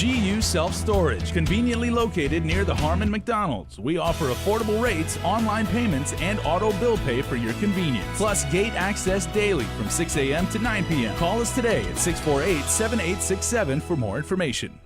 GU Self-Storage, conveniently located near the Harmon McDonald's. We offer affordable rates, online payments, and auto bill pay for your convenience. Plus gate access daily from 6 a.m. to 9 p.m. Call us today at 648-7867 for more information.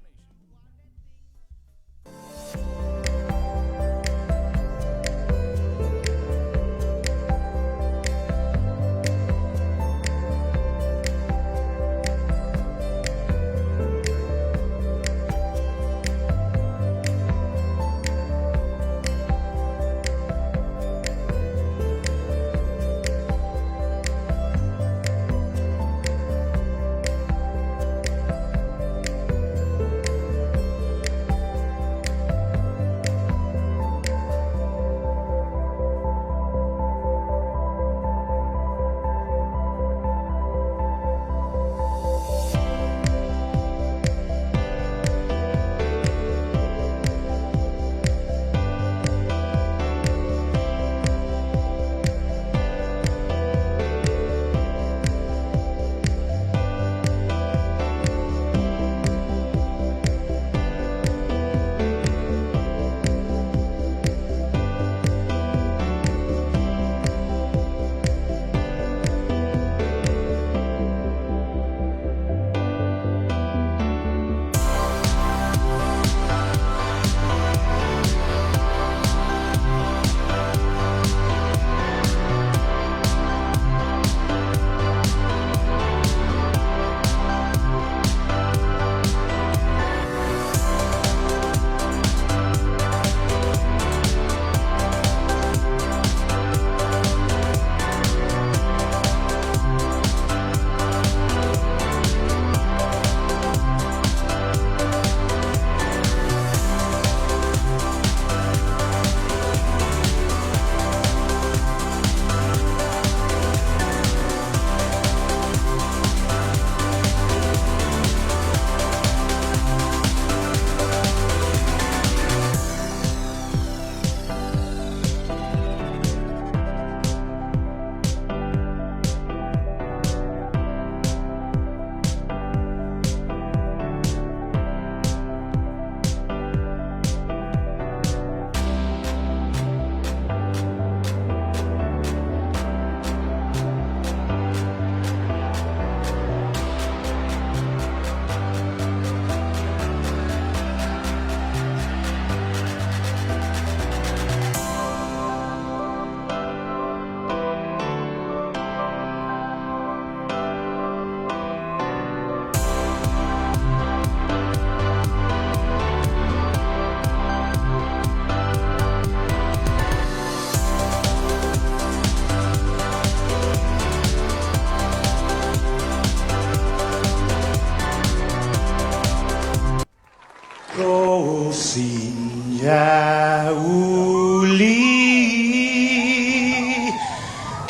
Sinya uli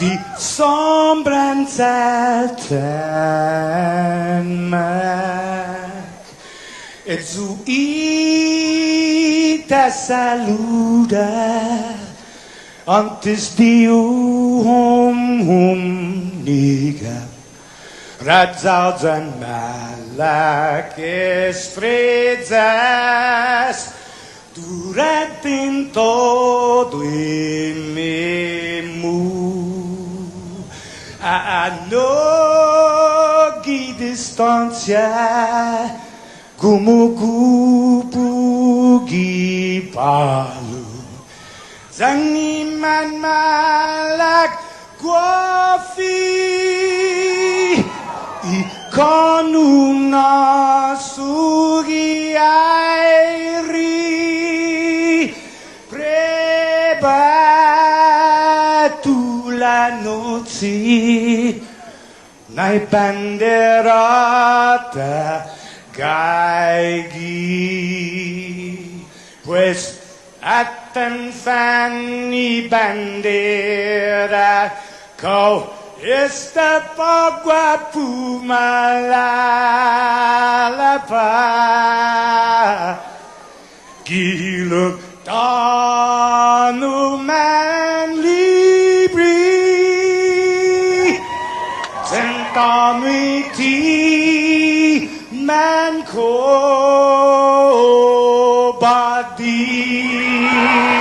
di sombranza tanmak e zuita saluda antes di niga radzaudzan malak estrezas durante todo el memu a nogi distancia gumugupugi palu zangiman malak guafi con una sugi airi preba tu la noche nai banderata gaigi pues atan fanni bandera kau esta pagua pumalapa giluk tanu man libri sentamiti man ko thee.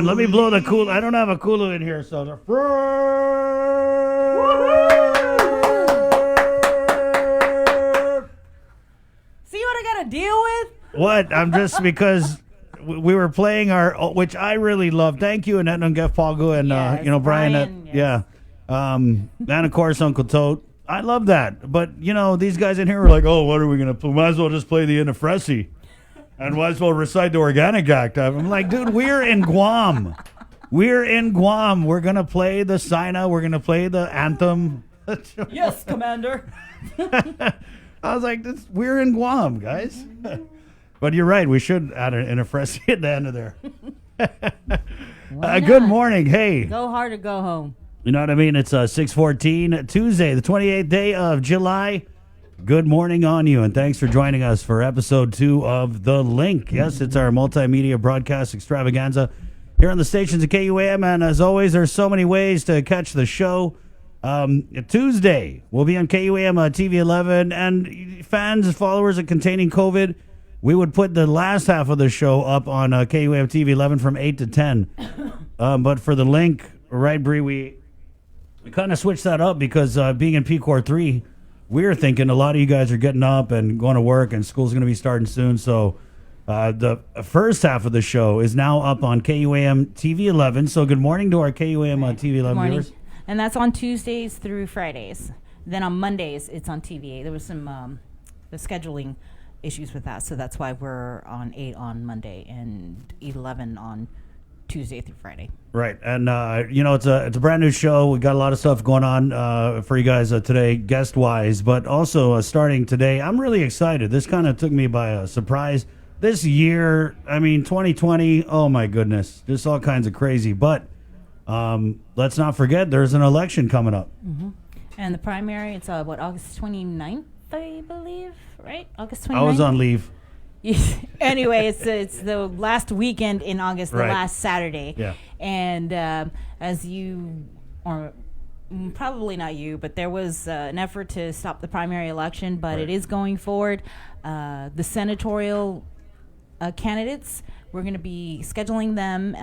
on. Let me blow the cool. I don't have a cooler in here, so the See what I gotta deal with? What? I'm just because we were playing which I really love. Thank you, Annette Ungacta and Yes, Brian. yes. And of course Uncle Tote. I love that, but these guys in here were like, "Oh, what are we gonna play? Might as well just play the Inifresi, and might as well recite the Ungacta." I'm like, dude, we're in Guam. We're in Guam. We're gonna play the Sina. We're gonna play the anthem. Yes, Commander. I was like, we're in Guam, guys. But you're right. We should add an Inifresi at the end of there. Good morning. Hey. Go hard or go home. You know what I mean? It's 6/14, Tuesday, the 28th day of July. Good morning on you, and thanks for joining us for episode 2 of The Link. Yes, it's our multimedia broadcast extravaganza here on the stations of KUAM, and as always, there's so many ways to catch the show. Tuesday, we'll be on KUAM TV 11, and fans, followers of Containing COVID, we would put the last half of the show up on KUAM TV 11 from 8 to 10. But for The Link, right, Bree, we kind of switched that up because being in P-Core 3, we're thinking a lot of you guys are getting up and going to work, and school's going to be starting soon. So the first half of the show is now up on KUAM TV 11. So good morning to our KUAM TV 11 viewers. And that's on Tuesdays through Fridays. Then on Mondays, it's on TVA. There was some the scheduling issues with that, so that's why we're on 8 on Monday and 11 on Tuesday through Friday. Right, and it's a brand new show. We got a lot of stuff going on for you guys today, guest wise, but also starting today. I'm really excited. This kind of took me by a surprise. This year, 2020. Oh my goodness, just all kinds of crazy. But let's not forget, there's an election coming up. Mm-hmm. And the primary, it's August 29th, I believe, right? August 29th. I was on leave. Anyway, it's the last weekend in August, the Right. last Saturday. Yeah. And as you, or probably not you, but there was an effort to stop the primary election, but Right. it is going forward. The senatorial candidates, we're going to be scheduling them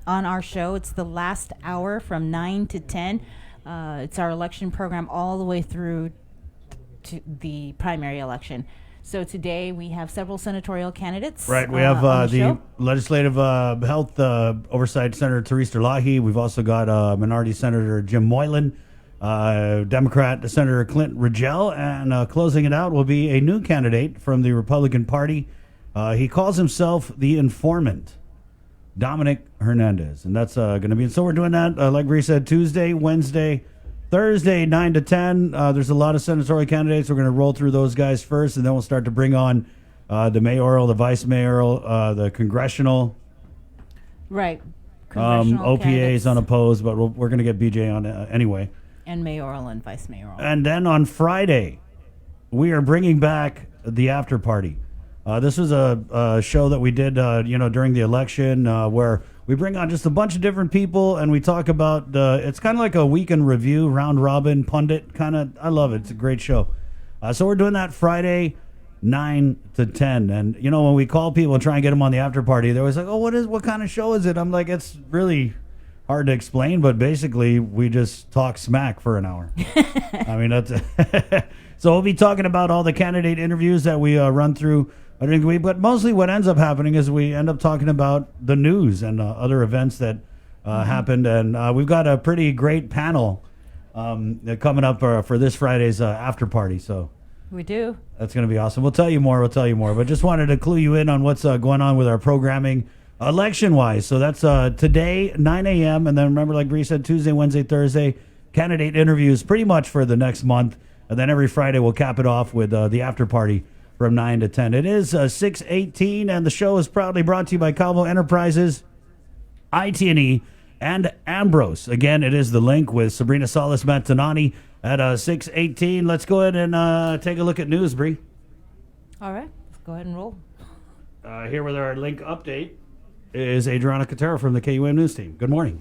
on our show. It's the last hour from 9 to 10. It's our election program all the way through to the primary election. So today we have several senatorial candidates. Right, we have on the show. Legislative Health Oversight Senator Teresa Lahi. We've also got Minority Senator Jim Moylan, Democrat Senator Clint Rigel, and closing it out will be a new candidate from the Republican Party. He calls himself the Informant, Dominic Hernandez, and that's going to be. So we're doing that, like Bree said, Tuesday, Wednesday, Thursday, 9 to 10. There's a lot of senatorial candidates. We're going to roll through those guys first, and then we'll start to bring on the mayoral, the vice mayoral, the congressional. Right. Congressional OPA candidates is unopposed, but we're going to get BJ on anyway. and mayoral and vice mayoral. And then on Friday, we are bringing back the after party. This was a show that we did, during the election, where we bring on just a bunch of different people and we talk about. It's kind of like a weekend review, round robin pundit kind of. I love it. It's a great show. So we're doing that Friday, 9 to 10. And when we call people and try and get them on the after party, they're always like, "Oh, what kind of show is it?" I'm like, it's really hard to explain, but basically we just talk smack for an hour. That's. So we'll be talking about all the candidate interviews that we run through during the week, but mostly what ends up happening is we end up talking about the news and other events that happened, and we've got a pretty great panel coming up for this Friday's after party. So We do. that's going to be awesome. We'll tell you more. But just wanted to clue you in on what's going on with our programming election-wise. So that's today, 9 a.m., and then remember, like Bree said, Tuesday, Wednesday, Thursday, candidate interviews pretty much for the next month, and then every Friday we'll cap it off with the after party from 9 to 10. It is 6:18, and the show is proudly brought to you by Calvo Enterprises, IT&E, and Ambrose. Again, it is The Link with Sabrina Salas-Mantanani at 6:18. Let's go ahead and take a look at news, Bree. All right. Let's go ahead and roll. Here with our Link update is Adriana Cotero from the KUM News Team. Good morning.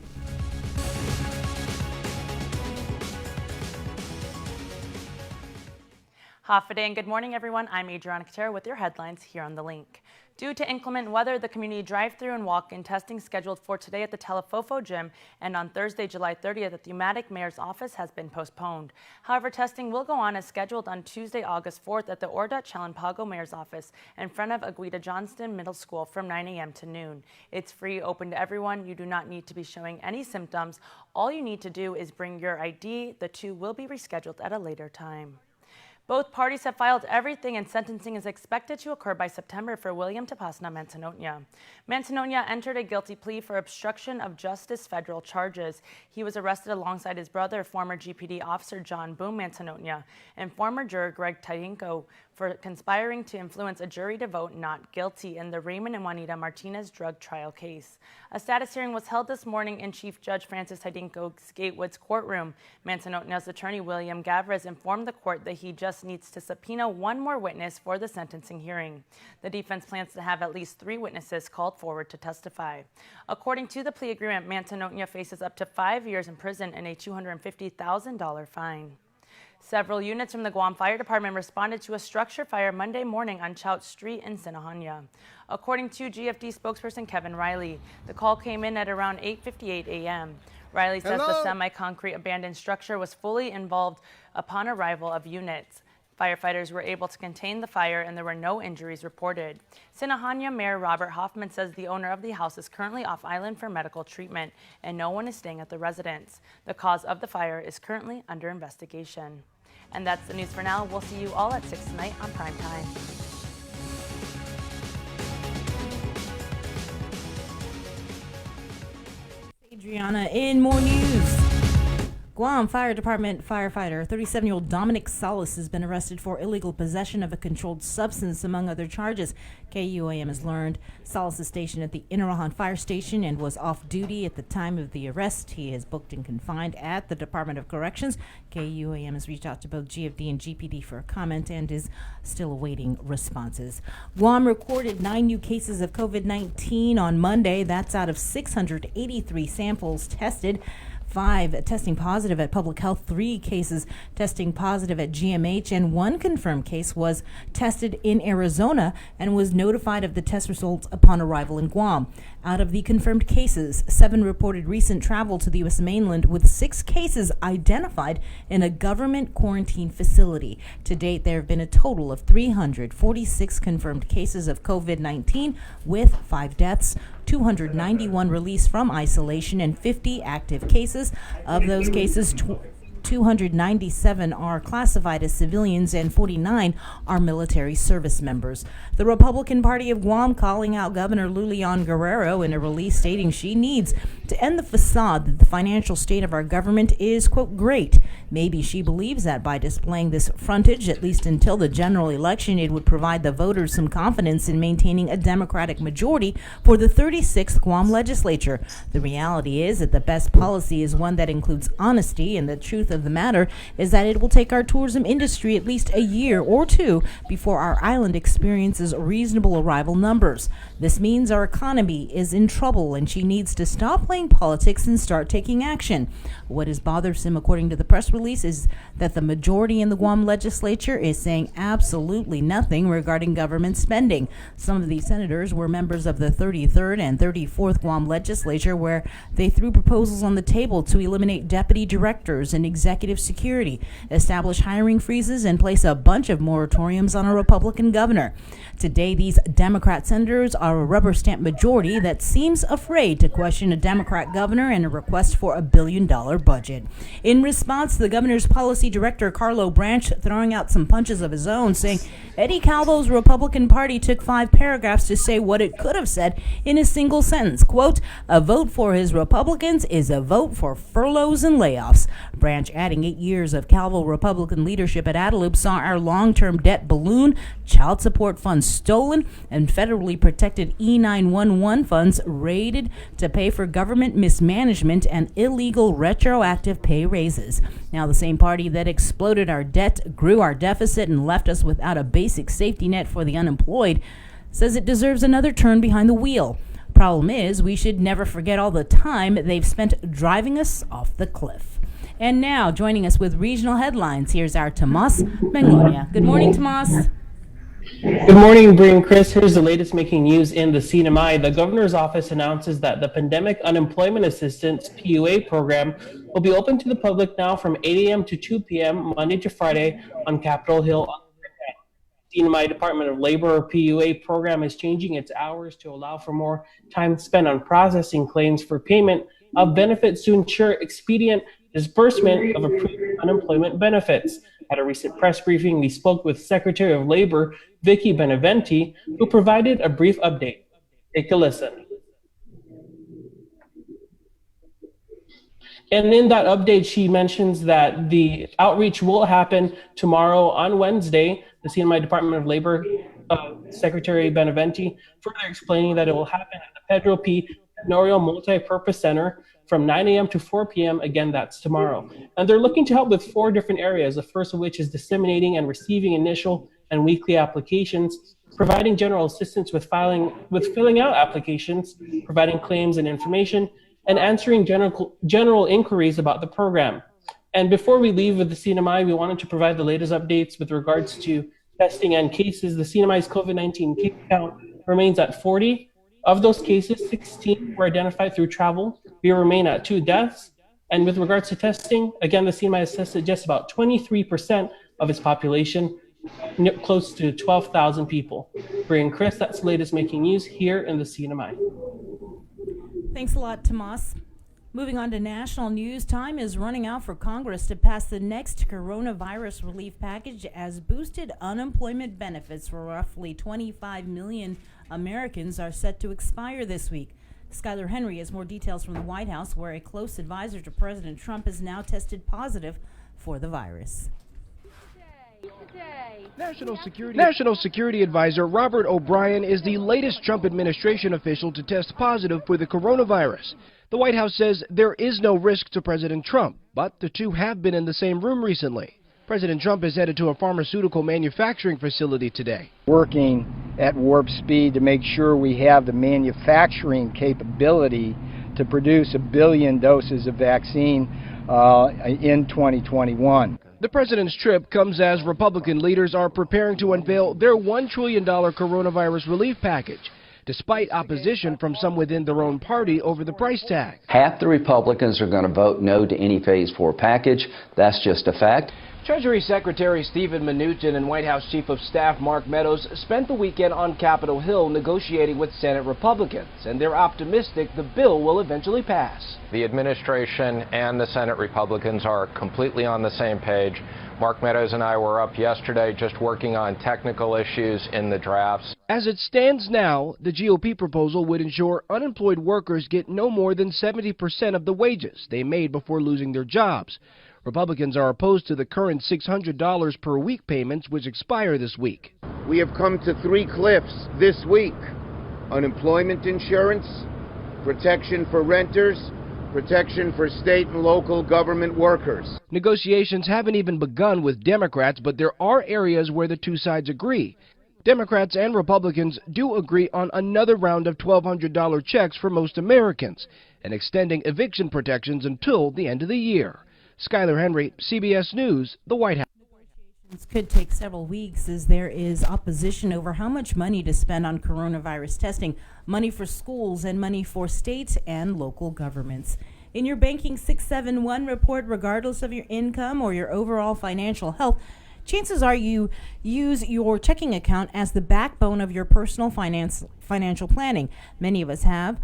Half a day and good morning, everyone. I'm Adriana Cotero with your headlines here on The Link. Due to inclement weather, the community drive-through and walk-in testing scheduled for today at the Telefofo Gym and on Thursday, July 30th at the Umatic Mayor's office has been postponed. However, testing will go on as scheduled on Tuesday, August 4th at the Dotdot Chalampago Mayor's office in front of Jovita Jackson Middle School from 9 a.m. to noon. It's free, open to everyone. You do not need to be showing any symptoms. All you need to do is bring your ID. The two will be rescheduled at a later time. Both parties have filed everything, and sentencing is expected to occur by September for William Tapasna Manzanoña. Manzanoña entered a guilty plea for obstruction of justice federal charges. He was arrested alongside his brother, former GPD officer John Boom Manzanoña, and former juror Greg Tainco for conspiring to influence a jury to vote not guilty in the Raymond and Juanita Martinez drug trial case. A status hearing was held this morning in Chief Judge Francis Tainco's Gatewood's courtroom. Manzanoña's attorney William Gavras informed the court that he just needs to subpoena one more witness for the sentencing hearing. The defense plans to have at least 3 witnesses called forward to testify. According to the plea agreement, Manzanoña faces up to 5 years in prison and a $250,000 fine. Several units from the Guam Fire Department responded to a structure fire Monday morning on Chout Street in Sinahaña. According to GFD spokesperson Kevin Riley, the call came in at around 8:58 a.m. Riley says the semi-concrete abandoned structure was fully involved upon arrival of units. Firefighters were able to contain the fire and there were no injuries reported. Sinahaña Mayor Robert Hoffman says the owner of the house is currently off island for medical treatment and no one is staying at the residence. The cause of the fire is currently under investigation. And that's the news for now. We'll see you all at 6 tonight on Prime Time. Adriana in more news. Guam Fire Department firefighter 37-year-old Dominic Salas has been arrested for illegal possession of a controlled substance, among other charges. KUAM has learned Salas is stationed at the Inarajan Fire Station and was off duty at the time of the arrest. He is booked and confined at the Department of Corrections. KUAM has reached out to both GFD and GPD for a comment and is still awaiting responses. Guam recorded 9 new cases of COVID-19 on Monday. That's out of 683 samples tested. 5 testing positive at Public Health, 3 cases testing positive at GMH, and 1 confirmed case was tested in Arizona and was notified of the test results upon arrival in Guam. Out of the confirmed cases, 7 reported recent travel to the U.S. mainland, with 6 cases identified in a government quarantine facility. To date, there have been a total of 346 confirmed cases of COVID-19, with 5 deaths, 291 released from isolation, and 50 active cases. Of those cases, 297 are classified as civilians and 49 are military service members. The Republican Party of Guam calling out Governor Lulian Guerrero in a release stating she needs to end the facade that the financial state of our government is, quote, great. Maybe she believes that by displaying this frontage, at least until the general election, it would provide the voters some confidence in maintaining a Democratic majority for the 36th Guam legislature. The reality is that the best policy is one that includes honesty, and the truth of the matter is that it will take our tourism industry at least a year or 2 before our island experiences reasonable arrival numbers. This means our economy is in trouble and she needs to stop playing politics and start taking action. What is bothersome, according to the press release, is that the majority in the Guam legislature is saying absolutely nothing regarding government spending. Some of these senators were members of the 33rd and 34th Guam legislature, where they threw proposals on the table to eliminate deputy directors and executive security, establish hiring freezes, and place a bunch of moratoriums on a Republican governor. Today, these Democrat senators are a rubber stamp majority that seems afraid to question a Democrat governor and a request for $1 billion budget. In response, the governor's policy director, Carlo Branch, throwing out some punches of his own, saying Eddie Calvo's Republican Party took 5 paragraphs to say what it could have said in a single sentence. Quote, a vote for his Republicans is a vote for furloughs and layoffs. Branch adding 8 years of Calvo Republican leadership at Adelup saw our long-term debt balloon, child support funds stolen, and federally protected E911 funds raided to pay for government mismanagement and illegal retroactive pay raises. Now, the same party that exploded our debt, grew our deficit, and left us without a basic safety net for the unemployed says it deserves another turn behind the wheel. Problem is, we should never forget all the time they've spent driving us off the cliff. And now, joining us with regional headlines, here's our Tomas Manglonia. Good morning, Tomas. Good morning, Bree and Chris. Here's the latest making news in the CNMI. The governor's office announces that the Pandemic Unemployment Assistance PUA program will be open to the public now from 8 a.m. to 2 p.m. Monday to Friday on Capitol Hill. CNMI Department of Labor PUA program is changing its hours to allow for more time spent on processing claims for payment of benefits to ensure expedient disbursement of approved unemployment benefits. At a recent press briefing, we spoke with Secretary of Labor Vicky Beneventi, who provided a brief update. Take a listen. And in that update, she mentions that the outreach will happen tomorrow on Wednesday. The CNMI Department of Labor Secretary Beneventi further explaining that it will happen at the Pedro P. Memorial Multi-Purpose Center from 9 a.m. to 4 p.m. Again, that's tomorrow. And they're looking to help with 4 different areas, the first of which is disseminating and receiving initial and weekly applications, providing general assistance with filling out applications, providing claims and information, and answering general inquiries about the program. And before we leave with the CNMI, we wanted to provide the latest updates with regards to testing and cases. The CNMI's COVID-19 case count remains at 40. Of those cases, 16 were identified through travel. We remain at 2 deaths. And with regards to testing, again, the CNMI has tested just about 23% of its population, close to 12,000 people. Brian Chris, that's the latest making news here in the CNMI. Thanks a lot, Tomas. Moving on to national news, time is running out for Congress to pass the next coronavirus relief package as boosted unemployment benefits for roughly 25 million Americans are set to expire this week. Skylar Henry has more details from the White House, where a close advisor to President Trump has now tested positive for the virus. National Security Advisor Robert O'Brien is the latest Trump administration official to test positive for the coronavirus. The White House says there is no risk to President Trump, but the two have been in the same room recently. President Trump is headed to a pharmaceutical manufacturing facility today. Working at warp speed to make sure we have the manufacturing capability to produce 1 billion doses of vaccine in 2021. The president's trip comes as Republican leaders are preparing to unveil their $1 trillion coronavirus relief package, despite opposition from some within their own party over the price tag. Half the Republicans are going to vote no to any Phase 4 package. That's just a fact. Treasury Secretary Steven Mnuchin and White House Chief of Staff Mark Meadows spent the weekend on Capitol Hill negotiating with Senate Republicans, and they're optimistic the bill will eventually pass. The administration and the Senate Republicans are completely on the same page. Mark Meadows and I were up yesterday just working on technical issues in the drafts. As it stands now, the GOP proposal would ensure unemployed workers get no more than 70% of the wages they made before losing their jobs. Republicans are opposed to the current $600 per week payments, which expire this week. We have come to 3 cliffs this week: unemployment insurance, protection for renters, protection for state and local government workers. Negotiations haven't even begun with Democrats, but there are areas where the two sides agree. Democrats and Republicans do agree on another round of $1,200 checks for most Americans and extending eviction protections until the end of the year. Skylar Henry, CBS News, the White House. This could take several weeks as there is opposition over how much money to spend on coronavirus testing, money for schools and money for state and local governments. In your Banking 671 report, regardless of your income or your overall financial health, chances are you use your checking account as the backbone of your personal financial planning. Many of us have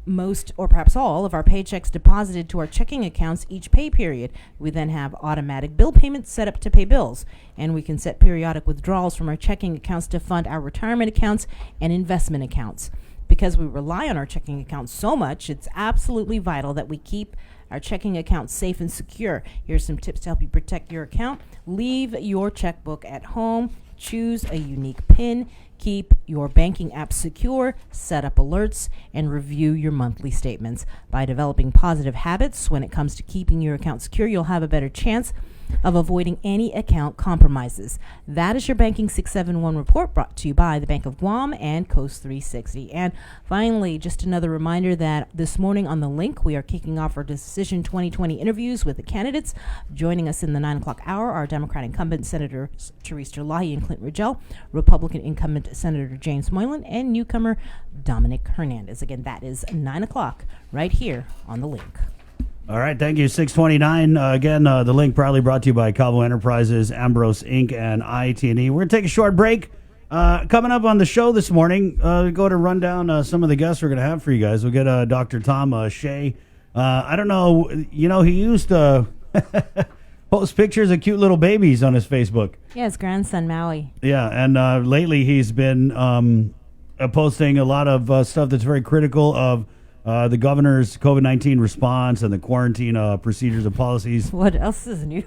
most or perhaps all of our paychecks deposited to our checking accounts each pay period. We then have automatic bill payments set up to pay bills, and we can set periodic withdrawals from our checking accounts to fund our retirement accounts and investment accounts. Because we rely on our checking accounts so much, it's absolutely vital that we keep our checking accounts safe and secure. Here's some tips to help you protect your account. Leave your checkbook at home. Choose a unique PIN. Keep your banking app secure, set up alerts, and review your monthly statements. By developing positive habits when it comes to keeping your account secure, you'll have a better chance of avoiding any account compromises. That is your Banking 671 report, brought to you by the Bank of Guam and Coast 360. And finally, just another reminder that this morning on The Link, we are kicking off our Decision 2020 interviews with the candidates. Joining us in the 9 o'clock hour are Democrat incumbent Senator Therese Terlahi and Clint Rigel, Republican incumbent Senator James Moylan, and newcomer Dominic Hernandez. Again, that is 9 o'clock right here on The Link. All right, thank you. 629. Again, The Link proudly brought to you by Calvo Enterprises, Ambrose Inc., and IT&E. We're going to take a short break. Coming up on the show this morning, go to run down some of the guests we're going to have for you guys. We'll get Dr. Tom Shea. I don't know, he used to post pictures of cute little babies on his Facebook. Yeah, his grandson, Maui. Yeah, and lately he's been posting a lot of stuff that's very critical of the governor's COVID-19 response and the quarantine procedures and policies. What else is new?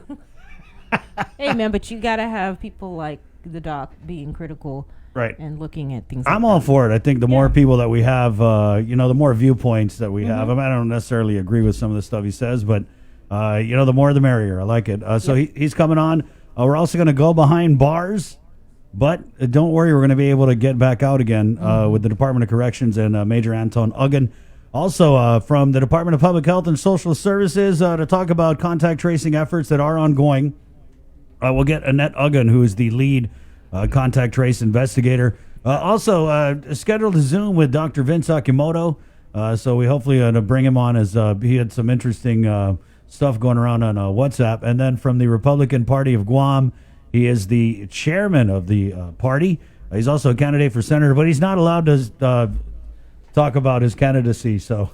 Hey, man, but you got to have people like the doc being critical, right, and looking at things. I'm like all that. for it. I think the more people that we have, the more viewpoints that we have. I mean, I don't necessarily agree with some of the stuff he says, but, the more the merrier. I like it. So he's coming on. We're also going to go behind bars. But don't worry, we're going to be able to get back out again with the Department of Corrections and Major Anton Uggan. Also, from the Department of Public Health and Social Services to talk about contact tracing efforts that are ongoing. We'll get Annette Uggan, who is the lead contact trace investigator. Also, scheduled to Zoom with Dr. Vince Akimoto. So we hopefully going to bring him on as he had some interesting stuff going around on WhatsApp. And then from the Republican Party of Guam, he is the chairman of the party. He's also a candidate for senator, but he's not allowed to talk about his candidacy. So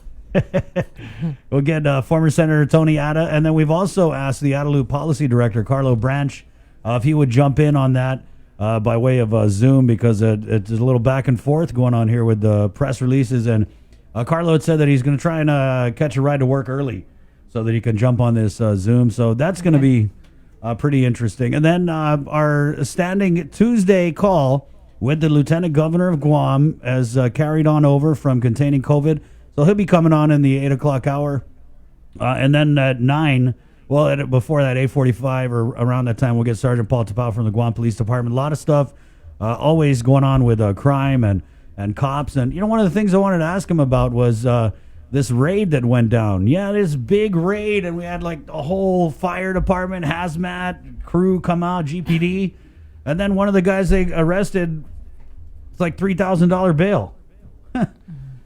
we'll get former Senator Tony Atta. And then we've also asked the Adelup Policy Director, Carlo Branch, if he would jump in on that by way of Zoom, because it's a little back and forth going on here with the press releases. And Carlo had said that he's going to try and catch a ride to work early so that he can jump on this Zoom. So that's going to be pretty interesting. And then our standing Tuesday call with the Lieutenant Governor of Guam has carried on over from containing COVID. So he'll be coming on in the 8 o'clock hour. And then at 9, before that, 8:45 or around that time, we'll get Sergeant Paul Tapao from the Guam Police Department. A lot of stuff always going on with crime and cops. And, one of the things I wanted to ask him about was this raid that went down. Yeah, this big raid, and we had like a whole fire department, hazmat crew come out, GPD. And then one of the guys they arrested, it's like $3,000 bail.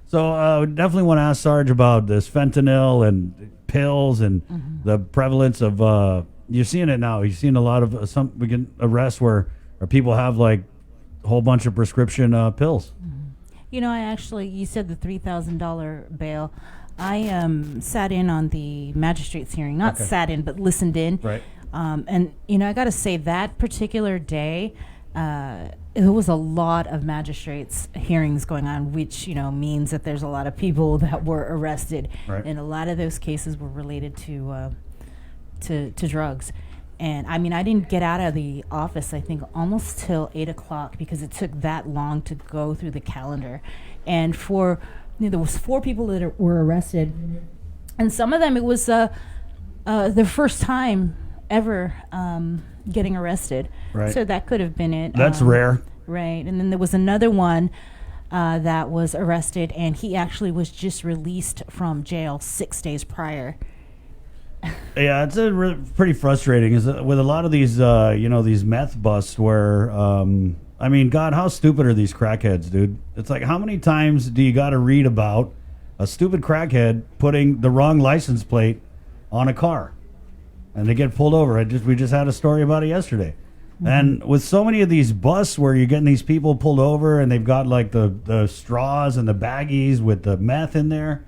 So definitely want to ask Sarge about this fentanyl and pills and the prevalence of, you're seeing it now. You're seeing a lot of we get arrests where people have like a whole bunch of prescription pills. You said the $3,000 bail. I sat in on the magistrate's hearing, not sat in, but listened in. Right. And I got to say that particular day, there was a lot of magistrates hearings going on, which, means that there's a lot of people that were arrested. Right. And a lot of those cases were related to drugs. And I didn't get out of the office, I think, almost till 8 o'clock because it took that long to go through the calendar. And there was 4 people that were arrested. And some of them, it was their first time ever getting arrested. Right. So that could have been it. That's rare. Right. And then there was another one that was arrested, and he actually was just released from jail 6 days prior. Yeah, it's pretty frustrating. Is with a lot of these, these meth busts where, God, how stupid are these crackheads, dude? It's like, how many times do you got to read about a stupid crackhead putting the wrong license plate on a car, and they get pulled over? We just had a story about it yesterday. And with so many of these busts where you're getting these people pulled over and they've got like the straws and the baggies with the meth in there.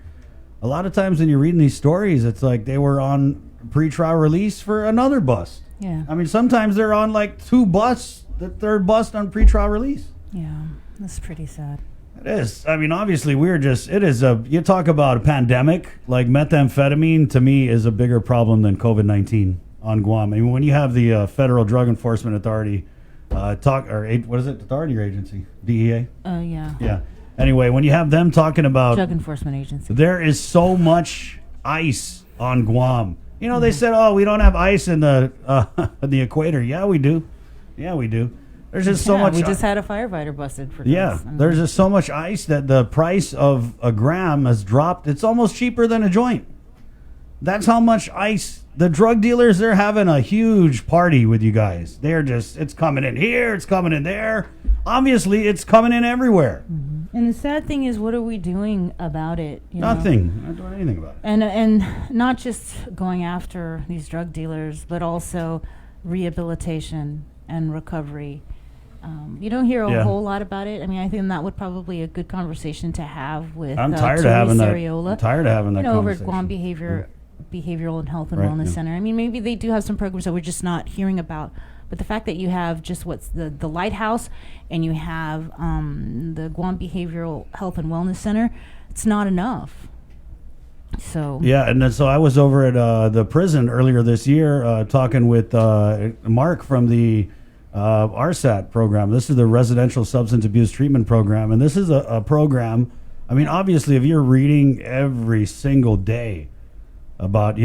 A lot of times when you're reading these stories, it's like they were on pretrial release for another bust. Yeah. Sometimes they're on like 2 busts, the third bust on pretrial release. Yeah, that's pretty sad. It is. Obviously, you talk about a pandemic, like methamphetamine to me is a bigger problem than COVID-19 on Guam. When you have the Federal Drug Enforcement Authority what is it? Authority or agency? DEA? Yeah. Yeah. Anyway, when you have them talking about Drug Enforcement Agency. there is so much ice on Guam. You know, they said, "Oh, we don't have ice in the equator." Yeah, we do. Yeah, we do. There's just so much. We just had a firefighter busted for Yeah, this. there's just so much ice that the price of a gram has dropped. It's almost cheaper than a joint. That's how much ice. The drug dealers, they're having a huge party with you guys. They're just, it's coming in here, it's coming in there. Obviously, it's coming in everywhere. Mm-hmm. And the sad thing is, what are we doing about it? Nothing. Not doing anything about it. And not just going after these drug dealers, but also rehabilitation and recovery. You don't hear a whole lot about it. I mean, I think that would probably be a good conversation to have with I'm tired of having that. Ariola, I'm tired of having that over at conversation. Guam Behavioral and Health and Wellness Center. I mean, maybe they do have some programs that we're just not hearing about. But the fact that you have just what's the Lighthouse and you have the Guam Behavioral Health and Wellness Center, it's not enough. So yeah, and then, so I was over at the prison earlier this year talking with Mark from the RSAT program. This is the Residential Substance Abuse Treatment Program, and this is a program. I mean, obviously, if you're reading every single day about,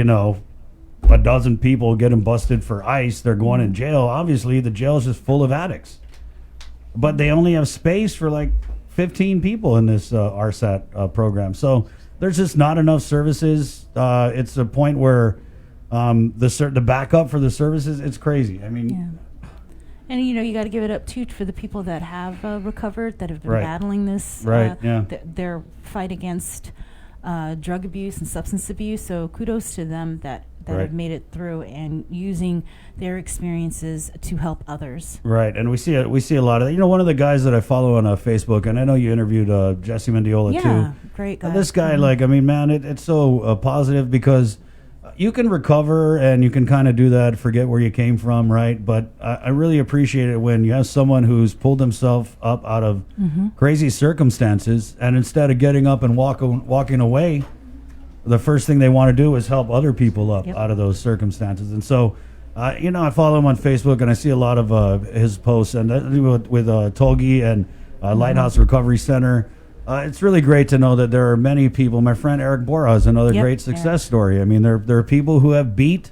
a dozen people getting busted for ice, they're going in jail. Obviously, the jail is just full of addicts. But they only have space for like 15 people in this RSAT program. So there's just not enough services. It's a point where the backup for the services, it's crazy. I mean... Yeah. And, you got to give it up, too, for the people that have recovered, that have been battling this. Their fight against drug abuse and substance abuse. So kudos to them that have made it through and using their experiences to help others. Right, and we see a lot of that. One of the guys that I follow on Facebook, and I know you interviewed Jesse Mendiola too. Yeah, great guy. This guy, it's so positive because you can recover and you can kind of do that, forget where you came from, right? But I really appreciate it when you have someone who's pulled himself up out of crazy circumstances, and instead of getting up and walking away, the first thing they want to do is help other people up out of those circumstances. And so, I follow him on Facebook, and I see a lot of his posts, and with Tolgi and Lighthouse Recovery Center. It's really great to know that there are many people. My friend Eric Bora is another great success story. I mean, there are people who have beat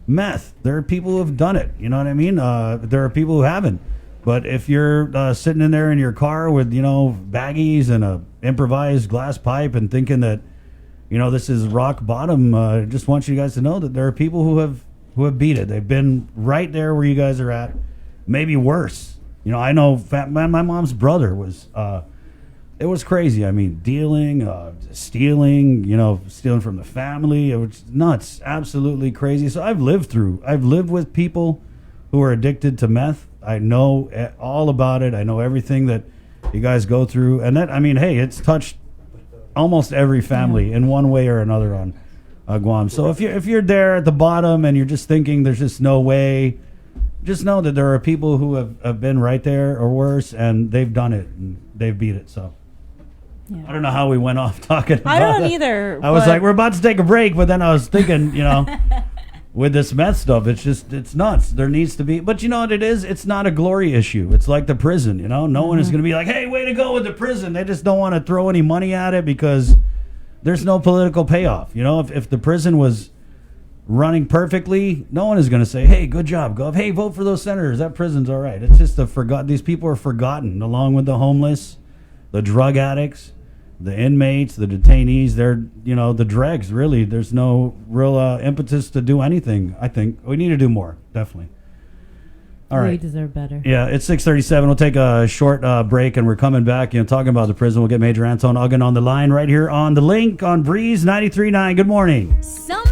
meth. There are people who have done it. You know what I mean? There are people who haven't. But if you're sitting in there in your car with, baggies and a improvised glass pipe and thinking that, this is rock bottom, I just want you guys to know that there are people who have beat it. They've been right there where you guys are at, maybe worse. I know my mom's brother was... it was crazy. I mean, dealing, stealing, stealing from the family. It was nuts, absolutely crazy. So I've lived with people who are addicted to meth. I know all about it. I know everything that you guys go through. And that, it's touched almost every family in one way or another on Guam. So if you're there at the bottom and you're just thinking there's just no way, just know that there are people who have been right there or worse, and they've done it and they've beat it. So yeah. I don't know how we went off talking about I don't that. either. I was like, we're about to take a break, but then I was thinking, with this meth stuff, it's nuts. There needs to be, but you know what it is? It's not a glory issue. It's like the prison, No one is going to be like, hey, way to go with the prison. They just don't want to throw any money at it because there's no political payoff. If the prison was running perfectly, no one is going to say, hey, good job, Gov. Hey, vote for those senators. That prison's all right. It's just these people are forgotten, along with the homeless, the drug addicts, the inmates, the detainees. They're, the dregs, really. There's no real impetus to do anything. I think we need to do more, definitely. All right. We deserve better. Yeah, it's 6:37. We'll take a short break, and we're coming back, talking about the prison. We'll get Major Anton Uggan on the line right here on The Link on Breeze 93.9. Good morning. Summer.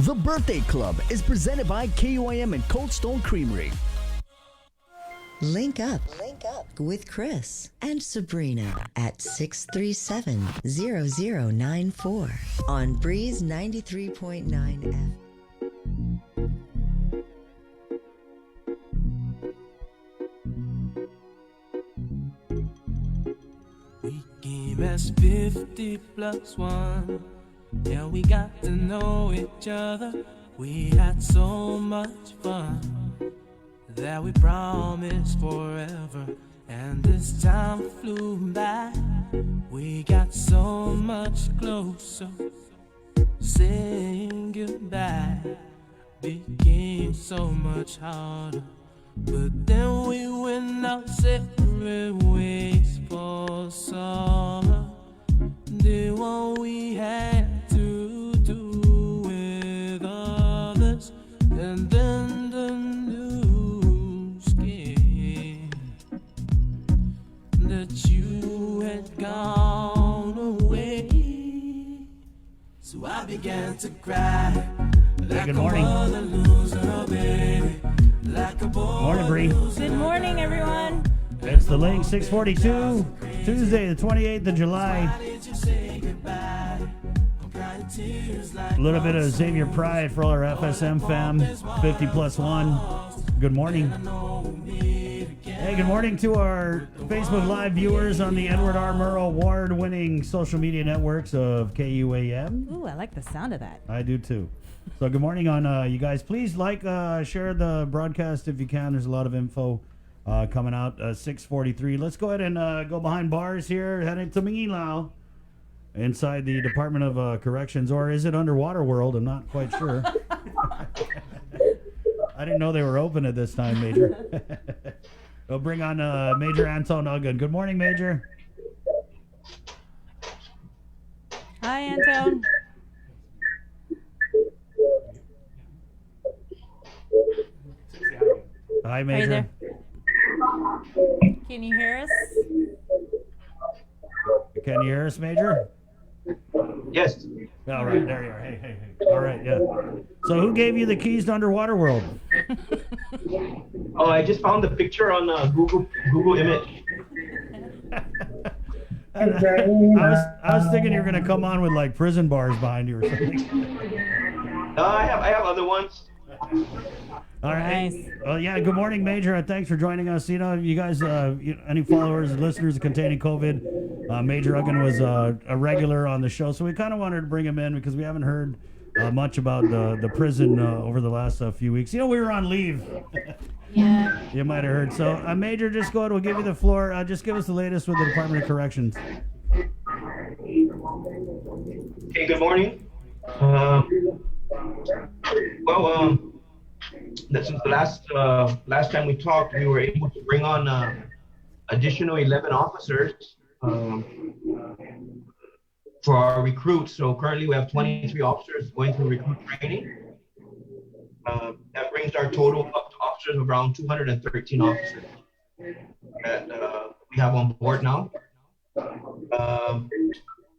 The Birthday Club is presented by KUAM and Cold Stone Creamery. Link up with Chris and Sabrina at 637-0094 on Breeze 93.9 FM. We came as 50 plus 1. Yeah, we got to know each other. We had so much fun that we promised forever. And this time flew by. We got so much closer. Saying goodbye became so much harder. But then we went our separate ways for summer. Did what we had to do with others, and then the news came that you had gone away. So I began to cry like good a morning. mother losing her baby, like a boy. Morning, Bree. Good morning, everyone. It's the Link 642, Tuesday, the 28th of July. A little bit of Xavier Pride for all our FSM fam, 50 plus 1. Good morning. Hey, good morning to our Facebook Live viewers on the Edward R. Murrow award-winning social media networks of KUAM. Ooh, I like the sound of that. I do too. So good morning on you guys. Please share the broadcast if you can. There's a lot of info coming out. 6:43. Let's go ahead and go behind bars here, heading to Mingilao, inside the Department of Corrections, or is it Underwater World? I'm not quite sure. I didn't know they were open at this time, Major. We'll bring on Major Anton Uggan. Good morning, Major. Hi, Anton. Hi, Are you Major. there? Can you hear us? Can you hear us, Major? Yes. All right, there you are. Hey. All right, yeah. So who gave you the keys to Underwater World? Oh, I just found the picture on Google Image. I was thinking you were going to come on with like prison bars behind you or something. No, I have other ones. All right. Nice. Well, yeah. Good morning, Major. Thanks for joining us. You know, you guys, any followers, listeners containing COVID, Major Uggan was a regular on the show, so we kind of wanted to bring him in because we haven't heard much about the prison over the last few weeks. You know, we were on leave. Yeah. You might have heard. So, Major, just go ahead. We'll give you the floor. Just give us the latest with the Department of Corrections. Okay. Good morning. Since the last time we talked, we were able to bring on additional 11 officers for our recruits. So currently we have 23 officers going through recruit training. That brings our total up to officers of around 213 officers that we have on board now.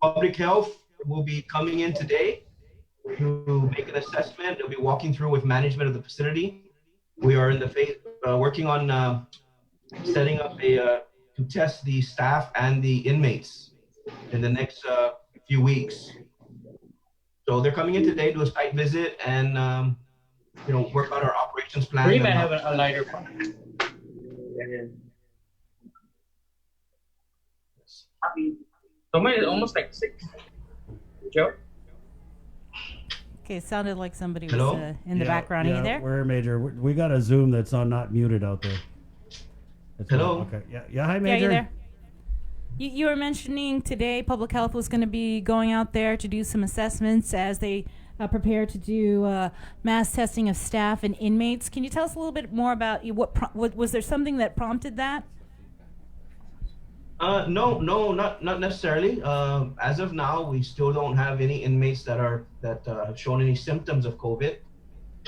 Public health will be coming in today to make an assessment. They'll be walking through with management of the facility. We are in the phase working on setting up to test the staff and the inmates in the next few weeks. So they're coming in today, do a site visit, and work out our operations plan. We might have a lighter one. So mine is almost like 6. Joe? Okay, it sounded like somebody was Hello? in the background. Are you there? We're Major. We got a Zoom that's not muted out there. Hello? Okay. Yeah. Hi, Major. Yeah, you there? You were mentioning today Public Health was going to be going out there to do some assessments as they prepare to do mass testing of staff and inmates. Can you tell us a little bit more about what was there something that prompted that? No, not necessarily. As of now, we still don't have any inmates that have shown any symptoms of COVID.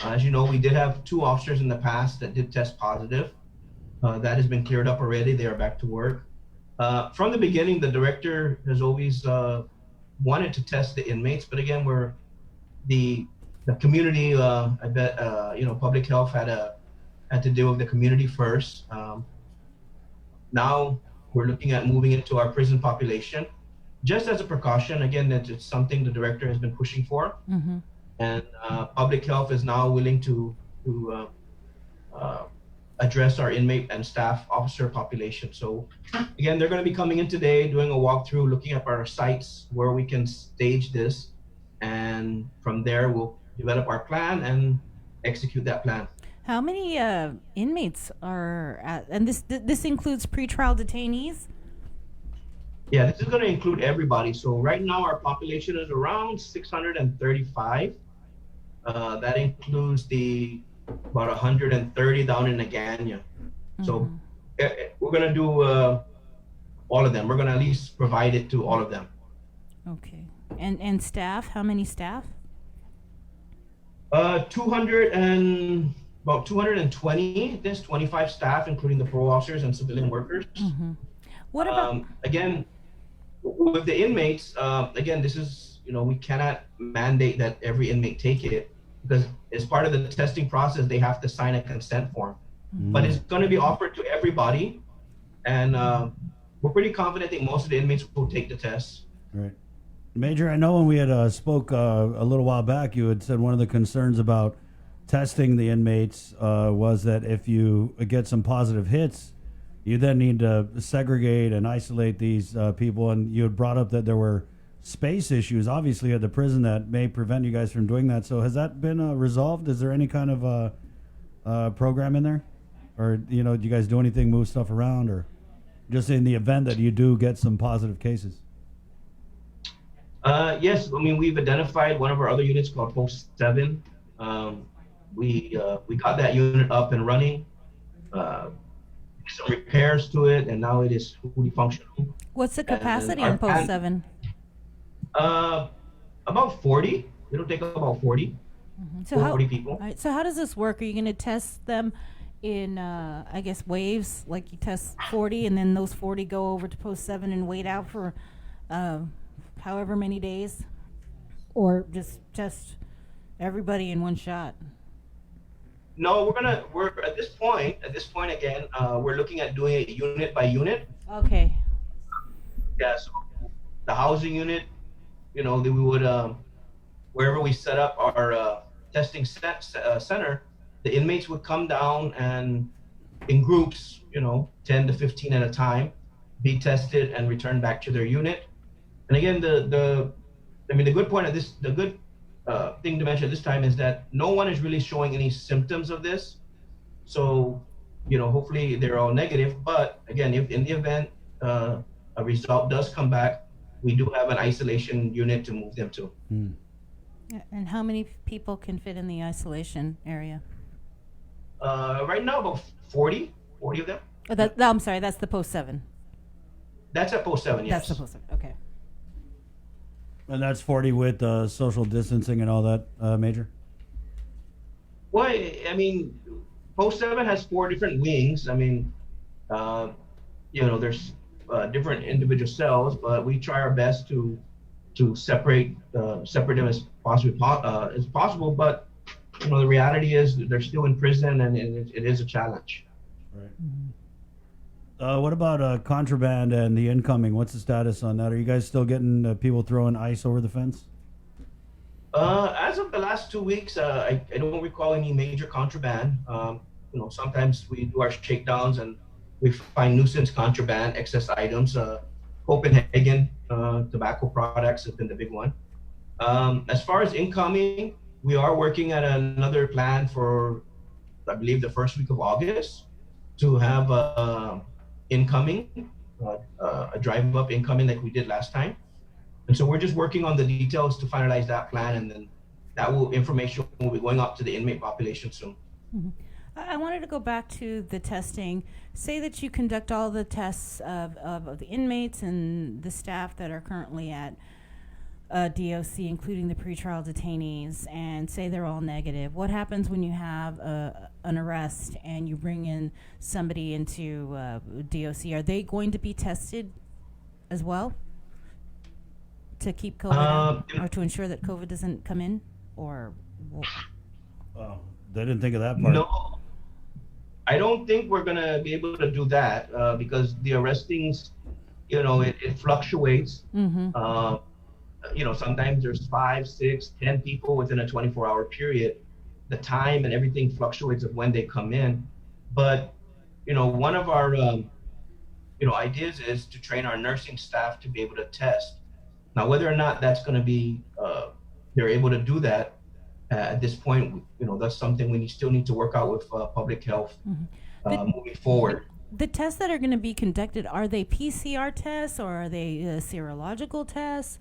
As you know, we did have 2 officers in the past that did test positive. That has been cleared up already. They are back to work. From the beginning, the director has always wanted to test the inmates, but again, the the community, I bet, public health had to deal with the community first. Now we're looking at moving into our prison population, just as a precaution. Again, that it's something the director has been pushing for, and public health is now willing to address our inmate and staff officer population. So again, they're going to be coming in today, doing a walkthrough, looking at our sites where we can stage this, and from there we'll develop our plan and execute that plan. How many inmates are at, and this includes pretrial detainees? Yeah, this is going to include everybody. So right now our population is around 635. That includes about 130 down in Naganya. So we're going to do all of them. We're going to at least provide it to all of them. Okay. And staff, how many staff? 220. There's 25 staff, including the parole officers and civilian workers. What about again with the inmates? Again, this is we cannot mandate that every inmate take it, because as part of the testing process, they have to sign a consent form. But it's going to be offered to everybody, and we're pretty confident that most of the inmates will take the test. Right. Major, I know when we had spoke a little while back, you had said one of the concerns about testing the inmates was that if you get some positive hits, you then need to segregate and isolate these people. And you had brought up that there were space issues, obviously, at the prison that may prevent you guys from doing that. So has that been resolved? Is there any kind of program in there? Or, do you guys do anything, move stuff around, or just in the event that you do get some positive cases? Yes, I mean, we've identified one of our other units called Post 7. We got that unit up and running, some repairs to it, and now it is fully functional. What's the capacity on Post 7? About 40. It'll take about 40. So 40 people. All right, so how does this work? Are you going to test them in, I guess, waves? Like you test 40, and then those 40 go over to Post 7 and wait out for however many days? Or just test everybody in one shot? No, we're at this point again, we're looking at doing it unit by unit. Okay. Yeah, so the housing unit, we would, wherever we set up our testing center, the inmates would come down and in groups, 10 to 15 at a time, be tested and returned back to their unit. And again, the good point of this, the good thing to mention this time is that no one is really showing any symptoms of this. So, hopefully they're all negative. But again, if in the event a result does come back, we do have an isolation unit to move them to. Yeah, and how many people can fit in the isolation area? Right now, about 40 of them. Oh, I'm sorry, that's the Post 7. That's at Post 7, yes. That's the Post 7, okay. And that's 40 with social distancing and all that, Major? Well, I mean, Post 7 has 4 different wings. I mean, there's different individual cells, but we try our best to separate them as possible. But the reality is that they're still in prison, and it is a challenge. Right. What about contraband and the incoming? What's the status on that? Are you guys still getting people throwing ice over the fence? As of the last 2 weeks, I don't recall any major contraband. Sometimes we do our shakedowns and we find nuisance contraband, excess items. Copenhagen tobacco products has been the big one. As far as incoming, we are working at another plan for, I believe, the first week of August to have incoming, a drive-up incoming like we did last time. And so we're just working on the details to finalize that plan, and then information will be going up to the inmate population soon. I wanted to go back to the testing. Say that you conduct all the tests of the inmates and the staff that are currently at DOC, including the pretrial detainees, and say they're all negative. What happens when you have an arrest and you bring in somebody into DOC? Are they going to be tested as well to keep COVID out, or to ensure that COVID doesn't come in? Or Oh, they didn't think of that part. No, I don't think we're gonna be able to do that because the arrestings, it fluctuates. Sometimes there's 5, 6, 10 people within a 24-hour period. The time and everything fluctuates of when they come in. But, one of our, ideas is to train our nursing staff to be able to test. Now, whether or not that's going to be, they're able to do that at this point, that's something we still need to work out with public health moving forward. The tests that are going to be conducted, are they PCR tests or are they serological tests?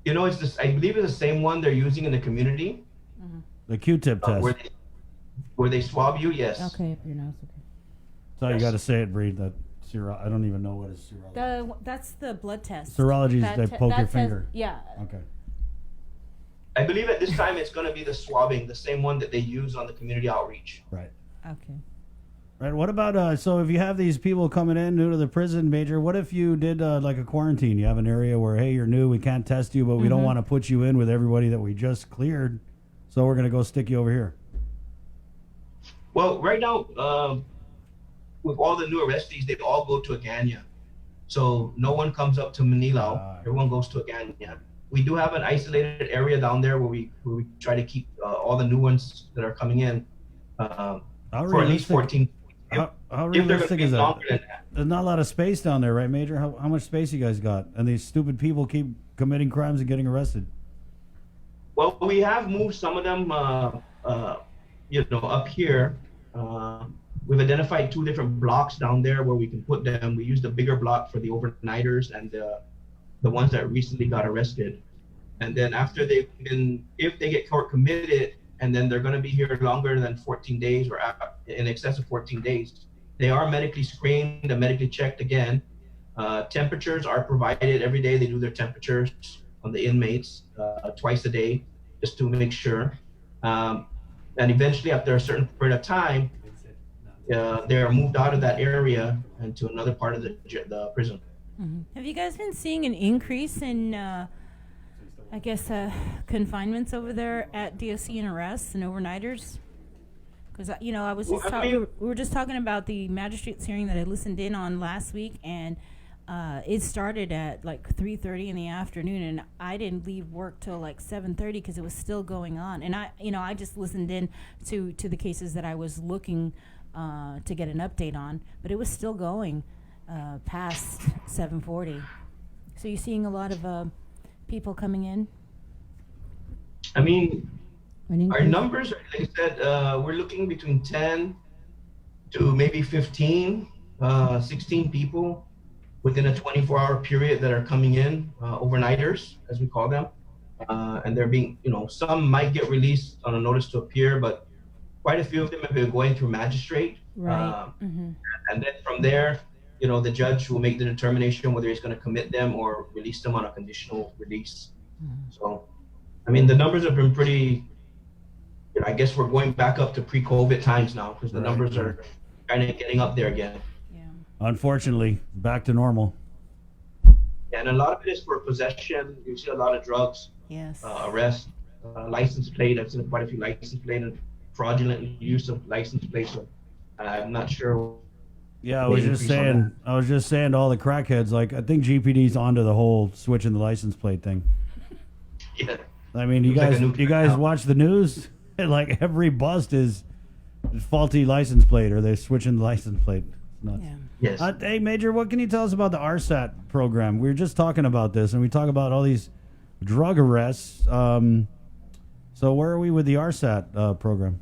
It's this. I believe it's the same one they're using in the community. The Q-tip test. Where they swab you, yes. Okay, up your nose. Okay. So you got to say it, Breed. That I don't even know what is serology. That's the blood test. Serology is they poke your finger. Yeah. Okay. I believe at this time it's going to be the swabbing, the same one that they use on the community outreach. Right. Okay. Right. What about so if you have these people coming in new to the prison, Major, what if you did like a quarantine? You have an area where, hey, you're new, we can't test you, but we don't want to put you in with everybody that we just cleared, so we're going to go stick you over here. Well, right now, with all the new arrestees, they all go to Agana. So no one comes up to Manila. Everyone goes to Agana. We do have an isolated area down there where we try to keep all the new ones that are coming in for at least 14. How realistic is that? There's not a lot of space down there, right, Major? How much space you guys got? And these stupid people keep committing crimes and getting arrested. Well, we have moved some of them, up here. We've identified 2 different blocks down there where we can put them. We used the bigger block for the overnighters and the ones that recently got arrested. And then after if they get court committed, and then they're going to be here longer than 14 days or in excess of 14 days, they are medically screened and medically checked again. Temperatures are provided every day. They do their temperatures on the inmates twice a day just to make sure. And eventually, after a certain period of time, they are moved out of that area and to another part of the prison. Have you guys been seeing an increase in confinements over there at DOC and arrests and overnighters? Because I was just we were just talking about the magistrate's hearing that I listened in on last week, and it started at like 3:30 in the afternoon, and I didn't leave work till like 7:30 because it was still going on. And I just listened in to the cases that I was looking to get an update on, but it was still going past 7:40. So you're seeing a lot of people coming in? I mean, our numbers, like I said, we're looking between 10 to maybe 15, 16 people within a 24-hour period that are coming in, overnighters, as we call them. And they're being, some might get released on a notice to appear, but quite a few of them have been going through magistrate. Right. And then from there, the judge will make the determination whether he's going to commit them or release them on a conditional release. So, I mean, the numbers have been pretty, I guess we're going back up to pre-COVID times now because the numbers are kind of getting up there again. Unfortunately, back to normal. Yeah, and a lot of it is for possession. You see a lot of drugs, arrest, license plate. I've seen quite a few license plate and fraudulent use of license plates. So I'm not sure. Yeah, I was just saying to all the crackheads, like, I think GPD's onto the whole switching the license plate thing. Yeah. I mean, you guys watch the news? Like, every bust is faulty license plate, or they're switching the license plate. It's nuts. Yes. Hey, Major, what can you tell us about the RSAT program? We were just talking about this, and we talk about all these drug arrests. So where are we with the RSAT program?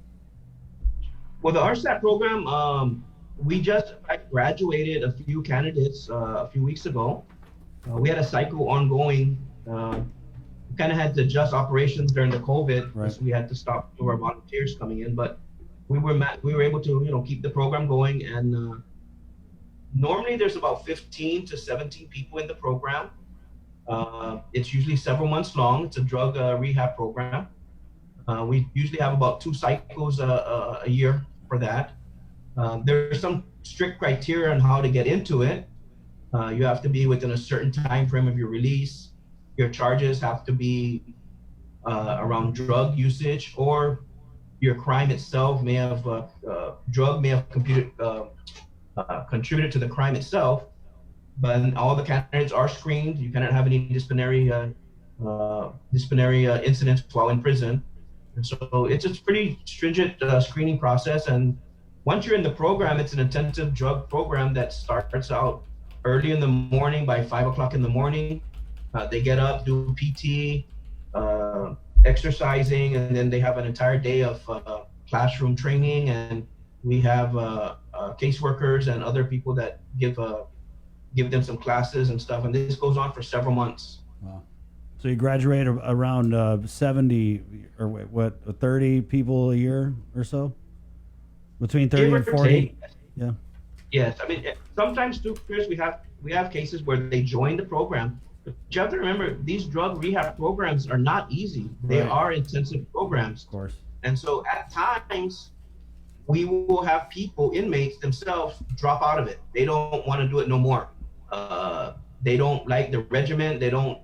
Well, the RSAT program, we just graduated a few candidates a few weeks ago. We had a cycle ongoing. We kind of had to adjust operations during the COVID because we had to stop our volunteers coming in. But we were able to keep the program going. And normally there's about 15 to 17 people in the program. It's usually several months long. It's a drug rehab program. We usually have about 2 cycles a year for that. There's some strict criteria on how to get into it. You have to be within a certain time frame of your release. Your charges have to be around drug usage, or your crime itself may have drug may have contributed to the crime itself. But all the candidates are screened. You cannot have any disciplinary incidents while in prison. And so it's a pretty stringent screening process. And once you're in the program, it's an intensive drug program that starts out early in the morning by 5 o'clock in the morning. They get up, do PT, exercising, and then they have an entire day of classroom training. And we have caseworkers and other people that give them some classes and stuff. And this goes on for several months. Wow. So you graduate around 70 or what, 30 people a year or so? Between 30 and 40? Yeah. Yes. I mean, sometimes too, Chris, we have cases where they join the program. But you have to remember, these drug rehab programs are not easy. They are intensive programs. Of course. And so at times, we will have people, inmates themselves, drop out of it. They don't want to do it no more. They don't like the regimen. They don't,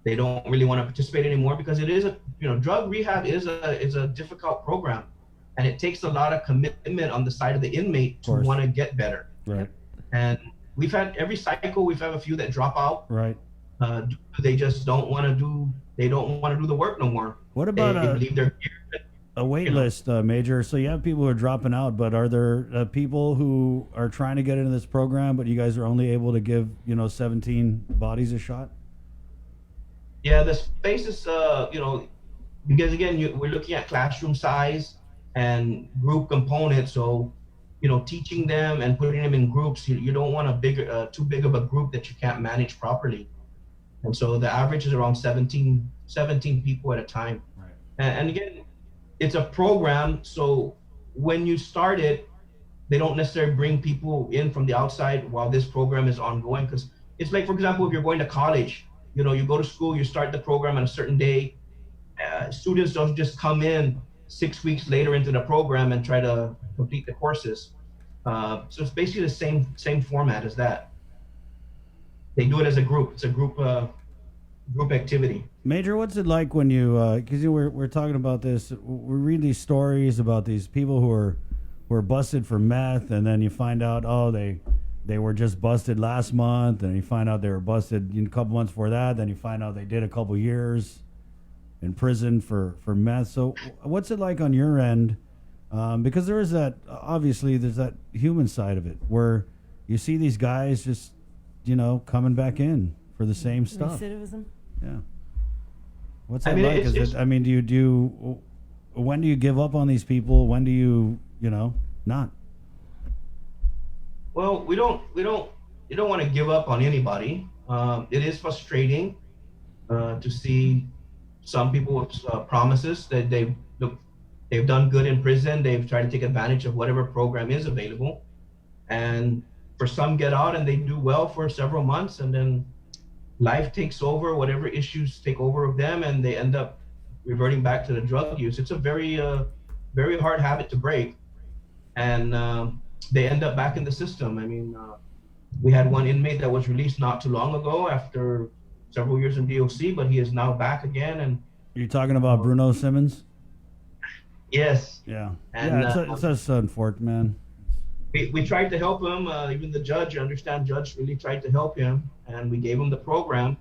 they don't really want to participate anymore, because it is drug rehab is a difficult program, and it takes a lot of commitment on the side of the inmate to want to get better. Right. And we've had every cycle, we've had a few that drop out. Right. They just don't want to do. They don't want to do the work no more. What about they believe they're a wait list, Major? So you have people who are dropping out, but are there people who are trying to get into this program, but you guys are only able to give 17 bodies a shot? Yeah, the space is because again we're looking at classroom size and group components. So teaching them and putting them in groups, you don't want too big of a group that you can't manage properly. And so the average is around 17 people at a time. Right. And again, it's a program, so when you start it, they don't necessarily bring people in from the outside while this program is ongoing. Because it's like, for example, if you're going to college, you go to school, you start the program on a certain day. Students don't just come in 6 weeks later into the program and try to complete the courses. So it's basically the same format as that. They do it as a group. It's a group activity. Major, what's it like when you, because we're talking about this, we read these stories about these people who are busted for meth, and then you find out, they were just busted last month, and you find out they were busted a couple months before that, then you find out they did a couple years in prison for meth. So what's it like on your end? Because there is obviously there's that human side of it where you see these guys just, coming back in for the same stuff. Recidivism. Yeah. What's that like? When do you give up on these people? When do you, not? Well, you don't want to give up on anybody. It is frustrating to see some people with promises that they've done good in prison. They've tried to take advantage of whatever program is available, and for some get out and they do well for several months, and then life takes over, whatever issues take over of them, and they end up reverting back to the drug use. It's a very, very hard habit to break, and they end up back in the system. I mean, we had one inmate that was released not too long ago after several years in DOC, but he is now back again. And you're talking about Bruno Simmons? Yes. Yeah. And, it's just unfortunate, man. We tried to help him. Even the judge, judge really tried to help him, and we gave him the program,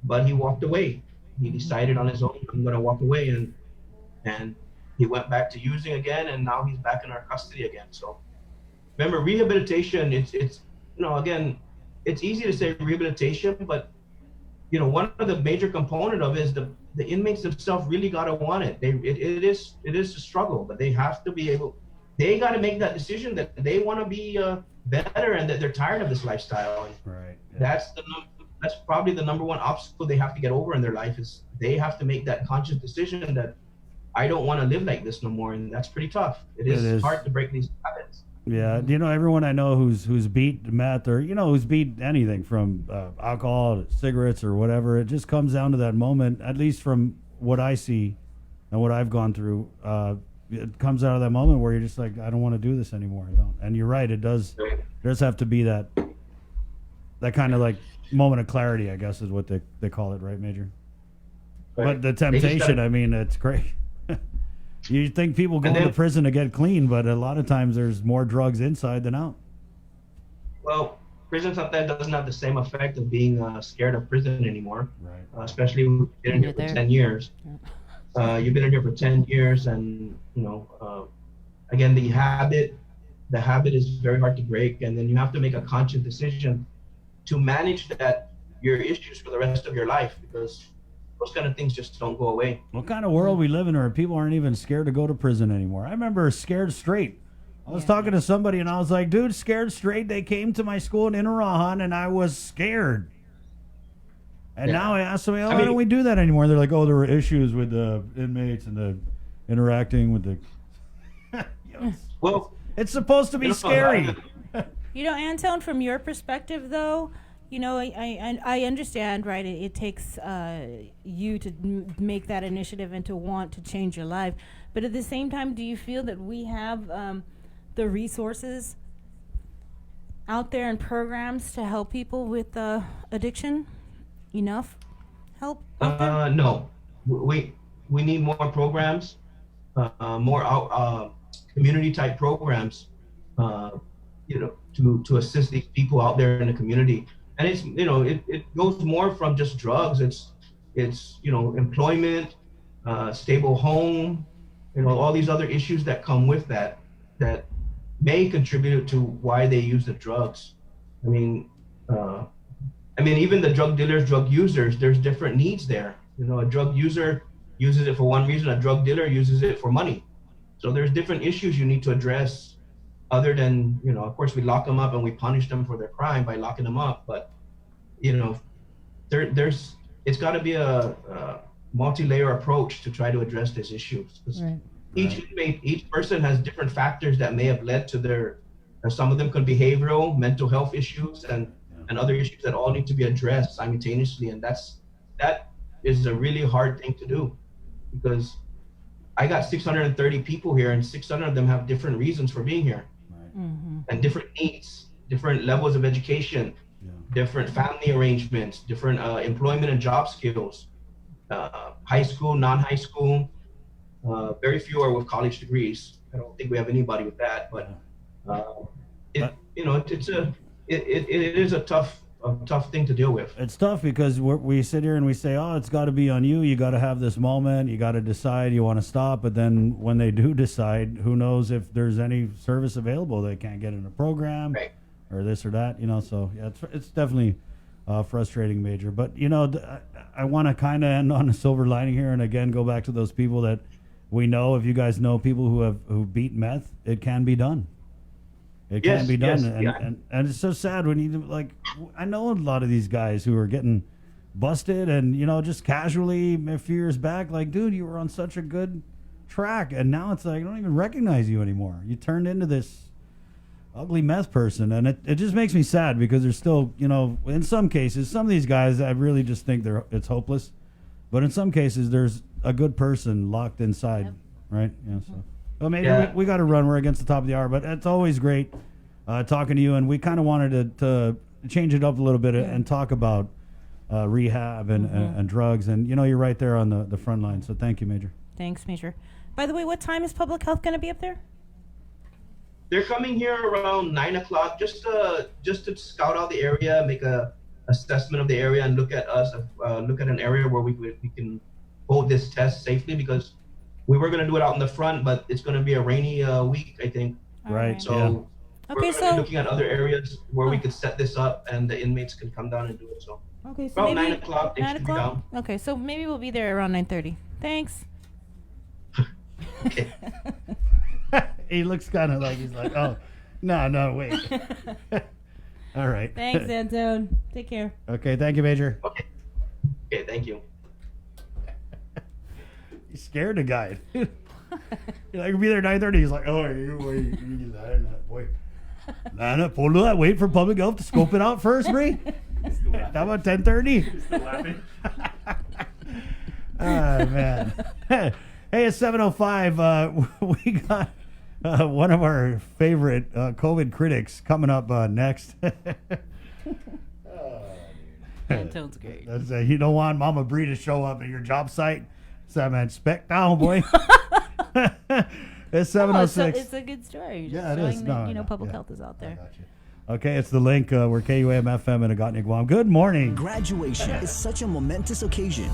but he walked away. He decided on his own, I'm going to walk away, and he went back to using again, and now he's back in our custody again. So remember, rehabilitation, it's again, it's easy to say rehabilitation, but one of the major component of it is the inmates themselves really got to want it. It is a struggle, but they have to be able. They got to make that decision that they want to be better and that they're tired of this lifestyle. And right. Yeah. That's probably the number one obstacle they have to get over in their life, is they have to make that conscious decision that I don't want to live like this no more, and that's pretty tough. It is hard to break these habits. Yeah, everyone I know who's beat meth or who's beat anything from alcohol to cigarettes or whatever, it just comes down to that moment. At least from what I see and what I've gone through, it comes out of that moment where you're just like, I don't want to do this anymore. I don't. And you're right, it does. There does have to be that kind of like moment of clarity, I guess, is what they call it, right, Major? But the temptation, I mean, it's great. You think people go to prison to get clean, but a lot of times there's more drugs inside than out. Well, prison sometimes doesn't have the same effect of being scared of prison anymore. Right. Especially when you've been in here for 10 years. You've been in here for 10 years, and again, the habit is very hard to break, and then you have to make a conscious decision to manage your issues for the rest of your life, because those kind of things just don't go away. What kind of world we live in where people aren't even scared to go to prison anymore? I remember Scared Straight. I was talking to somebody and I was like, dude, Scared Straight, they came to my school in Inarahan and I was scared. And now I asked them, why don't we do that anymore? They're like, there were issues with the inmates and the interacting with the... Well, it's supposed to be scary. Antone, from your perspective, though, I understand, right? It takes you to make that initiative and to want to change your life. But at the same time, do you feel that we have the resources out there and programs to help people with addiction? Enough help? No. We need more programs, more community-type programs, to assist these people out there in the community. And it's, it goes more from just drugs. It's employment, stable home, all these other issues that come with that may contribute to why they use the drugs. I mean, even the drug dealers, drug users, there's different needs there. A drug user uses it for one reason, a drug dealer uses it for money. So there's different issues you need to address, other than, of course we lock them up and we punish them for their crime by locking them up. But, it's got to be a multi-layer approach to try to address these issues. Right. Each person has different factors that may have led to some of them could be behavioral, mental health issues, and other issues that all need to be addressed simultaneously. And that is a really hard thing to do, because I got 630 people here, and 600 of them have different reasons for being here, and different needs, different levels of education, different family arrangements, different employment and job skills, high school, non-high school. Very few are with college degrees. I don't think we have anybody with that, but it is a tough thing to deal with. It's tough because we sit here and we say, it's got to be on you. You got to have this moment. You got to decide you want to stop. But then when they do decide, who knows if there's any service available? They can't get in a program, right, or this or that. So yeah, it's definitely frustrating, Major. But I want to kind of end on a silver lining here, and again go back to those people that we know. If you guys know people who beat meth, it can be done. It can be done, and it's so sad when you I know a lot of these guys who are getting busted, and just casually a few years back, dude, you were on such a good track, and now it's I don't even recognize you anymore. You turned into this ugly meth person, and it just makes me sad, because there's still in some cases, some of these guys I really just think it's hopeless, but in some cases there's a good person locked inside, right? So. Well, maybe we got to run. We're against the top of the hour, but it's always great talking to you. And we kind of wanted to change it up a little bit and talk about rehab and drugs. And, you're right there on the front line. So thank you, Major. Thanks, Major. By the way, what time is public health going to be up there? They're coming here around 9 o'clock just to scout out the area, make a assessment of the area, and look at an area where we can hold this test safely, because we were going to do it out in the front, but it's going to be a rainy week, I think. Right. So we're going to be looking at other areas where we could set this up, and the inmates can come down and do it. So okay, so about maybe 9 o'clock, they should be down. Okay, so maybe we'll be there around 9:30. Thanks. Okay. He looks kind of like he's like, no, wait. All right. Thanks, Antone. Take care. Okay, thank you, Major. Okay, thank you. You scared the guy. You're like, we'll be there 9:30. He's like, boy. Nah, pull that. Wait for public health to scope it out first, Bree. How about 10:30? Still laughing. Oh, man. Hey, it's 7:05. We got one of our favorite COVID critics coming up next. Antone's great. You don't want Mama Bree to show up at your job site. So, man, spec down, boy. It's 7:06. It's a good story. Yeah, it showing is. that, No, public health is out there. Okay, it's the link. We're KUAM FM in Ungacta, Guam. Good morning. Graduation is such a momentous occasion.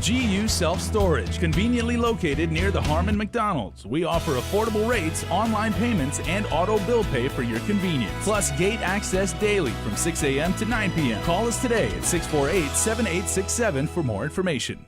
GU Self-Storage, conveniently located near the Harmon McDonald's. We offer affordable rates, online payments, and auto bill pay for your convenience. Plus gate access daily from 6 a.m. to 9 p.m. Call us today at 648-7867 for more information.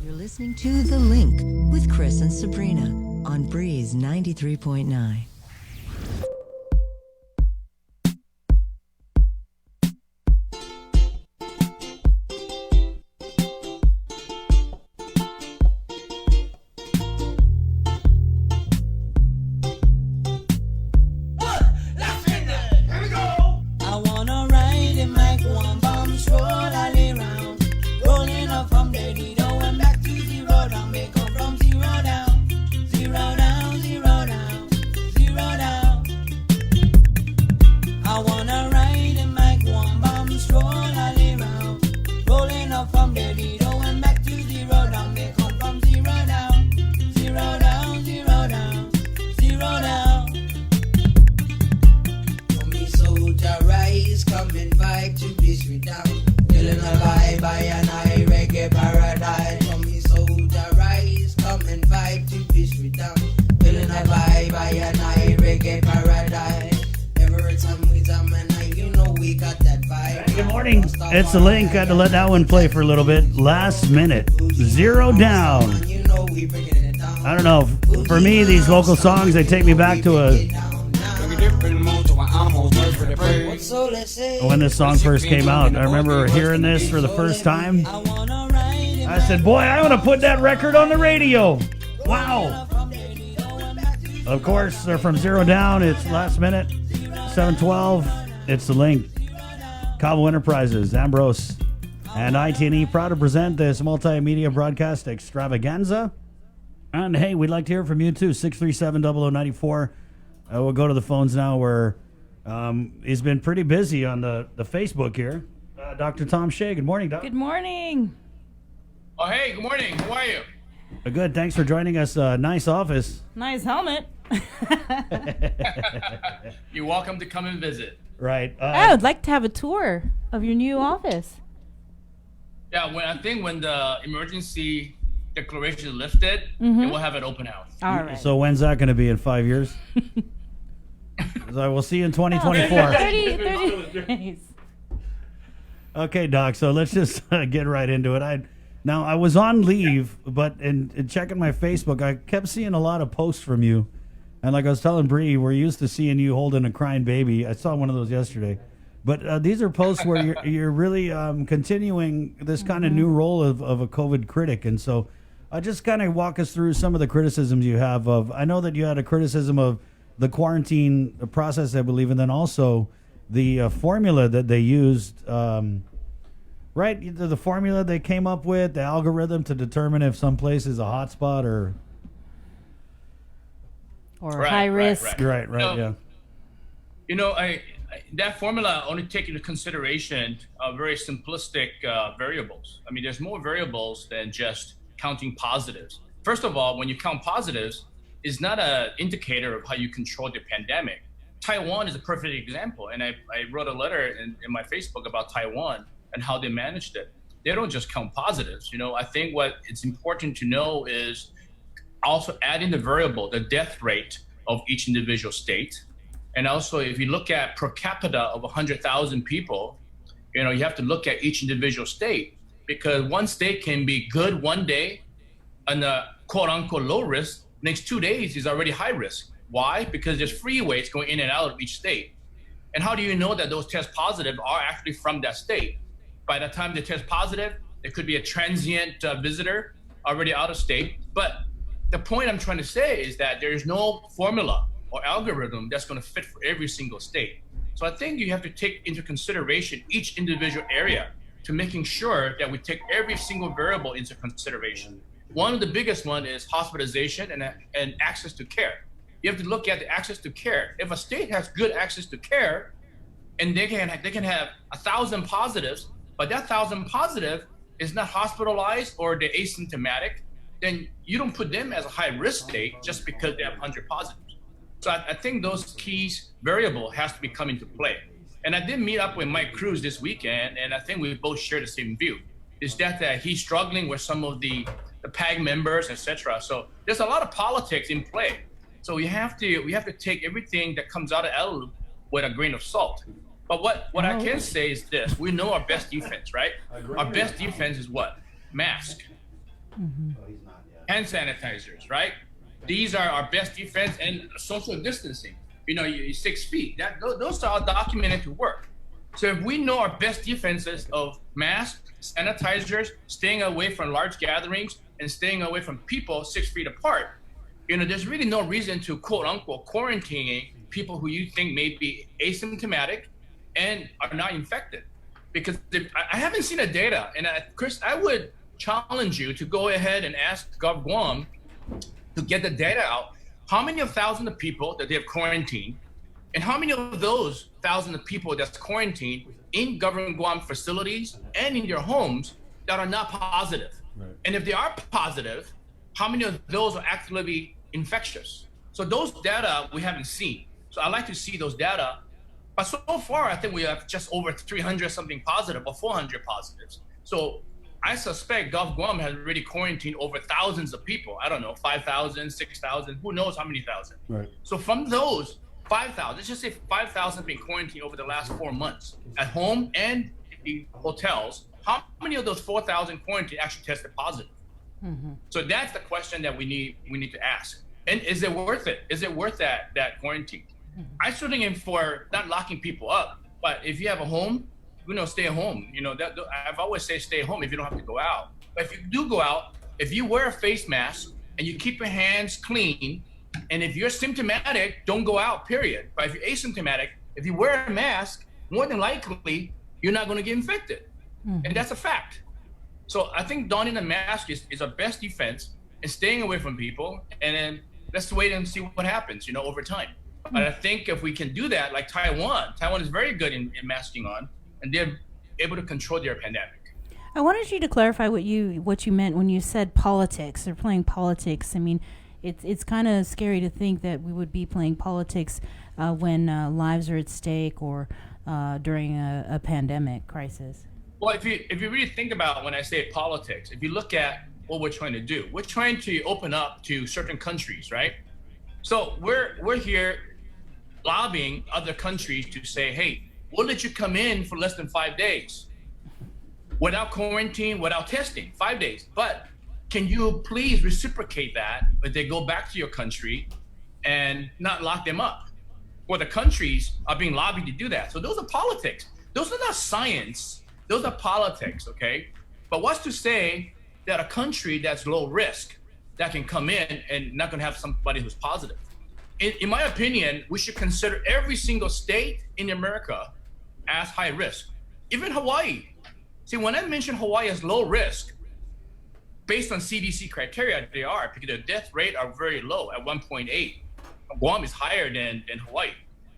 Listening to The Link with Chris and Sabrina on Breeze 93.9. rolling around. Rolling up from the Lido and back to zero down. They come from zero down. Zero down, zero down, zero down. For me, soldier rise, coming back to this rhythm. Feeling alive by an eye reggae paradise. For me, soldier rise, coming back to this rhythm. Feeling alive by an eye reggae paradise. Every time we jam and you know we got that vibe. Good morning. It's the link. Had to let that one play for a little bit. Last minute. Zero down. I don't know. For me, these vocal songs, they take me back to when this song first came out. I remember hearing this for the first time. I said, boy, I want to put that record on the radio. Wow. Of course, they're from Zero Down. It's Last Minute. 712. It's the link. Cabo Enterprises, Ambrose, and ITNE proud to present this multimedia broadcast extravaganza. And hey, we'd like to hear from you too. 637-0094. We'll go to the phones now where he's been pretty busy on the Facebook here. Dr. Tom Shea. Good morning, Doc. Good morning. Oh, hey, good morning. How are you? Good. Thanks for joining us. Nice office. Nice helmet. You're welcome to come and visit. Right. I would like to have a tour of your new office. Yeah, I think when the emergency declaration is lifted, Mhm. we'll have an open house. All right. So when's that going to be in 5 years? So we'll see you in 2024. 30 days. Okay, Doc. So let's just get right into it. I was on leave, but in checking my Facebook, I kept seeing a lot of posts from you. And like I was telling Bree, we're used to seeing you holding a crying baby. I saw one of those yesterday. But these are posts where you're really continuing this kind of new role of a COVID critic. And so just kind of walk us through some of the criticisms you have of. I know that you had a criticism of the quarantine process, I believe, and then also the formula that they used. Right, the formula they came up with, the algorithm to determine if some place is a hotspot or high risk. Right, yeah. You know, that formula only take into consideration very simplistic variables. I mean, there's more variables than just counting positives. First of all, when you count positives, it's not an indicator of how you control the pandemic. Taiwan is a perfect example, and I wrote a letter in my Facebook about Taiwan and how they managed it. They don't just count positives. You know, I think what it's important to know is also add in the variable, the death rate of each individual state. And also, if you look at per capita of 100,000 people, you know, you have to look at each individual state, because one state can be good one day and quote unquote low risk, next 2 days is already high risk. Why? Because there's freeways going in and out of each state. And how do you know that those test positive are actually from that state? By the time they test positive, it could be a transient visitor already out of state. But the point I'm trying to say is that there is no formula or algorithm that's going to fit for every single state. So I think you have to take into consideration each individual area to making sure that we take every single variable into consideration. One of the biggest one is hospitalization and access to care. You have to look at the access to care. If a state has good access to care, and they can have 1,000 positives, but that 1,000 positive is not hospitalized or they're asymptomatic, then you don't put them as a high risk state just because they have 100 positives. So I think those keys variable has to be come into play. And I did meet up with Mike Cruz this weekend, and I think we both share the same view. Is that he's struggling with some of the PAG members, etc. So there's a lot of politics in play. So we have to take everything that comes out of El with a grain of salt. But what I can say is this: we know our best defense, right? Our best defense is what? Mask, hand sanitizers, right? These are our best defense, and social distancing. You know, 6 feet. Those are all documented to work. So if we know our best defenses of masks, sanitizers, staying away from large gatherings, and staying away from people 6 feet apart, you know, there's really no reason to quote unquote quarantining people who you think may be asymptomatic and are not infected. Because I haven't seen the data, and Chris, I would challenge you to go ahead and ask Gov Guam to get the data out. How many of thousands of people that they have quarantined And how many of those thousands of people that's quarantined in government Guam facilities and in their homes that are not positive? Right. And if they are positive, how many of those are actually infectious? So those data we haven't seen. So I'd like to see those data. But so far, I think we have just over 300 something positive or 400 positives. So I suspect Gulf Guam has already quarantined over thousands of people. I don't know, 5,000, 6,000, who knows how many thousand. Right. So from those 5,000, let's just say 5,000 have been quarantined over the last 4 months at home and in hotels. How many of those 4,000 quarantined actually tested positive? Mm-hmm. So that's the question that we need to ask. And is it worth it? Is it worth that quarantine? Mm-hmm. I certainly am for not locking people up, but if you have a home, stay at home. I've always said stay at home if you don't have to go out. But if you do go out, if you wear a face mask and you keep your hands clean, and if you're symptomatic, don't go out, period. But if you're asymptomatic, if you wear a mask, more than likely, you're not going to get infected. Mm-hmm. And that's a fact. So I think donning a mask is our best defense and staying away from people. And then let's wait and see what happens, over time. Mm-hmm. But I think if we can do that, like Taiwan is very good in masking on, and they're able to control their pandemic. I wanted you to clarify what you meant when you said politics. They're playing politics. I mean, it's kind of scary to think that we would be playing politics when lives are at stake or during a pandemic crisis. Well, if you really think about when I say politics, if you look at what we're trying to do, we're trying to open up to certain countries, right? So we're here lobbying other countries to say, hey, we'll let you come in for less than 5 days without quarantine, without testing, 5 days. But can you please reciprocate that if they go back to your country and not lock them up? Well, the countries are being lobbied to do that. So those are politics. Those are not science. Those are politics, okay? But what's to say that a country that's low risk that can come in and not going to have somebody who's positive? In my opinion, we should consider every single state in America as high risk. Even Hawaii. See, when I mention Hawaii as low risk, based on CDC criteria, they are, because their death rate are very low at 1.8. Guam is higher than Hawaii.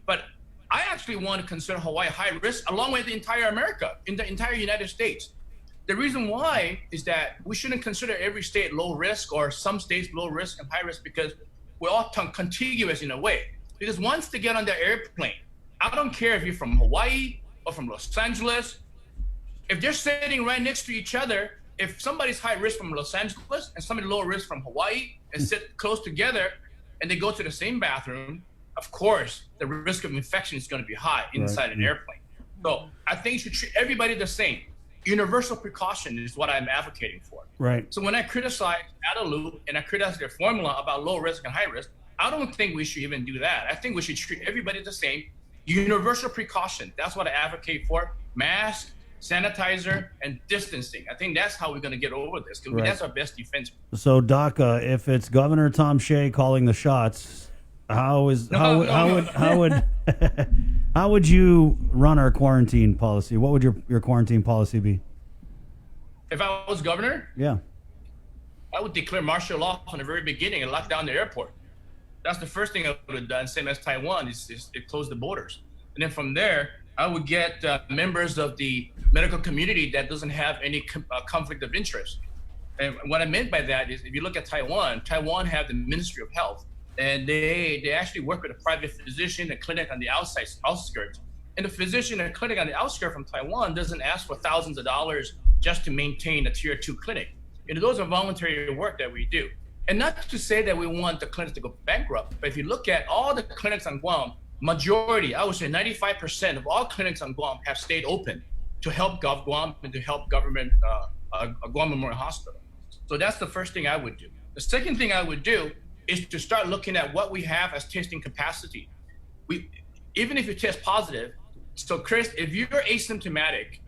But I actually want to consider Hawaii high risk along with the entire America, in the entire United States. The reason why is that we shouldn't consider every state low risk or some states low risk and high risk because we're all contiguous in a way. Because once they get on the airplane, I don't care if you're from Hawaii or from Los Angeles, if they're sitting right next to each other, if somebody's high risk from Los Angeles and somebody low risk from Hawaii and sit close together and they go to the same bathroom, of course, the risk of infection is going to be high inside an airplane. So I think you should treat everybody the same. Universal precaution is what I'm advocating for. Right. So when I criticize Adaloop and I criticize their formula about low risk and high risk, I don't think we should even do that. I think we should treat everybody the same. Universal precaution. That's what I advocate for. Mask, sanitizer, and distancing. I think that's how we're going to get over this. Because that's our best defense. So, Doc, if it's Governor Tom Shea calling the shots, how would you run our quarantine policy? What would your quarantine policy be? If I was governor? Yeah. I would declare martial law from the very beginning and lock down the airport. That's the first thing I would have done, same as Taiwan, is close the borders. And then from there, I would get members of the medical community that doesn't have any conflict of interest. And what I meant by that is if you look at Taiwan have the Ministry of Health, and they actually work with a private physician, a clinic on the outskirts. And the physician and clinic on the outskirts from Taiwan doesn't ask for thousands of dollars just to maintain a tier 2 clinic. Those are voluntary work that we do. And not to say that we want the clinics to go bankrupt, but if you look at all the clinics on Guam, majority, I would say 95% of all clinics on Guam have stayed open to help Guam and to help government Guam Memorial Hospital. So that's the first thing I would do. The second thing I would do is to start looking at what we have as testing capacity. Even if you test positive, so Chris, if you're asymptomatic,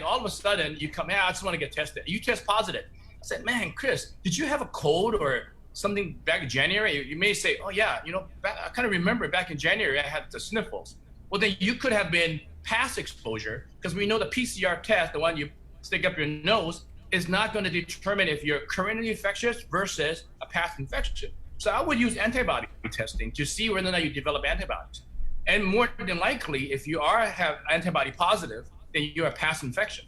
all of a sudden you come out, I just want to get tested. You test positive. I said, man, Chris, did you have a cold or something back in January? You may say, oh yeah, I kind of remember back in January I had the sniffles. Well, then you could have been past exposure, because we know the PCR test, the one you stick up your nose, is not going to determine if you're currently infectious versus a past infection. So I would use antibody testing to see whether or not you develop antibodies. And more than likely, if you have antibody positive, then you're a past infection.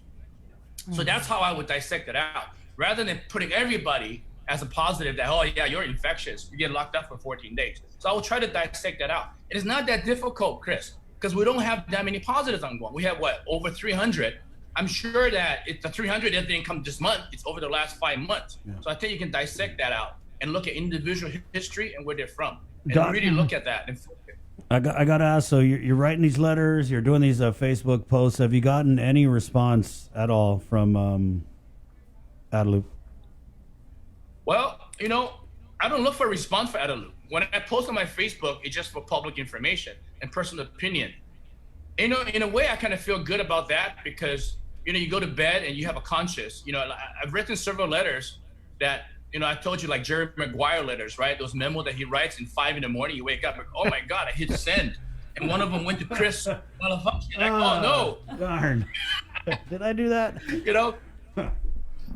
So that's how I would dissect it out. Rather than putting everybody as a positive that, oh yeah, you're infectious, you get locked up for 14 days. So I will try to dissect that out. It is not that difficult, Chris, because we don't have that many positives ongoing. We have over 300. I'm sure that the 300 didn't come this month, it's over the last 5 months. Yeah. So I think you can dissect that out and look at individual history and where they're from. And really look at that. I got to ask, so you're writing these letters, you're doing these Facebook posts. Have you gotten any response at all from Adelup? Well, I don't look for a response for Adelup. When I post on my Facebook, it's just for public information and personal opinion. In a way, I kind of feel good about that because, you go to bed and you have a conscience. I've written several letters that, I told you, like Jerry Maguire letters, right? Those memos that he writes in 5 a.m. You wake up, like, oh my God, I hit send. And one of them went to Chris. Like, oh no. Darn. Did I do that?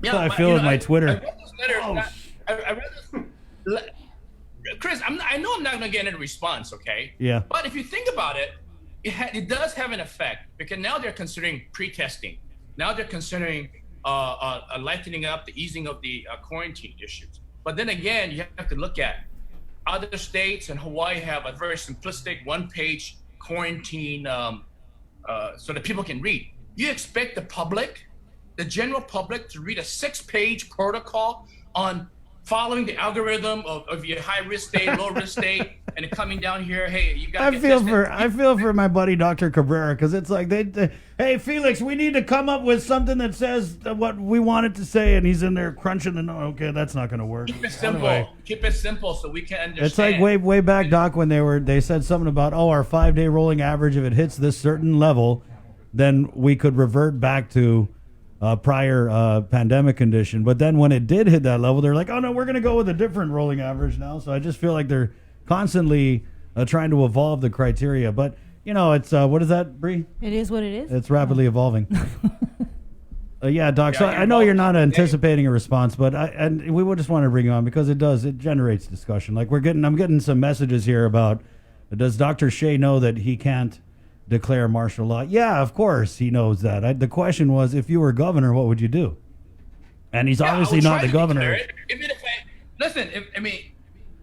Yeah, I feel with my Twitter. I read those letters. I read those. Chris, I know I'm not going to get any response, okay? Yeah. But if you think about it, it does have an effect because now they're considering pre-testing. Now they're considering lightening up the easing of the quarantine issues. But then again, you have to look at other states, and Hawaii have a very simplistic one-page quarantine so that people can read. You expect the general public, to read a 6-page protocol on following the algorithm of your high-risk state, low-risk state, and then coming down here, hey, you got to I feel for my buddy Dr. Cabrera, because it's like, hey, Felix, we need to come up with something that says what we want it to say, and he's in there crunching the note. Okay, that's not going to work. Keep it simple. Anyway, keep it simple so we can understand. It's like way back, Doc, when they said something about, our 5-day rolling average, if it hits this certain level, then we could revert back to prior pandemic condition. But then when it did hit that level, they're like, oh no, we're going to go with a different rolling average now. So I just feel like they're constantly trying to evolve the criteria. But, it's, what is that, Bree? It is what it is. It's rapidly evolving. Yeah, Doc. Yeah, so I know you're not anticipating a response, but we would just want to bring you on because it generates discussion. Like I'm getting some messages here about, does Dr. Shea know that he can't declare martial law? Yeah, of course he knows that. The question was, if you were governor, what would you do? And he's obviously not the governor.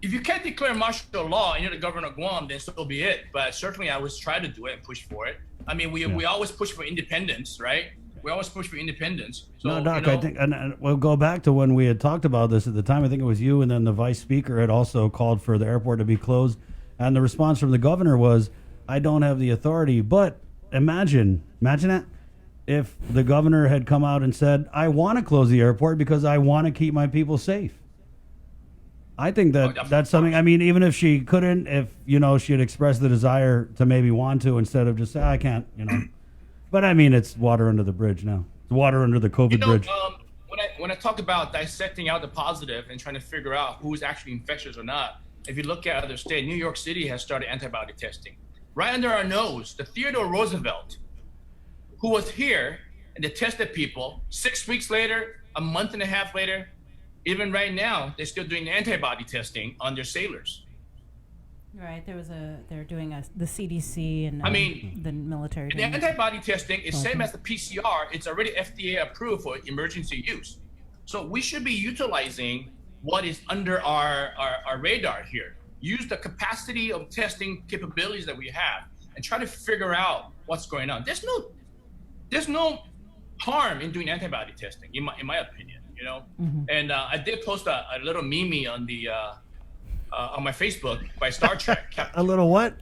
If you can't declare martial law and you're the governor of Guam, then so be it. But certainly I was trying to do it and push for it. I mean, we always push for independence, right? We always push for independence. So, no, Doc, I think, and we'll go back to when we had talked about this at the time. I think it was you, and then the vice speaker had also called for the airport to be closed. And the response from the governor was, I don't have the authority. But imagine that if the governor had come out and said, I want to close the airport because I want to keep my people safe. I think that's something. I mean, even if she couldn't, if she had expressed the desire to maybe want to, instead of just say, I can't, But I mean, it's water under the bridge now. It's water under the COVID bridge. When I talk about dissecting out the positive and trying to figure out who's actually infectious or not, if you look at other states, New York City has started antibody testing. Right under our nose, the Theodore Roosevelt, who was here and they tested people 6 weeks later, a month and a half later, even right now, they're still doing antibody testing on their sailors. Right, they're doing the CDC and the military. The antibody testing is same as the PCR. It's already FDA approved for emergency use. So we should be utilizing what is under our radar here. Use the capacity of testing capabilities that we have and try to figure out what's going on. There's no harm in doing antibody testing, in my opinion. Mm-hmm. And I did post a little meme on the on my Facebook by Star Trek. A little what?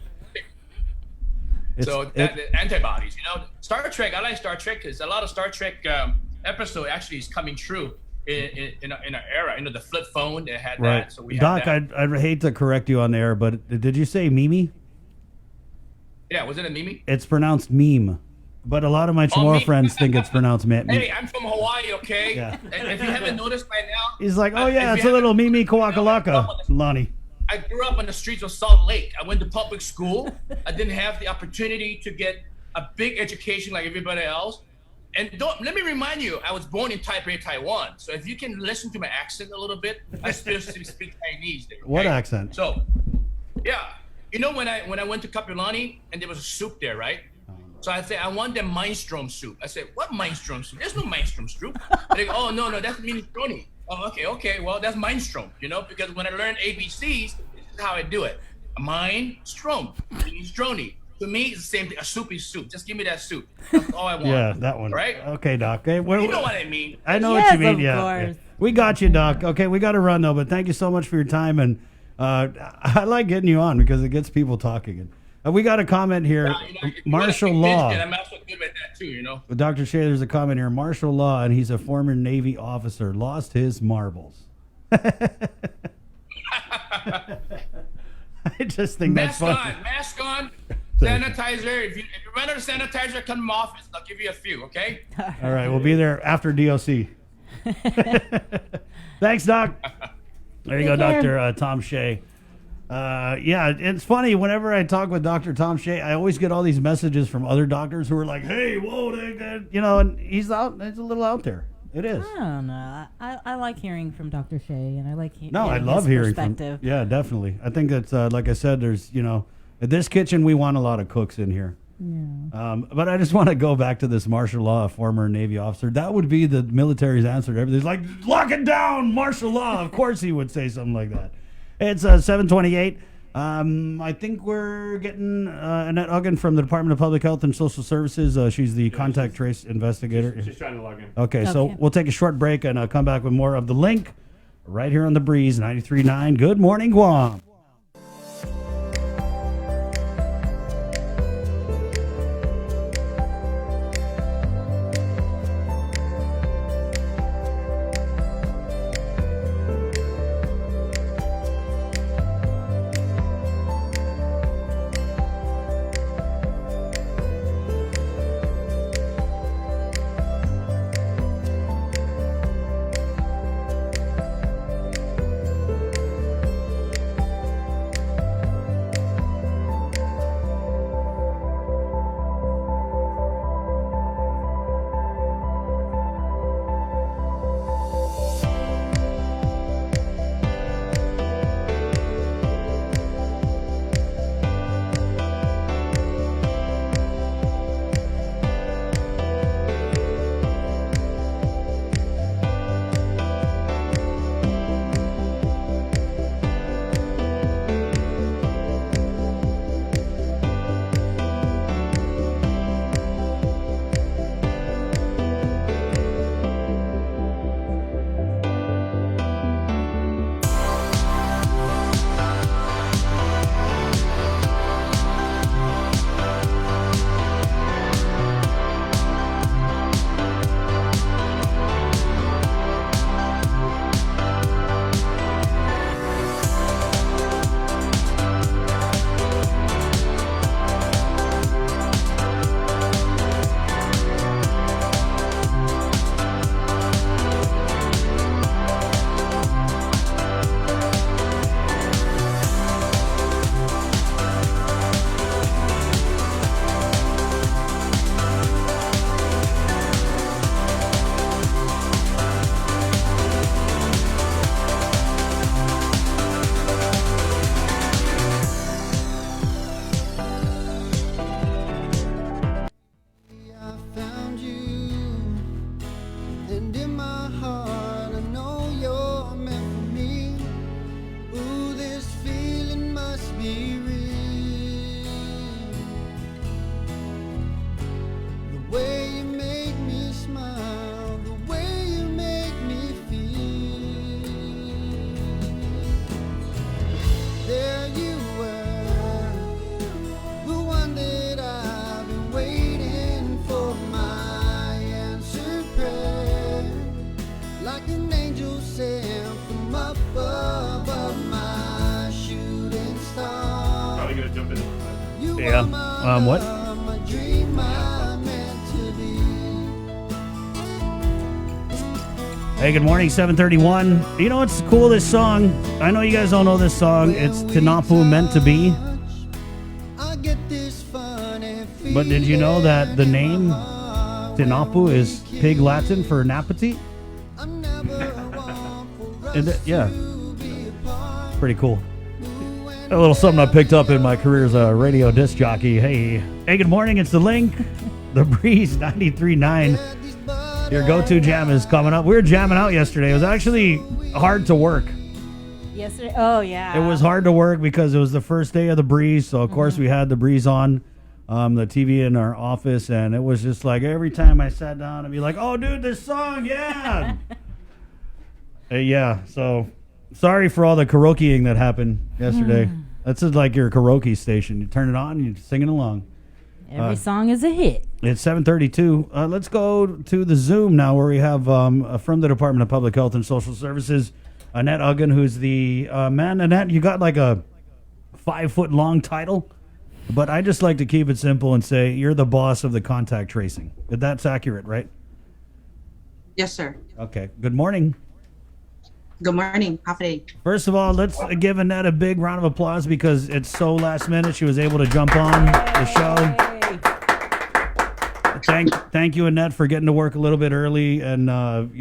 The antibodies, Star Trek. I like Star Trek because a lot of Star Trek episode actually is coming true in our era. The flip phone, they had right. That. So we Doc, had that. I'd hate to correct you on the air, but did you say meme? Yeah, was it a meme? It's pronounced meme. But a lot of my Chamorro friends think it's pronounced meme. Hey, I'm from Hawaii, okay? Yeah. And if you haven't noticed by now... He's like, oh yeah, it's a little mimi kawakalaka, Lonnie. I grew up on the streets of Salt Lake. I went to public school. I didn't have the opportunity to get a big education like everybody else. And let me remind you, I was born in Taipei, Taiwan. So if you can listen to my accent a little bit, I still speak Chinese there. Okay? What accent? So, yeah. You know when I went to Capilani and there was a soup there, right? So I said, I want the minestrone soup. I said, what minestrone soup? There's no minestrone soup. They go, oh, no, that's minestrone. Oh, okay. Well, that's minestrone, because when I learned ABCs, this is how I do it. Minestrone, minestrone. To me, it's the same thing. A soup is soup. Just give me that soup. That's all I want. Yeah, that one. Right? Okay, Doc. Hey, You know what I mean. I know what you mean. Yeah. We got you, Doc. Okay, we got to run, though, but thank you so much for your time. And I like getting you on because it gets people talking. And we got a comment here. Martial law. I'm also good at that, too, Dr. Shea, there's a comment here. Martial law, and he's a former Navy officer. Lost his marbles. I just think that's funny. Mask on. Sanitizer. If you run out of sanitizer, come to my office. I'll give you a few, okay? All right, we'll be there after DOC. Thanks, Doc. There you go, Dr. Tom Shea. Yeah, it's funny. Whenever I talk with Dr. Tom Shea, I always get all these messages from other doctors who are like, hey, whoa, and he's out. It's a little out there. It is. I don't know. I like hearing from Dr. Shea, and I like I love hearing from. Yeah, definitely. I think that's like I said. There's at this kitchen we want a lot of cooks in here. Yeah. But I just want to go back to this martial law, former Navy officer. That would be the military's answer to everything. It's like, lock it down, martial law. Of course he would say something like that. It's 7:28. I think we're getting Annette Uggan from the Department of Public Health and Social Services. She's the contact trace investigator. She's trying to log in. Okay, so we'll take a short break and come back with more of The Link right here on The Breeze 93.9. Good morning, Guam. Yeah. What? Hey, good morning, 731. You know what's cool, this song? I know you guys don't know this song. It's Tinapu, Meant to Be. But did you know that the name Tinapu is pig Latin for Napati. Yeah, pretty cool. A little something I picked up in my career as a radio disc jockey. Hey, good morning. It's The Link. The Breeze 93.9. Your go-to jam is coming up. We were jamming out yesterday. It was actually hard to work. Yesterday? Oh, yeah. It was hard to work because it was the first day of The Breeze. So, of course, we had The Breeze on the TV in our office. And it was just like every time I sat down, I'd be like, oh, dude, this song, yeah. Yeah, so sorry for all the karaokeing that happened yesterday. That's like your karaoke station. You turn it on and you're singing along. Every song is a hit. It's 7:32. Let's go to the Zoom now, where we have from the Department of Public Health and Social Services, Annette Uggan, who's the man. Annette, you got like a 5-foot-long title, but I just like to keep it simple and say you're the boss of the contact tracing. That's accurate, right? Yes, sir. Okay. Good morning. Good morning. Half a day. First of all, let's give Annette a big round of applause because it's so last minute. She was able to jump on the show. Thank you, Annette, for getting to work a little bit early and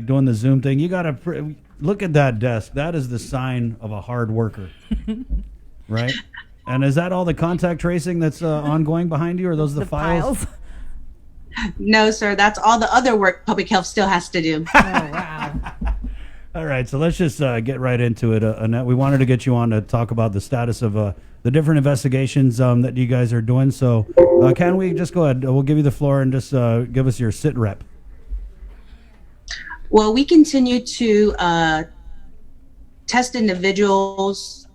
doing the Zoom thing. You got to look at that desk. That is the sign of a hard worker, right? And is that all the contact tracing that's ongoing behind you, or are those the files? No, sir. That's all the other work public health still has to do. Oh, wow. All right, so let's just get right into it, Annette. We wanted to get you on to talk about the status of the different investigations that you guys are doing. So can we just go ahead? We'll give you the floor and just give us your sit rep. Well, we continue to test individuals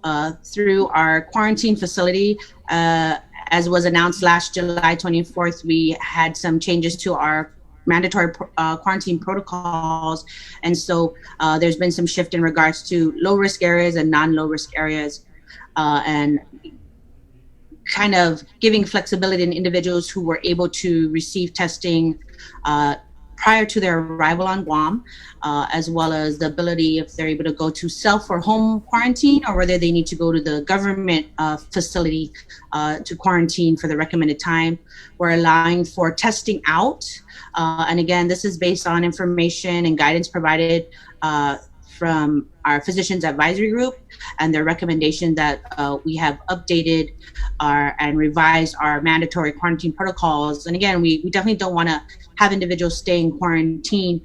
through our quarantine facility. As was announced last July 24th, we had some changes to our mandatory quarantine protocols, and so there's been some shift in regards to low-risk areas and non-low-risk areas, and kind of giving flexibility in individuals who were able to receive testing prior to their arrival on Guam, as well as the ability if they're able to go to self or home quarantine, or whether they need to go to the government facility to quarantine for the recommended time. We're allowing for testing out. And again, this is based on information and guidance provided from our Physicians Advisory Group and their recommendation that we have updated and revised our mandatory quarantine protocols. And again, we definitely don't want to have individuals stay in quarantine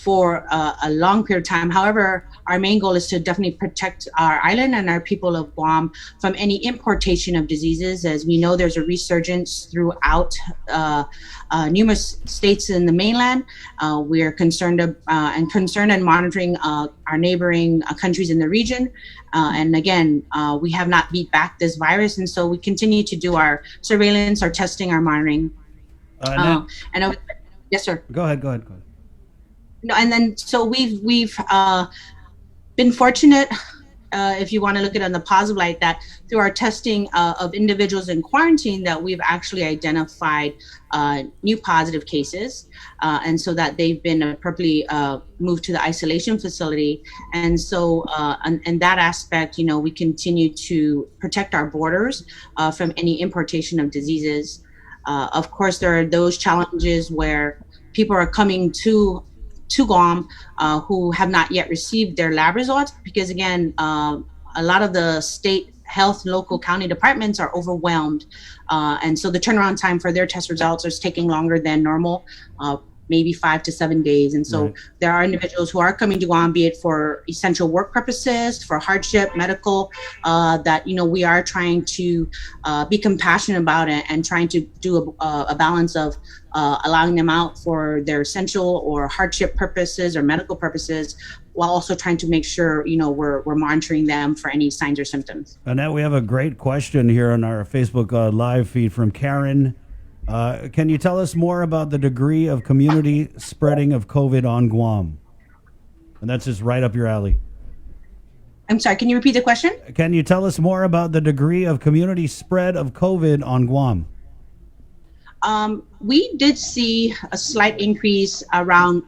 for a long period of time. However, our main goal is to definitely protect our island and our people of Guam from any importation of diseases. As we know, there's a resurgence throughout numerous states in the mainland. We are concerned and monitoring our neighboring countries in the region. And again, we have not beat back this virus. And so we continue to do our surveillance, our testing, our monitoring. Yes, sir. Go ahead. No, and then so we've been fortunate, if you want to look at it on the positive light, that through our testing of individuals in quarantine, that we've actually identified new positive cases, and so that they've been appropriately moved to the isolation facility. And so in that aspect, we continue to protect our borders from any importation of diseases. Of course, there are those challenges where people are coming to Guam who have not yet received their lab results, because again, a lot of the state health local county departments are overwhelmed, and so the turnaround time for their test results is taking longer than normal, maybe 5 to 7 days. And so there are individuals who are coming to Guam, be it for essential work purposes, for hardship, medical, that we are trying to be compassionate about it and trying to do a balance of allowing them out for their essential or hardship purposes or medical purposes, while also trying to make sure we're monitoring them for any signs or symptoms. Annette, we have a great question here on our Facebook live feed from Karen. Can you tell us more about the degree of community spreading of COVID on Guam? And that's just right up your alley. I'm sorry, can you repeat the question? Can you tell us more about the degree of community spread of COVID on Guam? We did see a slight increase around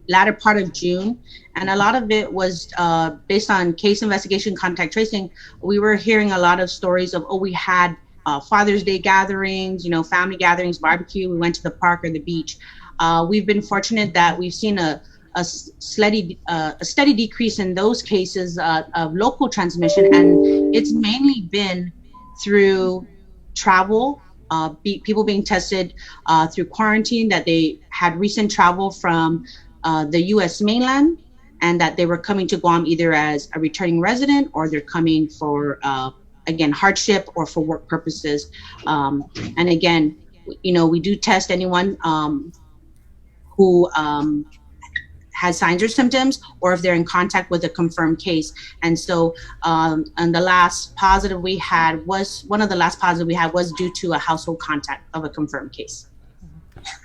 latter part of June, and a lot of it was based on case investigation, contact tracing. We were hearing a lot of stories of, we had Father's Day gatherings, family gatherings, barbecue. We went to the park or the beach. We've been fortunate that we've seen a steady decrease in those cases of local transmission, and it's mainly been through travel, people being tested through quarantine, that they had recent travel from the U.S. mainland, and that they were coming to Guam either as a returning resident or they're coming for, again, hardship or for work purposes. And again, we do test anyone who has signs or symptoms, or if they're in contact with a confirmed case. And so, and the last positive we had was due to a household contact of a confirmed case.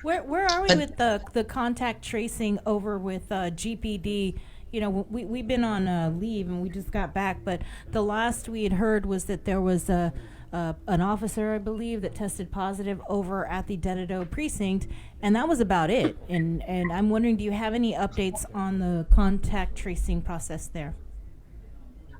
Where are we with the contact tracing over with GPD? We've been on leave and we just got back, but the last we had heard was that there was an officer, I believe, that tested positive over at the Dotdot precinct, and that was about it. And I'm wondering, do you have any updates on the contact tracing process there?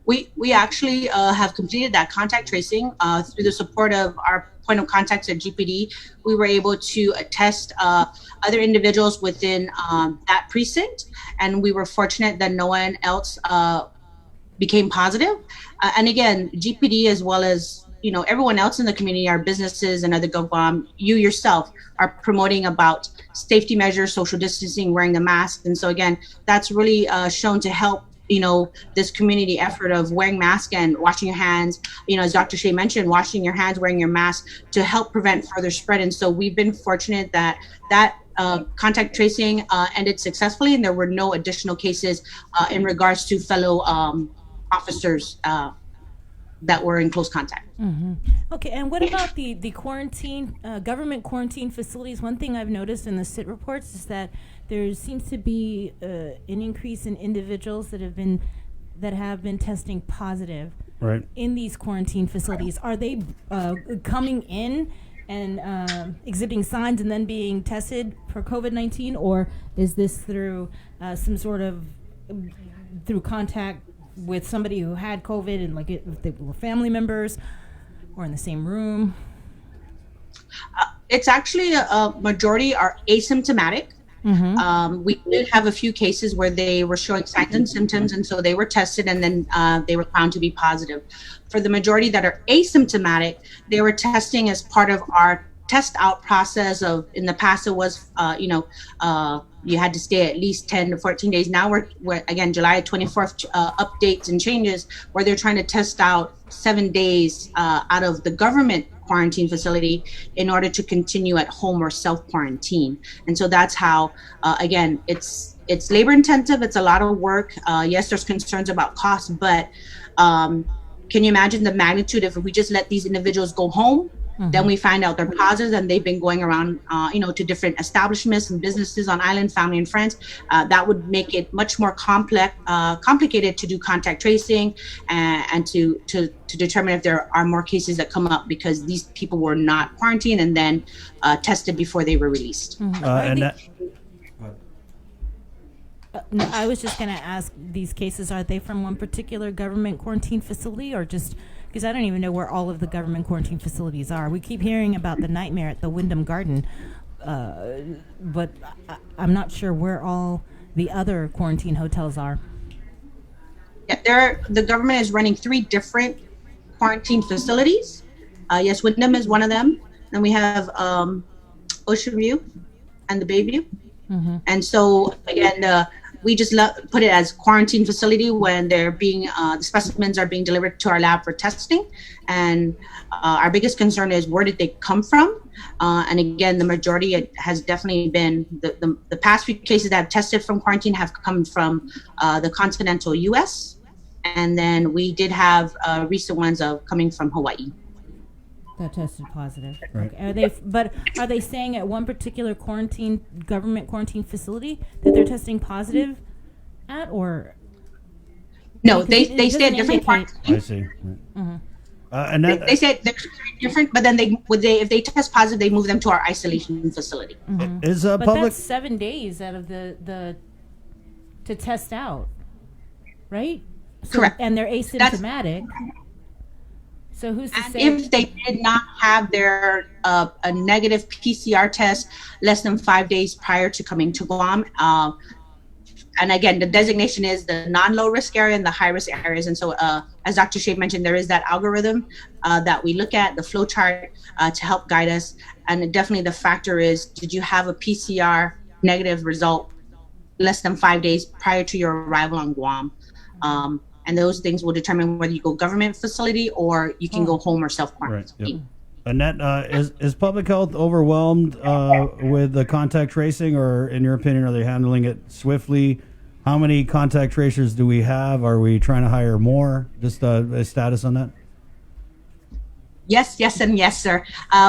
We actually have completed that contact tracing through the support of our point of contacts at GPD. We were able to test other individuals within that precinct, and we were fortunate that no one else became positive. And again, GPD, as well as everyone else in the community, our businesses and other GovGuam, you yourself are promoting about safety measures, social distancing, wearing the mask. And so again, that's really shown to help this community effort of wearing masks and washing your hands, as Dr. Shea mentioned, washing your hands, wearing your mask to help prevent further spread. And so we've been fortunate that contact tracing ended successfully, and there were no additional cases in regards to fellow officers that were in close contact. Mm-hmm. Okay, and what about the quarantine, government quarantine facilities? One thing I've noticed in the SIT reports is that there seems to be an increase in individuals that have been testing positive in these quarantine facilities. Are they coming in and exhibiting signs and then being tested for COVID-19, or is this through some sort of through contact with somebody who had COVID, and like if they were family members or in the same room? It's actually a majority are asymptomatic. Mm-hmm. We did have a few cases where they were showing signs and symptoms, and so they were tested, and then they were found to be positive. For the majority that are asymptomatic, they were testing as part of our test out process. Of in the past, it was you had to stay at least 10 to 14 days. Now we're again, July 24th updates and changes where they're trying to test out 7 days out of the government quarantine facility in order to continue at home or self-quarantine. And so that's how, again, it's labor intensive. It's a lot of work. Yes, there's concerns about cost, but can you imagine the magnitude if we just let these individuals go home? Mm-hmm. Then we find out they're positive, and they've been going around, to different establishments and businesses on island, family and friends. That would make it much more complicated to do contact tracing and to determine if there are more cases that come up because these people were not quarantined and then tested before they were released. Mm-hmm. I was just going to ask, these cases, are they from one particular government quarantine facility, or just because I don't even know where all of the government quarantine facilities are? We keep hearing about the nightmare at the Wyndham Garden, but I'm not sure where all the other quarantine hotels are. Yeah, the government is running 3 different quarantine facilities. Yes, Wyndham is one of them. Then we have Ocean View and the Bayview. Mm-hmm. And so again, we just put it as quarantine facility when they're being the specimens are being delivered to our lab for testing. And our biggest concern is, where did they come from? And again, the majority has definitely been the past few cases that have tested from quarantine have come from the continental U.S. And then we did have recent ones of coming from Hawaii. That tested positive. Right. Okay. Are they saying at one particular government quarantine facility that they're testing positive at, or? No, they stay at different quarantines. I see. Mm-hmm. And they said they're different, but then if they test positive, they move them to our isolation facility. Mm-hmm. Is but public? That's 7 days out of the to test out, right? So, correct. And they're asymptomatic. So who's to And say? if they did not have their a negative PCR test less than 5 days prior to coming to Guam, and again, the designation is the non-low risk area and the high risk areas. And so, as Dr. Shea mentioned, there is that algorithm that we look at, the flow chart to help guide us. And definitely the factor is, did you have a PCR negative result less than 5 days prior to your arrival on Guam? And those things will determine whether you go government facility or you can go home or self-quarantine. Right. Yep. Annette, is public health overwhelmed with the contact tracing, or in your opinion, are they handling it swiftly? How many contact tracers do we have? Are we trying to hire more? Just a status on that. Yes, and yes, sir.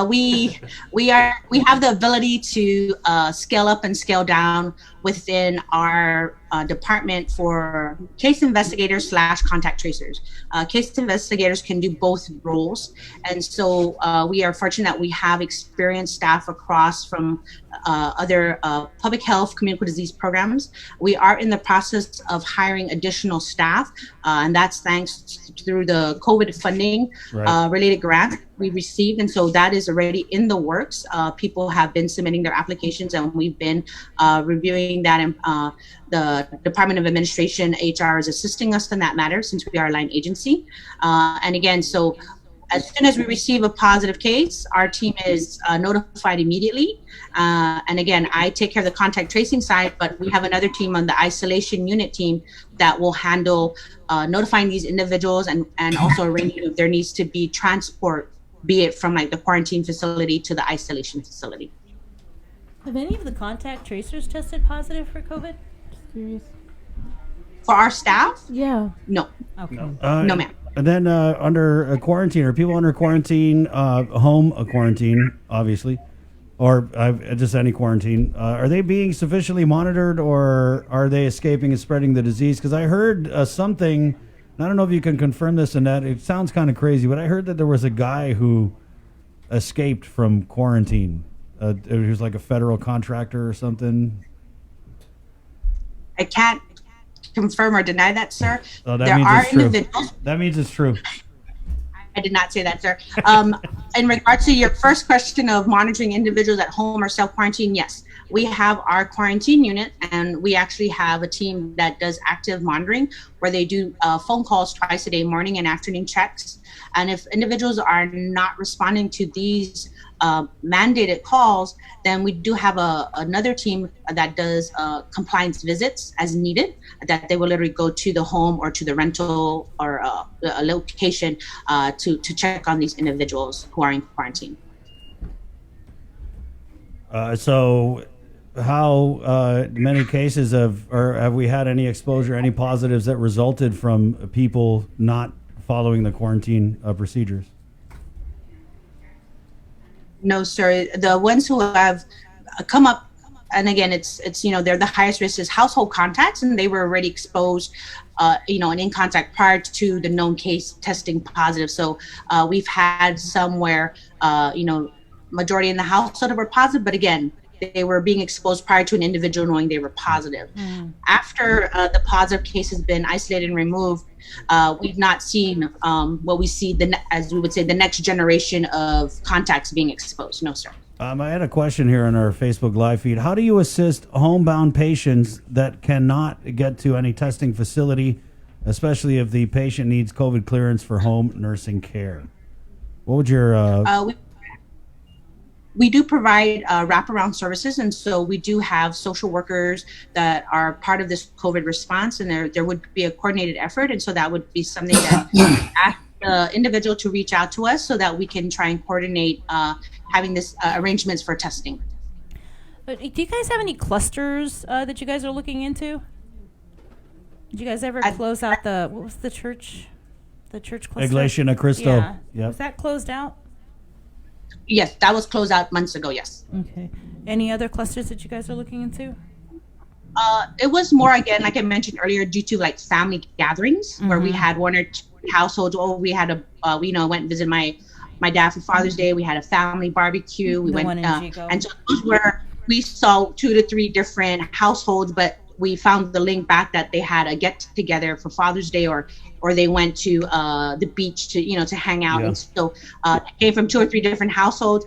We have the ability to scale up and scale down within our department for case investigators / contact tracers. Case investigators can do both roles, and so we are fortunate that we have experienced staff across from other public health communicable disease programs. We are in the process of hiring additional staff, and that's thanks through the COVID funding related grant we received, and so that is already in the works. People have been submitting their applications, and we've been reviewing that, and the Department of Administration, HR, is assisting us in that matter since we are a line agency. And again, so as soon as we receive a positive case, our team is notified immediately. And again, I take care of the contact tracing side, but we have another team on the isolation unit team that will handle notifying these individuals and also arranging if there needs to be transport, be it from like the quarantine facility to the isolation facility. Have any of the contact tracers tested positive for COVID? Just curious. For our staff? Yeah. No. Okay. No, ma'am. And then under quarantine, are people under quarantine, home quarantine, obviously, or just any quarantine? Are they being sufficiently monitored, or are they escaping and spreading the disease? Because I heard something, and I don't know if you can confirm this, and that it sounds kind of crazy, but I heard that there was a guy who escaped from quarantine. He was like a federal contractor or something. I can't confirm or deny that, sir. Oh, there are individuals. That means it's true. I did not say that, sir. In regards to your first question of monitoring individuals at home or self-quarantine, yes. We have our quarantine unit, and we actually have a team that does active monitoring where they do phone calls twice a day, morning and afternoon checks. And if individuals are not responding to these mandated calls, then we do have another team that does compliance visits as needed, that they will literally go to the home or to the rental or a location to check on these individuals who are in quarantine. So how many cases have we had any exposure, any positives that resulted from people not following the quarantine procedures? No, sir. The ones who have come up, and again, it's they're the highest risk is household contacts, and they were already exposed, and in contact prior to the known case testing positive. So we've had some where, majority in the household were positive, but again, they were being exposed prior to an individual knowing they were positive. After the positive case has been isolated and removed, we've not seen what we see, as we would say, the next generation of contacts being exposed. No, sir. I had a question here on our Facebook live feed. How do you assist homebound patients that cannot get to any testing facility, especially if the patient needs COVID clearance for home nursing care? What would your... We do provide wraparound services, and so we do have social workers that are part of this COVID response, and there would be a coordinated effort, and so that would be something that ask the individual to reach out to us so that we can try and coordinate having this arrangements for testing. But do you guys have any clusters that you guys are looking into? Did you guys ever close out what was the church cluster? Iglesia de Cristo. Yeah. Yep. Was that closed out? Yes, that was closed out months ago, yes. Okay. Any other clusters that you guys are looking into? It was more, again, like I mentioned earlier, due to like family gatherings where we had one or two households. We had went and visited my dad for Father's Day. We had a family barbecue. We went, and so those were, we saw 2 to 3 different households, but we found the link back that they had a get together for Father's Day, or they went to the beach to hang out. And so it came from 2 or 3 different households.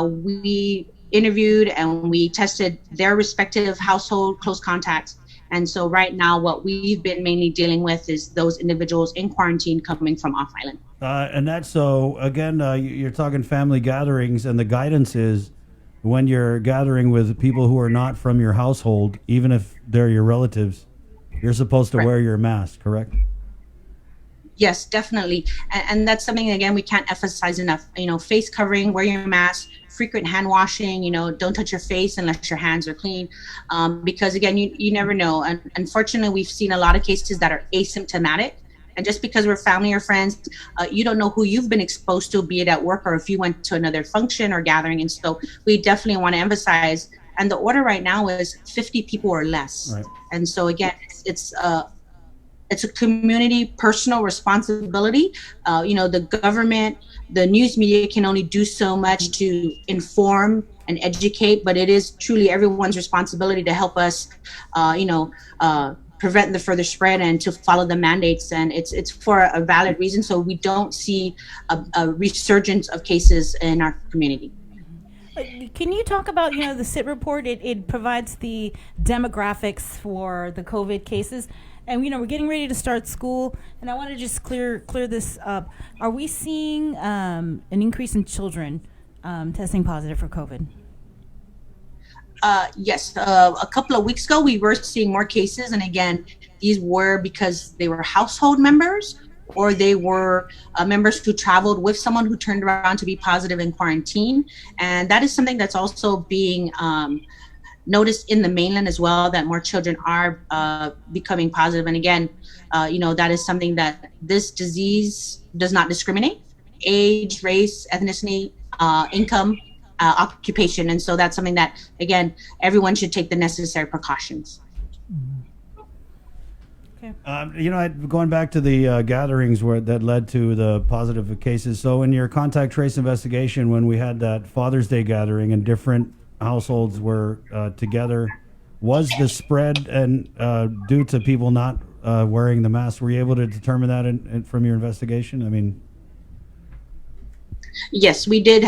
We interviewed and we tested their respective household close contacts. And so right now, what we've been mainly dealing with is those individuals in quarantine coming from off island. And that's so, again, you're talking family gatherings, and the guidance is when you're gathering with people who are not from your household, even if they're your relatives, you're supposed to wear your mask, correct? Yes, definitely. And that's something, again, we can't emphasize enough. Face covering, wear your mask, frequent hand washing, don't touch your face unless your hands are clean. Because, again, you never know. And unfortunately, we've seen a lot of cases that are asymptomatic. And just because we're family or friends, you don't know who you've been exposed to, be it at work or if you went to another function or gathering. And so we definitely want to emphasize. And the order right now is 50 people or less. Right. And so, again, it's a community personal responsibility. The government, the news media can only do so much to inform and educate, but it is truly everyone's responsibility to help us, prevent the further spread and to follow the mandates. And it's for a valid reason. So we don't see a resurgence of cases in our community. Can you talk about, the SIT report? It provides the demographics for the COVID cases. And, we're getting ready to start school, and I want to just clear this up. Are we seeing an increase in children testing positive for COVID? Yes. A couple of weeks ago, we were seeing more cases. And again, these were because they were household members, or they were members who traveled with someone who turned around to be positive in quarantine. And that is something that's also being noticed in the mainland as well, that more children are becoming positive. And again, that is something that this disease does not discriminate: age, race, ethnicity, income, occupation. And so that's something that, again, everyone should take the necessary precautions. Okay. Going back to the gatherings that led to the positive cases. So in your contact trace investigation, when we had that Father's Day gathering and different households were together, was the spread and due to people not wearing the mask? Were you able to determine that from your investigation? I mean, yes, we did.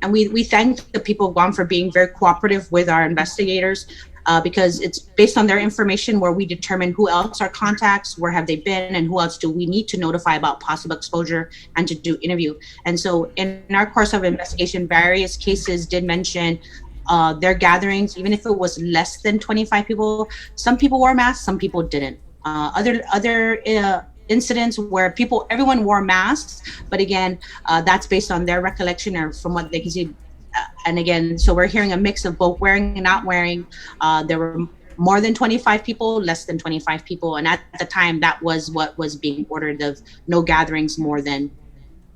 And we thank the people of Guam for being very cooperative with our investigators, because it's based on their information where we determine who else are contacts, where have they been, and who else do we need to notify about possible exposure and to do interview. And so in our course of investigation, various cases did mention their gatherings, even if it was less than 25 people. Some people wore masks, some people didn't. Other incidents where everyone wore masks, but again, that's based on their recollection or from what they can see. And again, so we're hearing a mix of both wearing and not wearing. There were more than 25 people, less than 25 people. And at the time, that was what was being ordered, of no gatherings more than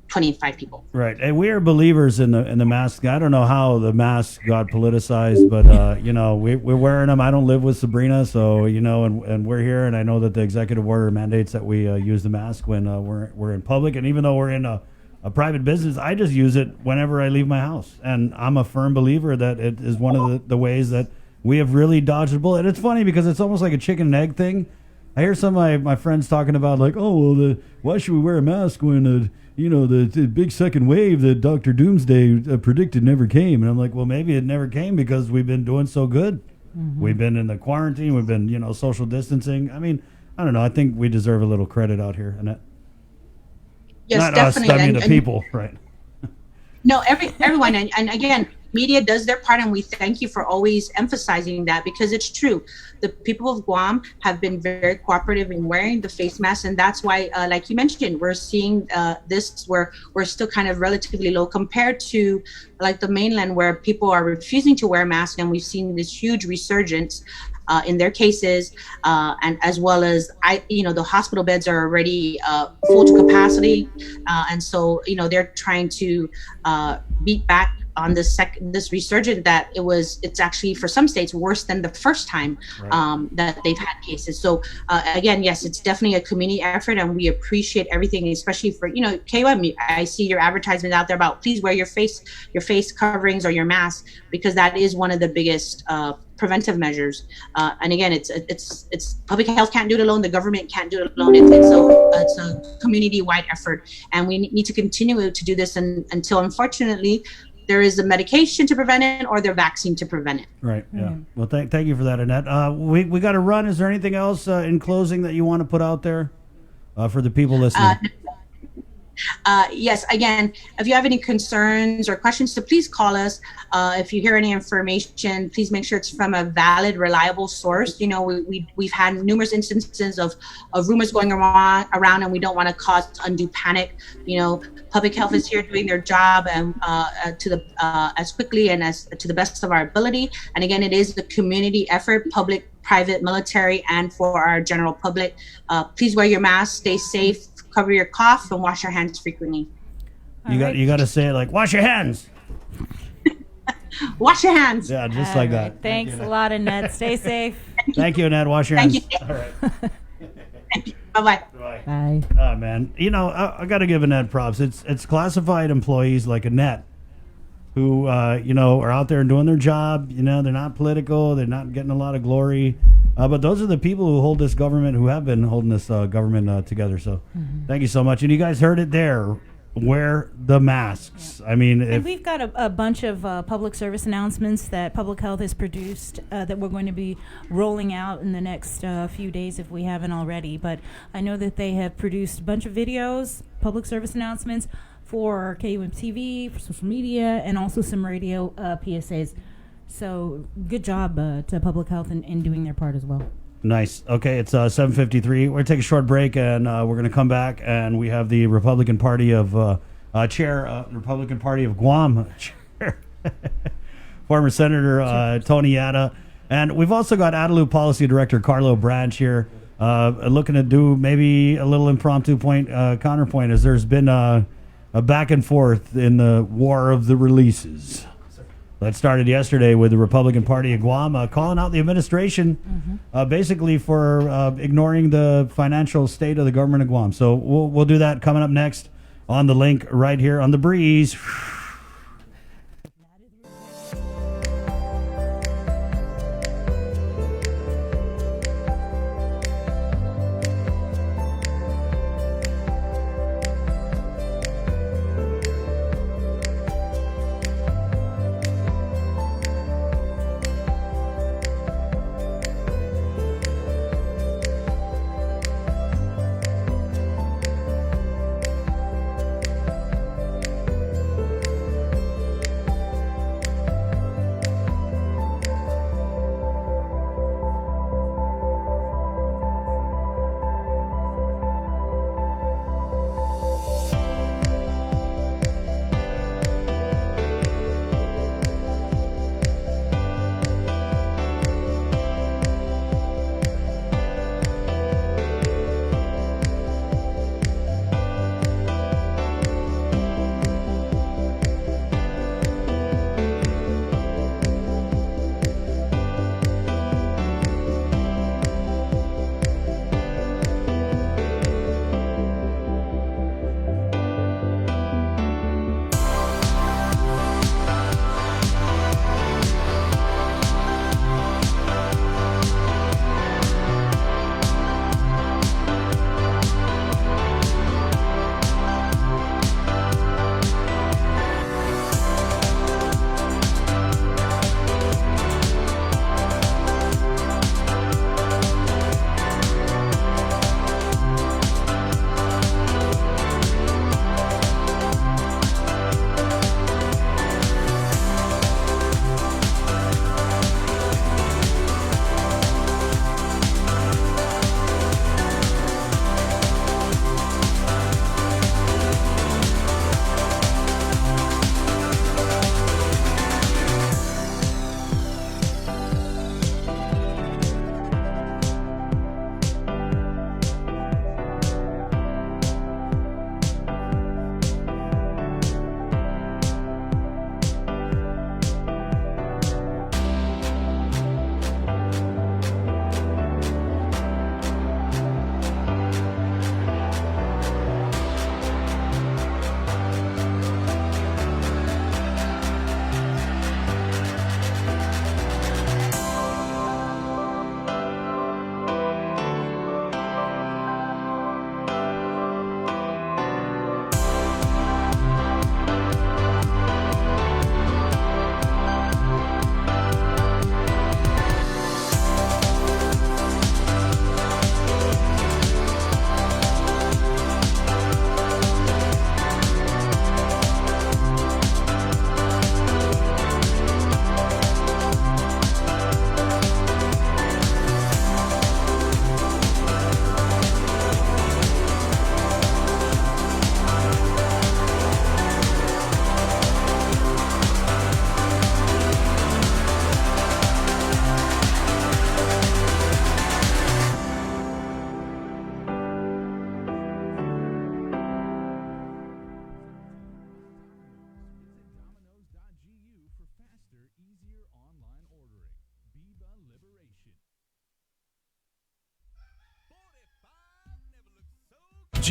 25 people. Right. And we are believers in the mask. I don't know how the mask got politicized, but we're wearing them. I don't live with Sabrina, so and we're here, and I know that the executive order mandates that we use the mask when we're in public, and even though we're in a private business, I just use it whenever I leave my house. And I'm a firm believer that it is one of the ways that we have really dodged a bullet. And it's funny because it's almost like a chicken and egg thing. I hear some of my friends talking about, like, why should we wear a mask when the big second wave that Dr. Doomsday predicted never came? And I'm like, well, maybe it never came because we've been doing so good. Mm-hmm. We've been in the quarantine. We've been, social distancing. I mean, I don't know. I think we deserve a little credit out here, Annette. Yes, not definitely. us, I mean the people, right? No, everyone. And again, media does their part, and we thank you for always emphasizing that, because it's true. The people of Guam have been very cooperative in wearing the face mask, and that's why, like you mentioned, we're seeing this where we're still kind of relatively low compared to like the mainland, where people are refusing to wear masks, and we've seen this huge resurgence in their cases, and as well as the hospital beds are already full to capacity, and so they're trying to beat back on this resurgence that it's actually for some states worse than the first time that they've had cases. So again, yes, it's definitely a community effort, and we appreciate everything, especially for KOM. I see your advertisement out there about please wear your face coverings or your mask, because that is one of the biggest preventive measures. And again, it's public health can't do it alone. The government can't do it alone. It's a community-wide effort, and we need to continue to do this until, unfortunately, there is a medication to prevent it or the vaccine to prevent it. Right. Yeah. Well, thank you for that, Annette. We got to run. Is there anything else in closing that you want to put out there for the people listening? Yes, again, if you have any concerns or questions, so please call us. If you hear any information, please make sure it's from a valid, reliable source. We've had numerous instances of rumors going around, and we don't want to cause undue panic. Public health is here doing their job and as quickly and as to the best of our ability. And again, it is the community effort, public, private, military, and for our general public. Please wear your mask, stay safe, cover your cough, and wash your hands frequently. You got to say it like, wash your hands. Wash your hands. Yeah, just like that. Thanks a lot, Annette. Stay safe. Thank you, Annette. Wash your hands. Thank you. All right. Thank you. Bye-bye. Bye. Oh, man. I got to give Annette props. It's classified employees like Annette who, are out there doing their job. They're not political. They're not getting a lot of glory. But those are the people who hold this government, who have been holding this government together. So thank you so much. And you guys heard it there. Wear the masks. I mean, and we've got a bunch of public service announcements that Public Health has produced that we're going to be rolling out in the next few days if we haven't already. But I know that they have produced a bunch of videos, public service announcements for KUM TV, for social media, and also some radio PSAs. So good job to Public Health in doing their part as well. Nice. Okay, it's 7:53. We're going to take a short break, and we're going to come back, and we have the Republican Party of Republican Party of Guam chair, former Senator Tony Yata, and we've also got Adeleu Policy Director Carlo Branch here, looking to do maybe a little impromptu counterpoint, as there's been a back and forth in the war of the releases. That started yesterday with the Republican Party of Guam calling out the administration basically for ignoring the financial state of the government of Guam. So we'll do that coming up next on The Link right here on The Breeze.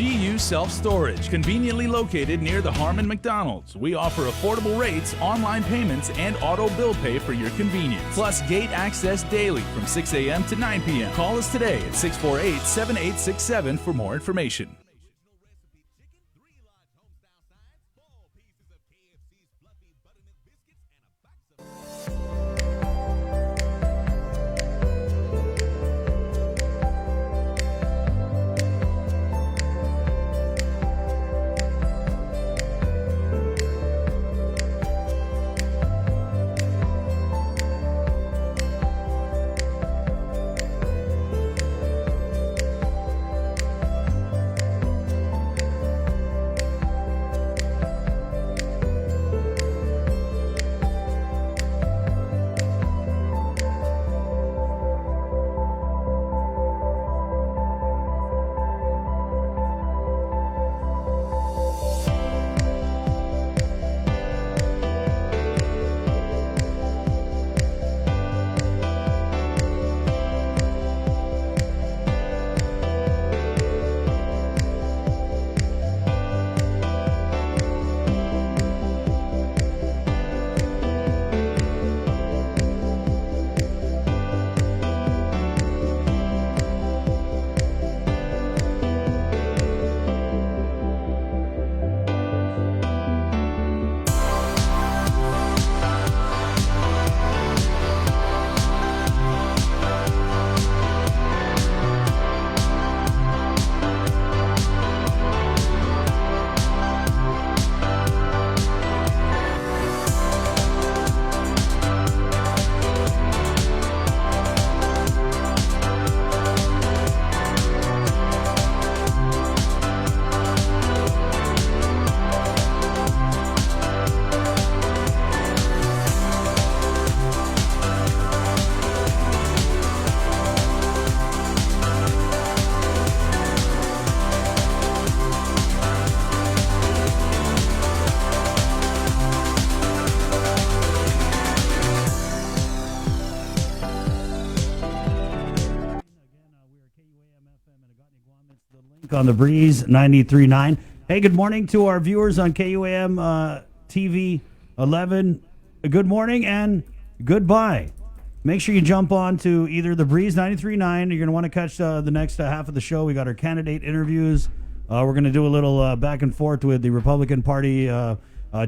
GU Self-Storage, conveniently located near the Harmon McDonald's. We offer affordable rates, online payments, and auto bill pay for your convenience. Plus gate access daily from 6 a.m. to 9 p.m. Call us today at 648-7867 for more information. On the Breeze 93.9. Hey, good morning to our viewers on KUAM TV 11. Good morning and goodbye. Make sure you jump on to either the Breeze 93.9. You're going to want to catch the next half of the show. We got our candidate interviews. We're going to do a little back and forth with the Republican Party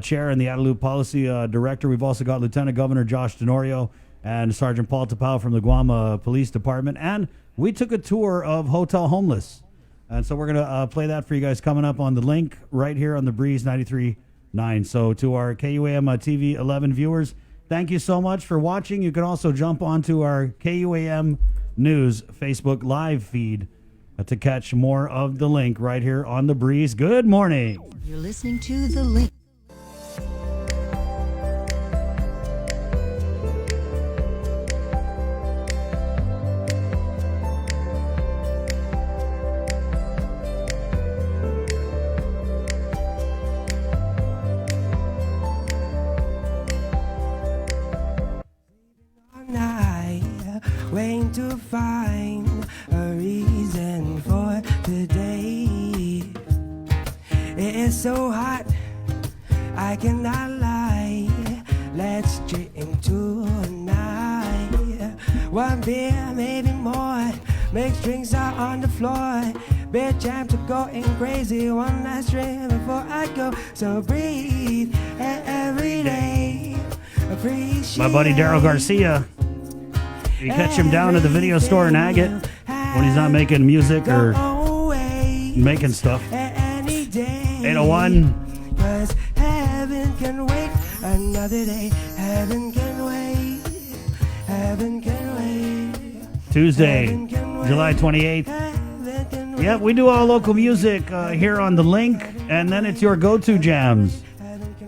chair and the Adelup Policy Director. We've also got Lieutenant Governor Josh Tenorio and Sergeant Paul Tapao from the Guam Police Department. And we took a tour of Hotel Homeless. And so we're going to play that for you guys coming up on the link right here on the Breeze 93.9. So to our KUAM TV 11 viewers, thank you so much for watching. You can also jump onto our KUAM News Facebook live feed to catch more of the link right here on the Breeze. Good morning. You're listening to The Link. Waiting to find a reason for today. It is so hot, I cannot lie. Let's drink tonight. One beer, maybe more. Mixed drinks out on the floor. Beer jam to going crazy. One last drink before I go. So breathe every day. Appreciate my buddy Daryl Garcia. You catch him down at the video store in Agate when he's not making music or making stuff. 801. Cause heaven can wait another day. Heaven can wait. Heaven can wait. Tuesday, July 28th. Yep, we do all local music here on the link, and then it's your go-to jams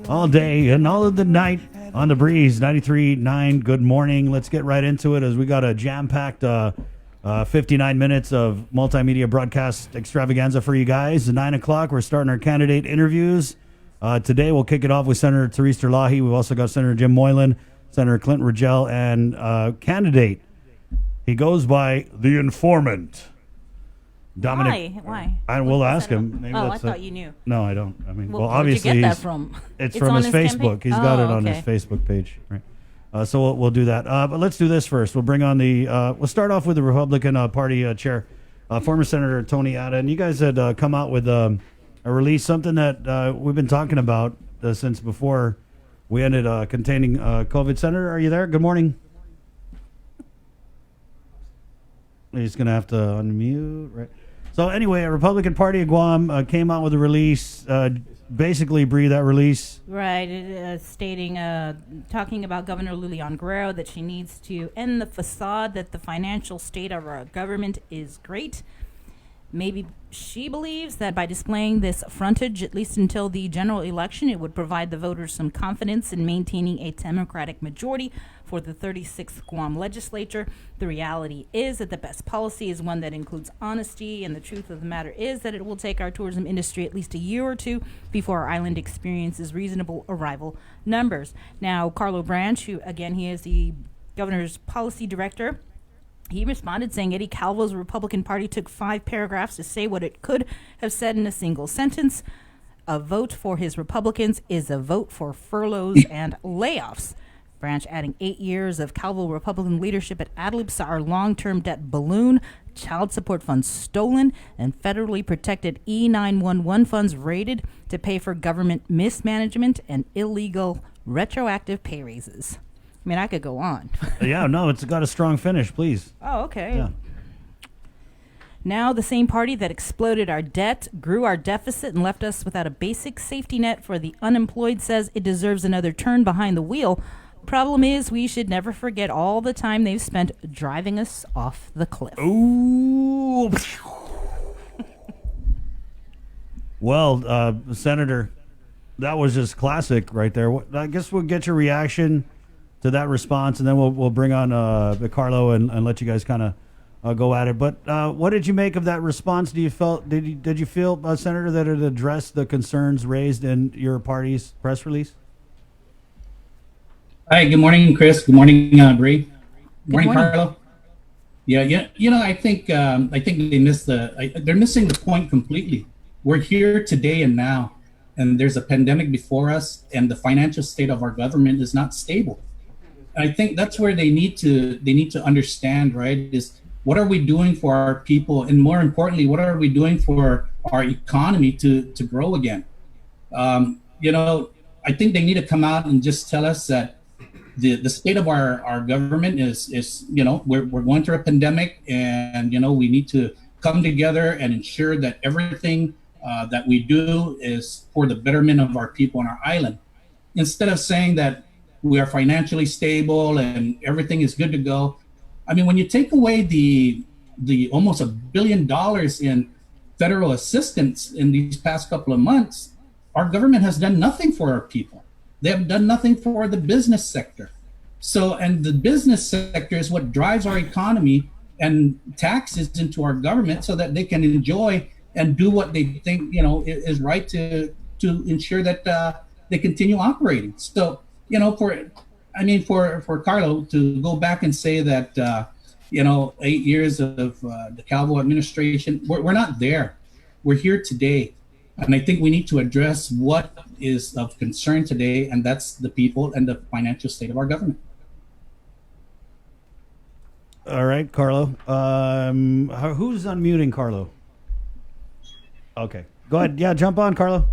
all day and all of the night. On the Breeze 93.9. Good morning. Let's get right into it as we got a jam-packed 59 minutes of multimedia broadcast extravaganza for you guys. At 9 o'clock, we're starting our candidate interviews. Today, we'll kick it off with Senator Therese Terlahi. We've also got Senator Jim Moylan, Senator Clinton Rigel, and candidate. He goes by The Informant. Dominic. Why? We'll ask him. Maybe I that's thought you knew. No, I don't. I mean, Well, well, where'd you obviously, get that from? It's It's from on his his Facebook. campaign? He's got it Oh, on his okay. Facebook page. Right. So we'll do that. But let's do this first. We'll bring on we'll start off with the Republican Party chair, former Senator Tony Atta. And you guys had come out with a release, something that we've been talking about since before we ended containing COVID. Senator, are you there? Good morning. He's going to have to unmute. Right. So anyway, a Republican Party of Guam came out with a release. Basically, Bree, that release. Right, stating, talking about Governor Lilian Guerrero, that she needs to end the facade that the financial state of our government is great. Maybe she believes that by displaying this frontage, at least until the general election, it would provide the voters some confidence in maintaining a Democratic majority for the 36th Guam legislature. The reality is that the best policy is one that includes honesty, and the truth of the matter is that it will take our tourism industry at least a year or two before our island experiences reasonable arrival numbers. Now, Carlo Branch, who again, he is the governor's policy director, he responded saying Eddie Calvo's Republican Party took 5 paragraphs to say what it could have said in a single sentence. A vote for his Republicans is a vote for furloughs and layoffs. Branch adding 8 years of Calvo Republican leadership at Adelup saw our long-term debt balloon, child support funds stolen, and federally protected E911 funds raided to pay for government mismanagement and illegal retroactive pay raises. I mean, I could go on. Yeah, no, it's got a strong finish, please. Oh, okay. Yeah. Now the same party that exploded our debt, grew our deficit, and left us without a basic safety net for the unemployed says it deserves another turn behind the wheel. Problem is, we should never forget all the time they've spent driving us off the cliff. Ooh. Well, Senator, that was just classic right there. I guess we'll get your reaction to that response, and then we'll bring on Carlo and let you guys kind of go at it. But what did you make of that response? Did you feel, Senator, that it addressed the concerns raised in your party's press release? Hi, good morning, Chris. Good morning, Bree. Good morning, Carlo. Yeah. You know, I think they missed they're missing the point completely. We're here today and now, and there's a pandemic before us, and the financial state of our government is not stable. I think that's where they need to understand, right, is what are we doing for our people, and more importantly, what are we doing for our economy to grow again? You know, I think they need to come out and just tell us that the state of our government is you know, we're going through a pandemic, and you know, we need to come together and ensure that everything that we do is for the betterment of our people on our island, instead of saying that we are financially stable and everything is good to go. I mean, when you take away the almost $1 billion in federal assistance in these past couple of months, our government has done nothing for our people. They have done nothing for the business sector. So, and the business sector is what drives our economy and taxes into our government so that they can enjoy and do what they think, you know, is right to ensure that they continue operating. So, you know, for Carlo to go back and say that, you know, 8 years of the Calvo administration, we're not there. We're here today. And I think we need to address what is of concern today, and that's the people and the financial state of our government. All right, Carlo. Who's unmuting Carlo? Okay. Go ahead. Yeah, jump on, Carlo.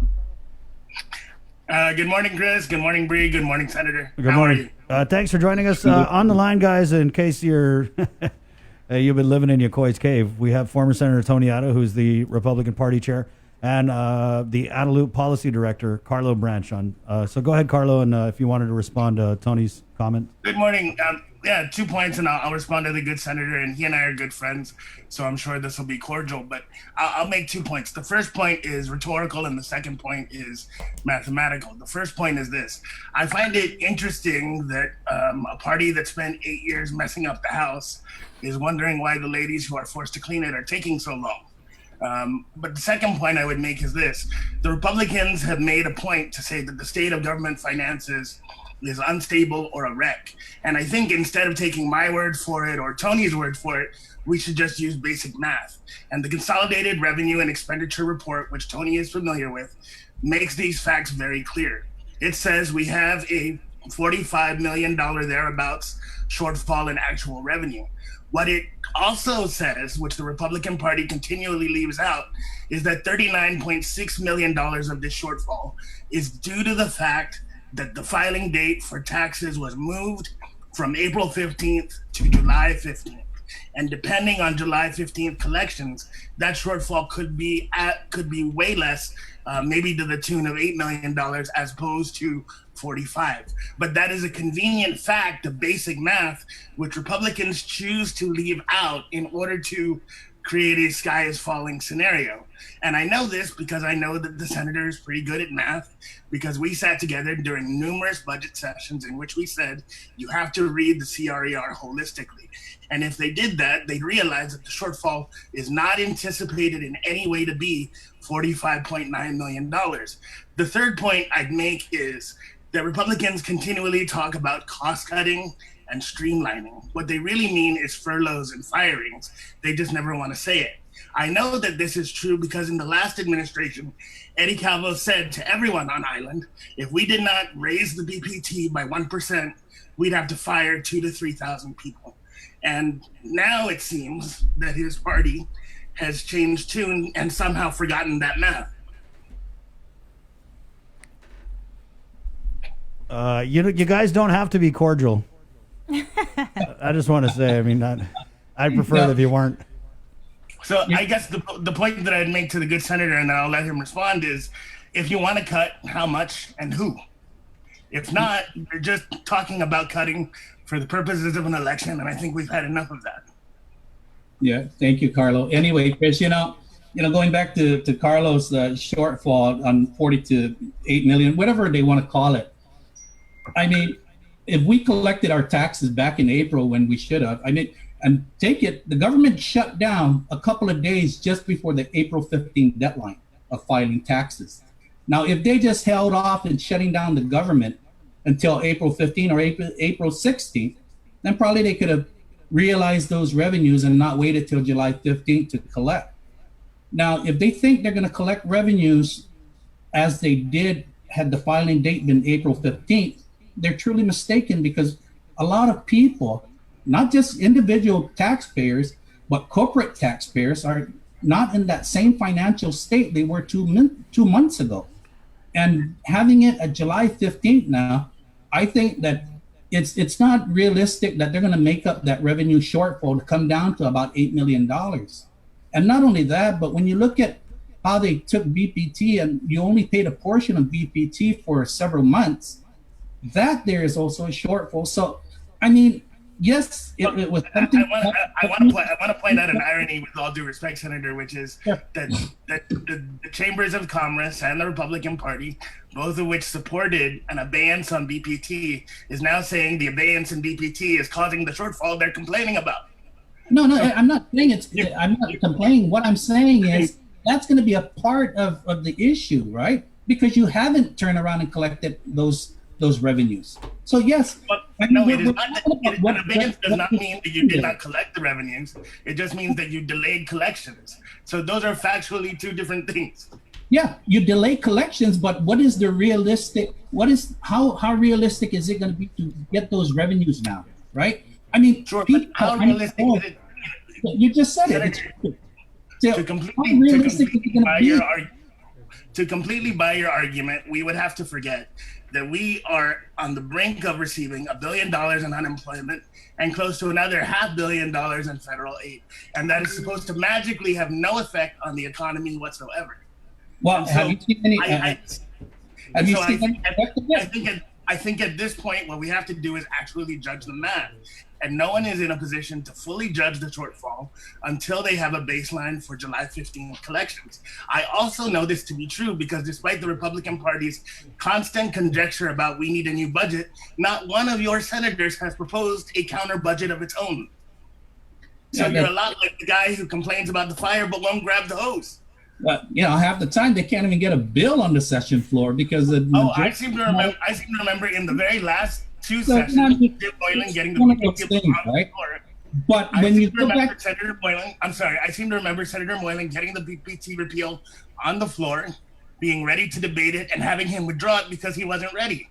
Good morning, Chris. Good morning, Bree. Good morning, Senator. Good morning. Thanks for joining us. On the line, guys, in case you've been living in your Coy's cave, we have former Senator Tony Atta, who's the Republican Party chair, and the Adelup policy director, Carlo Branch. So go ahead, Carlo, and if you wanted to respond to Tony's comment. Good morning. Yeah, 2 points, and I'll respond to the good senator, and he and I are good friends, so I'm sure this will be cordial, but I'll make 2 points. The first point is rhetorical, and the second point is mathematical. The first point is this. I find it interesting that a party that spent 8 years messing up the house is wondering why the ladies who are forced to clean it are taking so long. But the second point I would make is this. The Republicans have made a point to say that the state of government finances is unstable or a wreck. And I think instead of taking my word for it or Tony's word for it, we should just use basic math. And the Consolidated Revenue and Expenditure Report, which Tony is familiar with, makes these facts very clear. It says we have a $45 million thereabouts shortfall in actual revenue. What it also says, which the Republican Party continually leaves out, is that $39.6 million of this shortfall is due to the fact that the filing date for taxes was moved from April 15th to July 15th. And depending on July 15th collections, that shortfall could be way less, maybe to the tune of $8 million as opposed to 45. But that is a convenient fact of basic math, which Republicans choose to leave out in order to create a sky is falling scenario. And I know this because I know that the senator is pretty good at math, because we sat together during numerous budget sessions in which we said, you have to read the CRER holistically. And if they did that, they'd realize that the shortfall is not anticipated in any way to be $45.9 million. The third point I'd make is that Republicans continually talk about cost cutting and streamlining. What they really mean is furloughs and firings. They just never want to say it. I know that this is true because in the last administration, Eddie Calvo said to everyone on island, if we did not raise the BPT by 1%, we'd have to fire 2,000 to 3,000 people. And now it seems that his party has changed tune and somehow forgotten that math. You guys don't have to be cordial. I just want to say, I mean, I'd prefer it if you weren't. So I guess the point that I'd make to the good senator, and then I'll let him respond, is if you want to cut, how much and who? If not, you're just talking about cutting for the purposes of an election, and I think we've had enough of that. Yeah, thank you, Carlo. Anyway, Chris, going back to Carlo's shortfall on 40 to 8 million, whatever they want to call it. I mean, if we collected our taxes back in April when we should have, and take it, the government shut down a couple of days just before the April 15th deadline of filing taxes. Now, if they just held off in shutting down the government until April 15th or April 16th, then probably they could have realized those revenues and not waited till July 15th to collect. Now, if they think they're going to collect revenues as they did had the filing date been April 15th, they're truly mistaken, because a lot of people, not just individual taxpayers, but corporate taxpayers are not in that same financial state they were 2 months ago. And having it at July 15th now, I think that it's not realistic that they're going to make up that revenue shortfall to come down to about $8 million. And not only that, but when you look at how they took BPT and you only paid a portion of BPT for several months, that there is also a shortfall. So, I mean, yes, it was something. I want to point out an irony, with all due respect, Senator, which is that the Chambers of Commerce and the Republican Party, both of which supported an abeyance on BPT, is now saying the abeyance in BPT is causing the shortfall they're complaining about. No, I'm not saying I'm not complaining. What I'm saying is that's going to be a part of the issue, right? Because you haven't turned around and collected those revenues. So yes, but no, it is not. An abeyance does not mean that you did not collect the revenues. It just means that you delayed collections. So those are factually two different things. Yeah, you delay collections, but what is the realistic? How realistic is it going to be to get those revenues now? Right? I mean, sure, but how realistic is it? You just said it. To completely buy your argument, we would have to forget that we are on the brink of receiving $1 billion in unemployment and close to another $500 million in federal aid. And that is supposed to magically have no effect on the economy whatsoever. Well, have you seen any? I think at this point, what we have to do is actually judge the math. And no one is in a position to fully judge the shortfall until they have a baseline for July 15th collections. I also know this to be true because despite the Republican Party's constant conjecture about we need a new budget, not one of your senators has proposed a counter budget of its own. So you're a lot like the guy who complains about the fire but won't grab the hose. half the time they can't even get a bill on the session floor because the I seem to remember in the very last two So, sessions, you know, Jim Boylan getting the one of those PPP things, on right? the floor. But I when seem you to go remember back, Senator Boylan, I seem to remember Senator Boylan getting the PPT repeal on the floor, being ready to debate it, and having him withdraw it because he wasn't ready.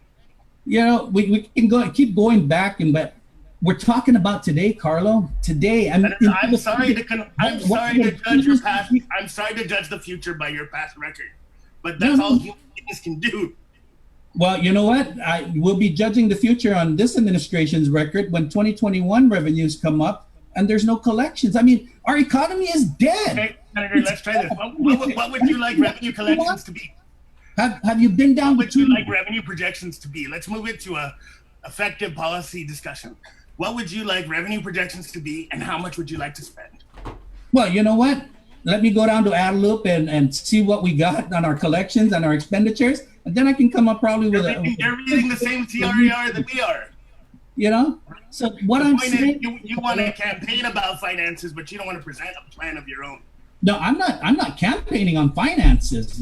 we can keep going back, but we're talking about today, Carlo. Today, I'm sorry to judge your past. I'm sorry to judge the future by your past record, but that's all human beings can do. Well, you know what? We'll be judging the future on this administration's record when 2021 revenues come up and there's no collections. I mean, our economy is dead. Okay, Senator, let's try this. What would you like revenue collections to be? Have you been down? What would you like revenue projections to be? Let's move it to a effective policy discussion. What would you like revenue projections to be, and how much would you like to spend? Well, you know what? Let me go down to Adelup and see what we got on our collections and our expenditures, and then I can come up probably with You're reading the same TRER that we are. So what I'm saying, you want to campaign about finances, but you don't want to present a plan of your own. No, I'm not campaigning on finances.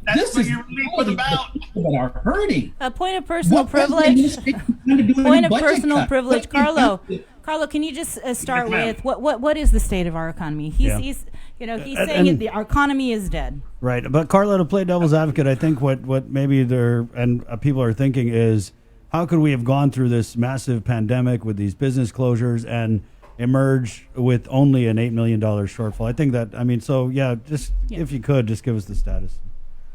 That's this what is you're really about. The people that are hurting. A point of personal privilege. Point of personal privilege, Carlo. Carlo, can you just start with what is the state of our economy? He's saying our economy is dead. Right, but Carlo, to play devil's advocate, I think what maybe people are thinking is, how could we have gone through this massive pandemic with these business closures and emerge with only an $8 million shortfall? I think that, if you could, just give us the status.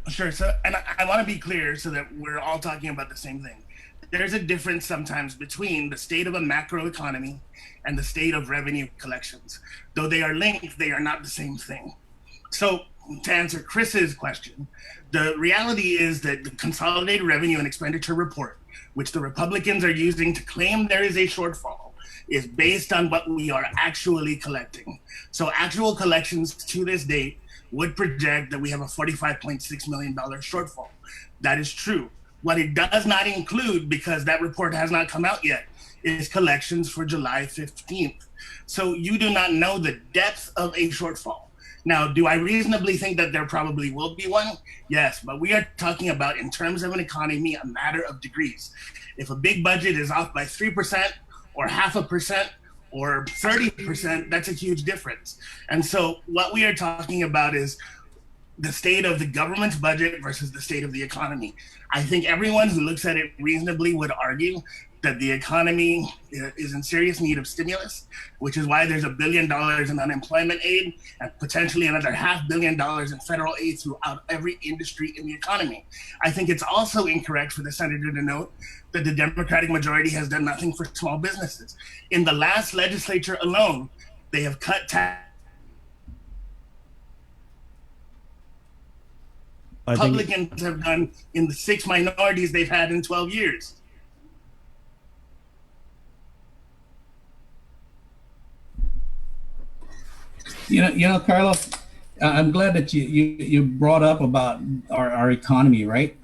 Sure. So, and I want to be clear so that we're all talking about the same thing. There's a difference sometimes between the state of a macro economy and the state of revenue collections. Though they are linked, they are not the same thing. So to answer Chris's question, the reality is that the Consolidated Revenue and Expenditure Report, which the Republicans are using to claim there is a shortfall, is based on what we are actually collecting. So actual collections to this date would project that we have a $45.6 million shortfall. That is true. What it does not include, because that report has not come out yet, is collections for July 15th. So you do not know the depth of a shortfall. Now, do I reasonably think that there probably will be one? Yes, but we are talking about, in terms of an economy, a matter of degrees. If a big budget is off by 3% or 0.5%, or 30%, that's a huge difference. And so what we are talking about is the state of the government's budget versus the state of the economy. I think everyone who looks at it reasonably would argue that the economy is in serious need of stimulus, which is why there's $1 billion in unemployment aid and potentially another $500 million in federal aid throughout every industry in the economy. I think it's also incorrect for the senator to note that the Democratic majority has done nothing for small businesses. In the last legislature alone, they have cut tax. Republicans have done in the 6 minorities they've had in 12 years. Carlo, I'm glad that you brought up about our economy, right?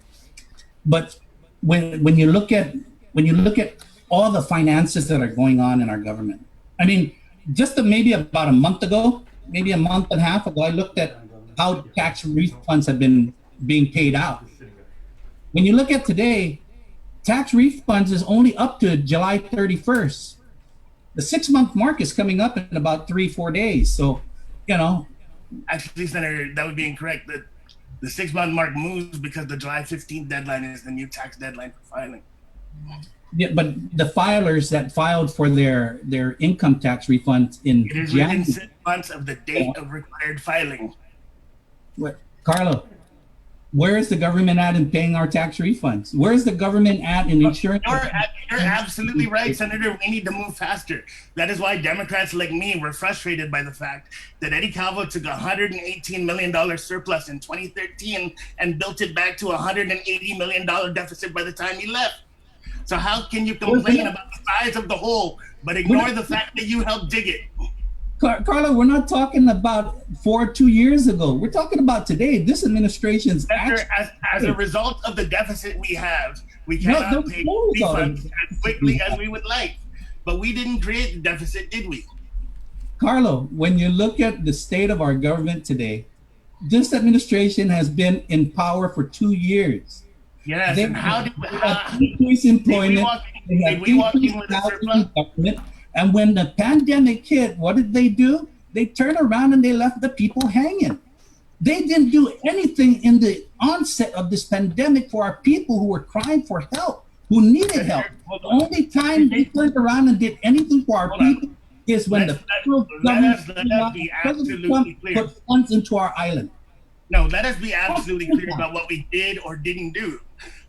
But when you look at all the finances that are going on in our government, I mean, just maybe about a month ago, maybe a month and a half ago, I looked at how tax refunds have been being paid out. When you look at today, tax refunds is only up to July 31st. The 6-month mark is coming up in about 3-4 days. So, Actually, Senator, that would be incorrect. The 6-month mark moves because the July 15th deadline is the new tax deadline for filing. Yeah, but the filers that filed for their income tax refunds in it is January, within 6 months of the date of required filing. What, Carlo? Where is the government at in paying our tax refunds? Where is the government at in ensuring? You're absolutely right, Senator. We need to move faster. That is why Democrats like me were frustrated by the fact that Eddie Calvo took $118 million surplus in 2013 and built it back to $180 million deficit by the time he left. So how can you complain about the size of the hole, but ignore the fact that you helped dig it? Carlo, we're not talking about 2 years ago. We're talking about today. This administration's as a result of the deficit we have, we cannot pay refunds as quickly as we would like. But we didn't create the deficit, did we? Carlo, when you look at the state of our government today, this administration has been in power for 2 years. Yes, They and how did have increased employment, they have increased housing in government, and when the pandemic hit, what did they do? They turned around and they left the people hanging. They didn't do anything in the onset of this pandemic for our people who were crying for help, who needed help. The only time they turned around and did anything for our people is when the federal government put funds into our island. No, let us be absolutely clear about what we did or didn't do.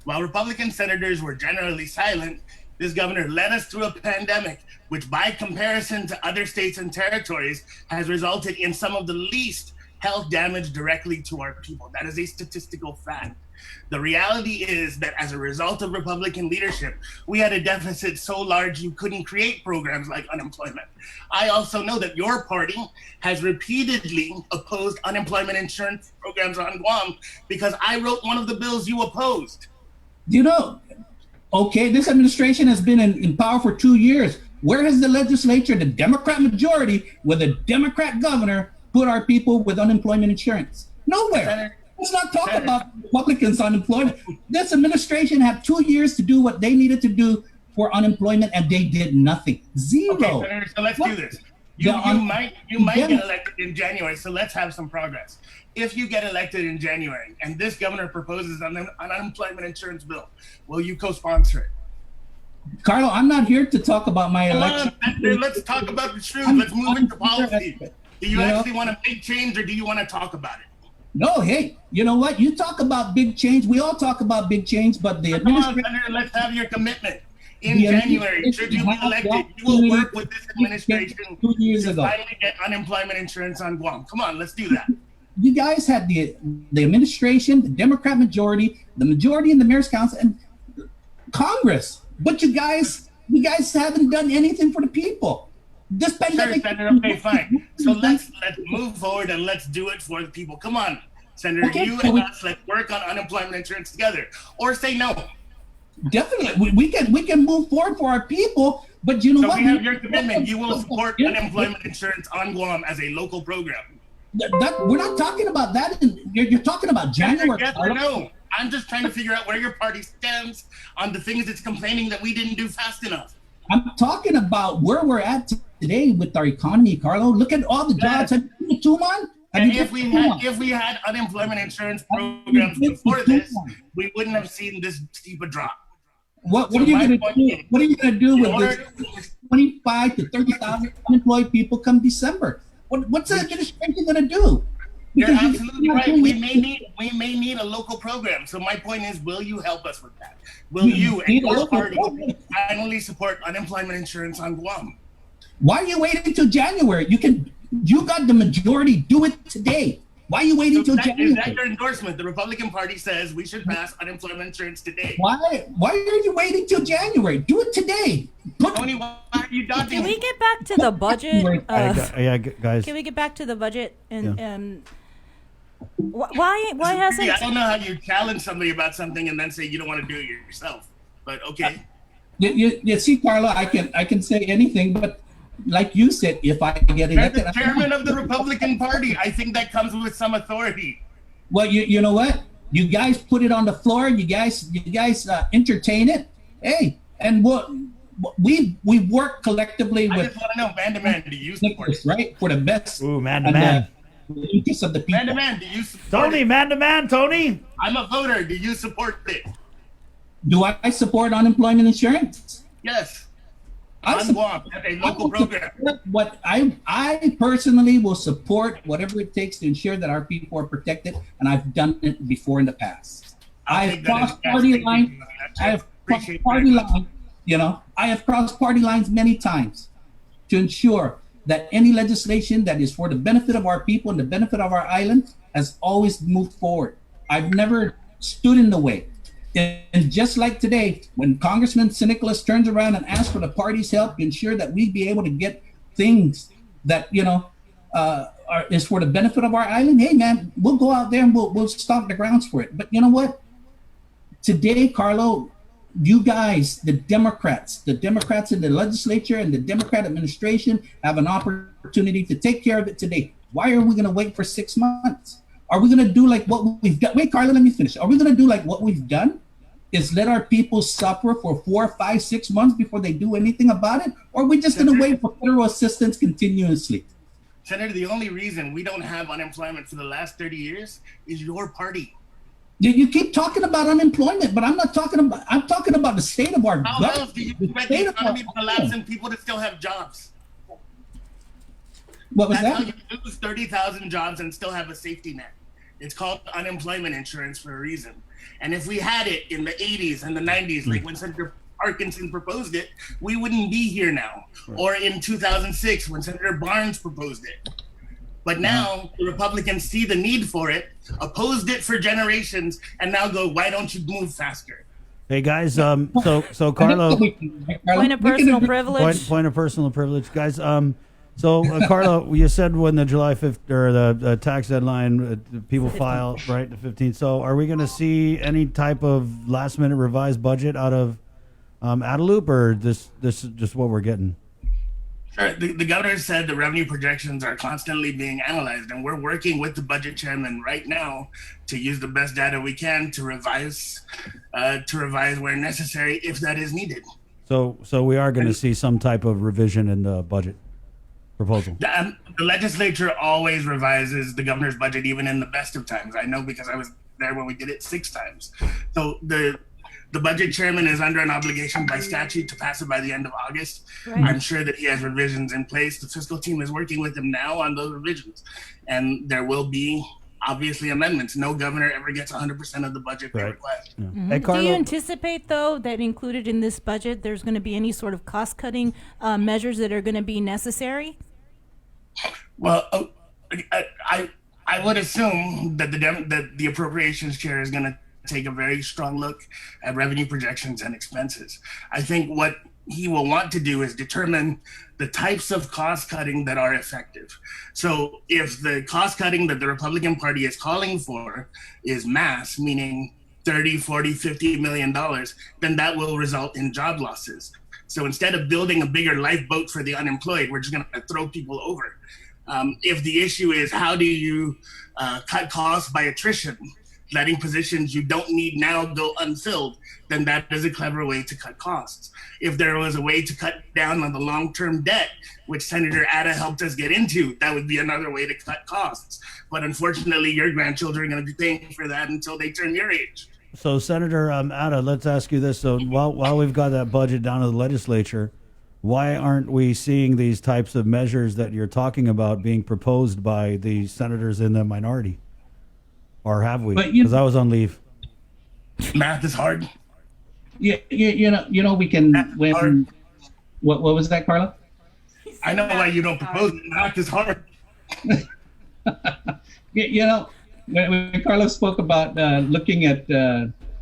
While Republican senators were generally silent, this governor led us through a pandemic, which by comparison to other states and territories has resulted in some of the least health damage directly to our people. That is a statistical fact. The reality is that as a result of Republican leadership, we had a deficit so large you couldn't create programs like unemployment. I also know that your party has repeatedly opposed unemployment insurance programs on Guam because I wrote one of the bills you opposed. You know, okay, this administration has been in power for 2 years. Where has the legislature, the Democrat majority with a Democrat governor, put our people with unemployment insurance? Nowhere. Let's not talk about Republicans' unemployment. This administration had 2 years to do what they needed to do for unemployment, and they did nothing. Zero. Okay, Senator, so let's do this. You might get elected in January, so let's have some progress. If you get elected in January and this governor proposes an unemployment insurance bill, will you co-sponsor it? Carlo, I'm not here to talk about my election. Let's talk about the truth. Let's move into policy. Do you actually want to make change, or do you want to talk about it? No, hey, you know what? You talk about big change. We all talk about big change, but the administration... Come on, Senator, let's have your commitment. In January, should you be elected, you will work with this administration to finally get unemployment insurance on Guam. Come on, let's do that. You guys had the administration, the Democrat majority, the majority in the Mayor's Council, and Congress. But you guys haven't done anything for the people. This pandemic. Sure, Senator, okay, fine. So let's move forward and let's do it for the people. Come on, Senator, you and us, let's work on unemployment insurance together. Or say no. Definitely, we can move forward for our people, but you know what? So we have your commitment. You will support unemployment insurance on Guam as a local program. We're not talking about that. You're talking about January. Yes or no? I'm just trying to figure out where your party stands on the things it's complaining that we didn't do fast enough. I'm talking about where we're at today with our economy, Carlo. Look at all the jobs. Have you been to Tuman? And if we had unemployment insurance programs before this, we wouldn't have seen this steep a drop. What are you going to do? What are you going to do with this 25 to 30,000 unemployed people come December? What's the administration going to do? You're absolutely right. We may need a local program. So my point is, will you help us with that? Will you and your party finally support unemployment insurance on Guam? Why are you waiting until January? You got the majority. Do it today. Why are you waiting until January? Is that your endorsement? The Republican Party says we should pass unemployment insurance today. Why are you waiting till January? Do it today. Tony, why are you dodging? Can we get back to the budget? Yeah, guys. Can we get back to the budget and why hasn't? I don't know how you challenge somebody about something and then say you don't want to do it yourself. But okay. You see, Carla, I can say anything, but like you said, if I get elected, you're the chairman of the Republican Party. I think that comes with some authority. Well, you know what? You guys put it on the floor. You guys entertain it. Hey, and we work collectively with. I just want to know, man to man, do you support it? Right for the best. Ooh, man to man. The interests of the people. Man to man, do you support Tony, it? man to man, Tony. I'm a voter. Do you support it? Do I support unemployment insurance? Yes. On Guam, a local program. What I personally will support whatever it takes to ensure that our people are protected, and I've done it before in the past. I have crossed party lines. I have crossed party lines. I have crossed party lines many times to ensure that any legislation that is for the benefit of our people and the benefit of our island has always moved forward. I've never stood in the way. And just like today, when Congressman Nicholas turns around and asks for the party's help to ensure that we be able to get things that is for the benefit of our island, hey man, we'll go out there and we'll stomp the grounds for it. But you know what? Today, Carlo, you guys, the Democrats in the legislature and the Democrat administration have an opportunity to take care of it today. Why are we going to wait for 6 months? Are we going to do like what we've done? Wait, Carla, let me finish. Are we going to do like what we've done? Is let our people suffer for 4, 5, 6 months before they do anything about it? Or are we just going to wait for federal assistance continuously? Senator, the only reason we don't have unemployment for the last 30 years is your party. You keep talking about unemployment, but I'm talking about the state of our How government. else do you expect the economy to collapse and people to still have jobs? What was That's that? how you lose 30,000 jobs and still have a safety net. It's called unemployment insurance for a reason. And if we had it in the 80s and the 90s, like when Senator Parkinson proposed it, we wouldn't be here now. Or in 2006 when Senator Barnes proposed it. But now the Republicans see the need for it, opposed it for generations, and now go, why don't you move faster? Hey guys, so Carlo, Point of personal privilege. Point of personal privilege, guys. Carlo, you said when the July 5th or the tax deadline, people file right the 15th. So, are we going to see any type of last minute revised budget out of Adelup, or this is just what we're getting? Sure. The governor said the revenue projections are constantly being analyzed, and we're working with the budget chairman right now to use the best data we can to revise where necessary if that is needed. So we are going to see some type of revision in the budget proposal. The legislature always revises the governor's budget, even in the best of times. I know because I was there when we did it 6 times. So the budget chairman is under an obligation by statute to pass it by the end of August. Right. I'm sure that he has revisions in place. The fiscal team is working with him now on those revisions. And there will be, obviously, amendments. No governor ever gets 100% of the budget they request. Yeah. Mm-hmm. Hey, Carlo, do you anticipate, though, that included in this budget, there's going to be any sort of cost-cutting measures that are going to be necessary? Well, I would assume that the appropriations chair is going to take a very strong look at revenue projections and expenses. I think what he will want to do is determine the types of cost cutting that are effective. So if the cost cutting that the Republican Party is calling for is mass, meaning 30, 40, 50 million dollars, then that will result in job losses. So instead of building a bigger lifeboat for the unemployed, we're just going to throw people over. If the issue is how do you cut costs by attrition, letting positions you don't need now go unfilled, then that is a clever way to cut costs. If there was a way to cut down on the long-term debt, which Senator Ada helped us get into, that would be another way to cut costs. But unfortunately, your grandchildren are going to be paying for that until they turn your age. So Senator Ada, let's ask you this. So while we've got that budget down to the legislature, why aren't we seeing these types of measures that you're talking about being proposed by the senators in the minority? Or have we? Because I was on leave. Math is hard. Yeah, you know, we can. When, what was that, Carla? I know why you don't propose. Math is hard. You know, when Carla spoke about looking at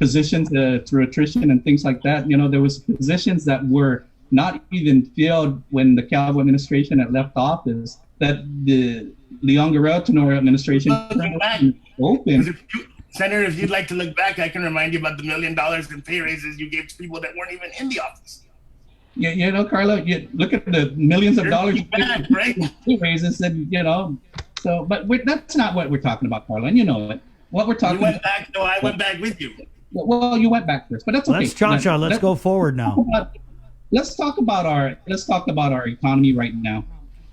positions through attrition and things like that, you know, there was positions that were not even filled when the Calvo administration had left office that the Leon Guerrero-Tenorio administration open. Senator, if you'd like to look back, I can remind you about the $1 million in pay raises you gave to people that weren't even in the office. Yeah, you know, Carla, you look at the millions of dollars back, right? Pay raises, and you know, so but that's not what we're talking about, Carla, and you know it. What we're talking about. Back, no, I went back with you. Well, you went back first, but that's okay. Let's cha-cha. Let's go forward now. Let's talk about our economy right now,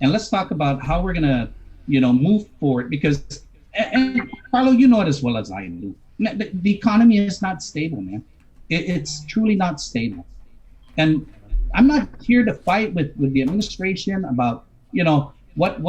and let's talk about how we're gonna, you know, move forward. Because, and Carlo, you know it as well as I do. The economy is not stable, man. It's truly not stable, and I'm not here to fight with the administration about, you know, what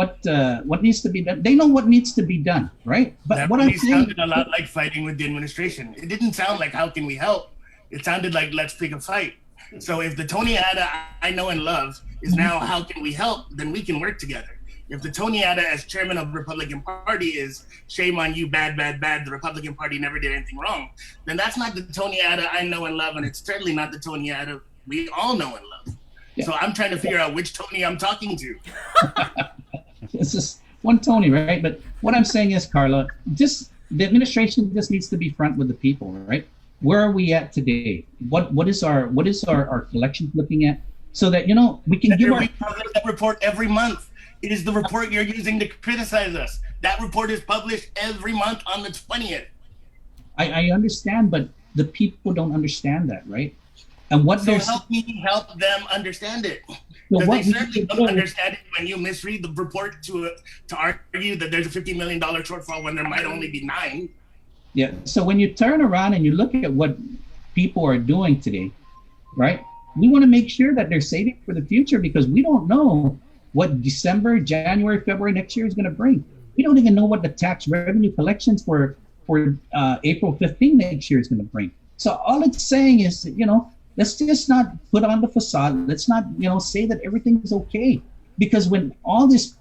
needs to be done. They know what needs to be done, right? But that what really I'm saying sounded a lot like fighting with the administration. It didn't sound like how can we help. It sounded like let's pick a fight. So if the Tony Ada I know and love is now how can we help, then we can work together. If the Tony Ada as chairman of the Republican Party is shame on you, bad, the Republican Party never did anything wrong, then that's not the Tony Ada I know and love, and it's certainly not the Tony Ada we all know and love. Yeah. So I'm trying to figure out which Tony I'm talking to. It's just one Tony, right? But what I'm saying is, Carla, just the administration just needs to be front with the people, right? Where are we at today? What is our collections looking at? So that, you know, we can give our publish that report every month. It is the report you're using to criticize us. That report is published every month on the 20th. I understand, but the people don't understand that, right? And what So help me help them understand it. Because they certainly don't understand it when you misread the report to argue that there's a $50 million shortfall when there might only be 9. Yeah. So when you turn around and you look at what people are doing today, right? We want to make sure that they're saving for the future, because we don't know what December, January, February next year is going to bring. We don't even know what the tax revenue collections for April 15 next year is going to bring. So all it's saying is, let's just not put on the facade. Let's not, say that everything is okay. Because when all this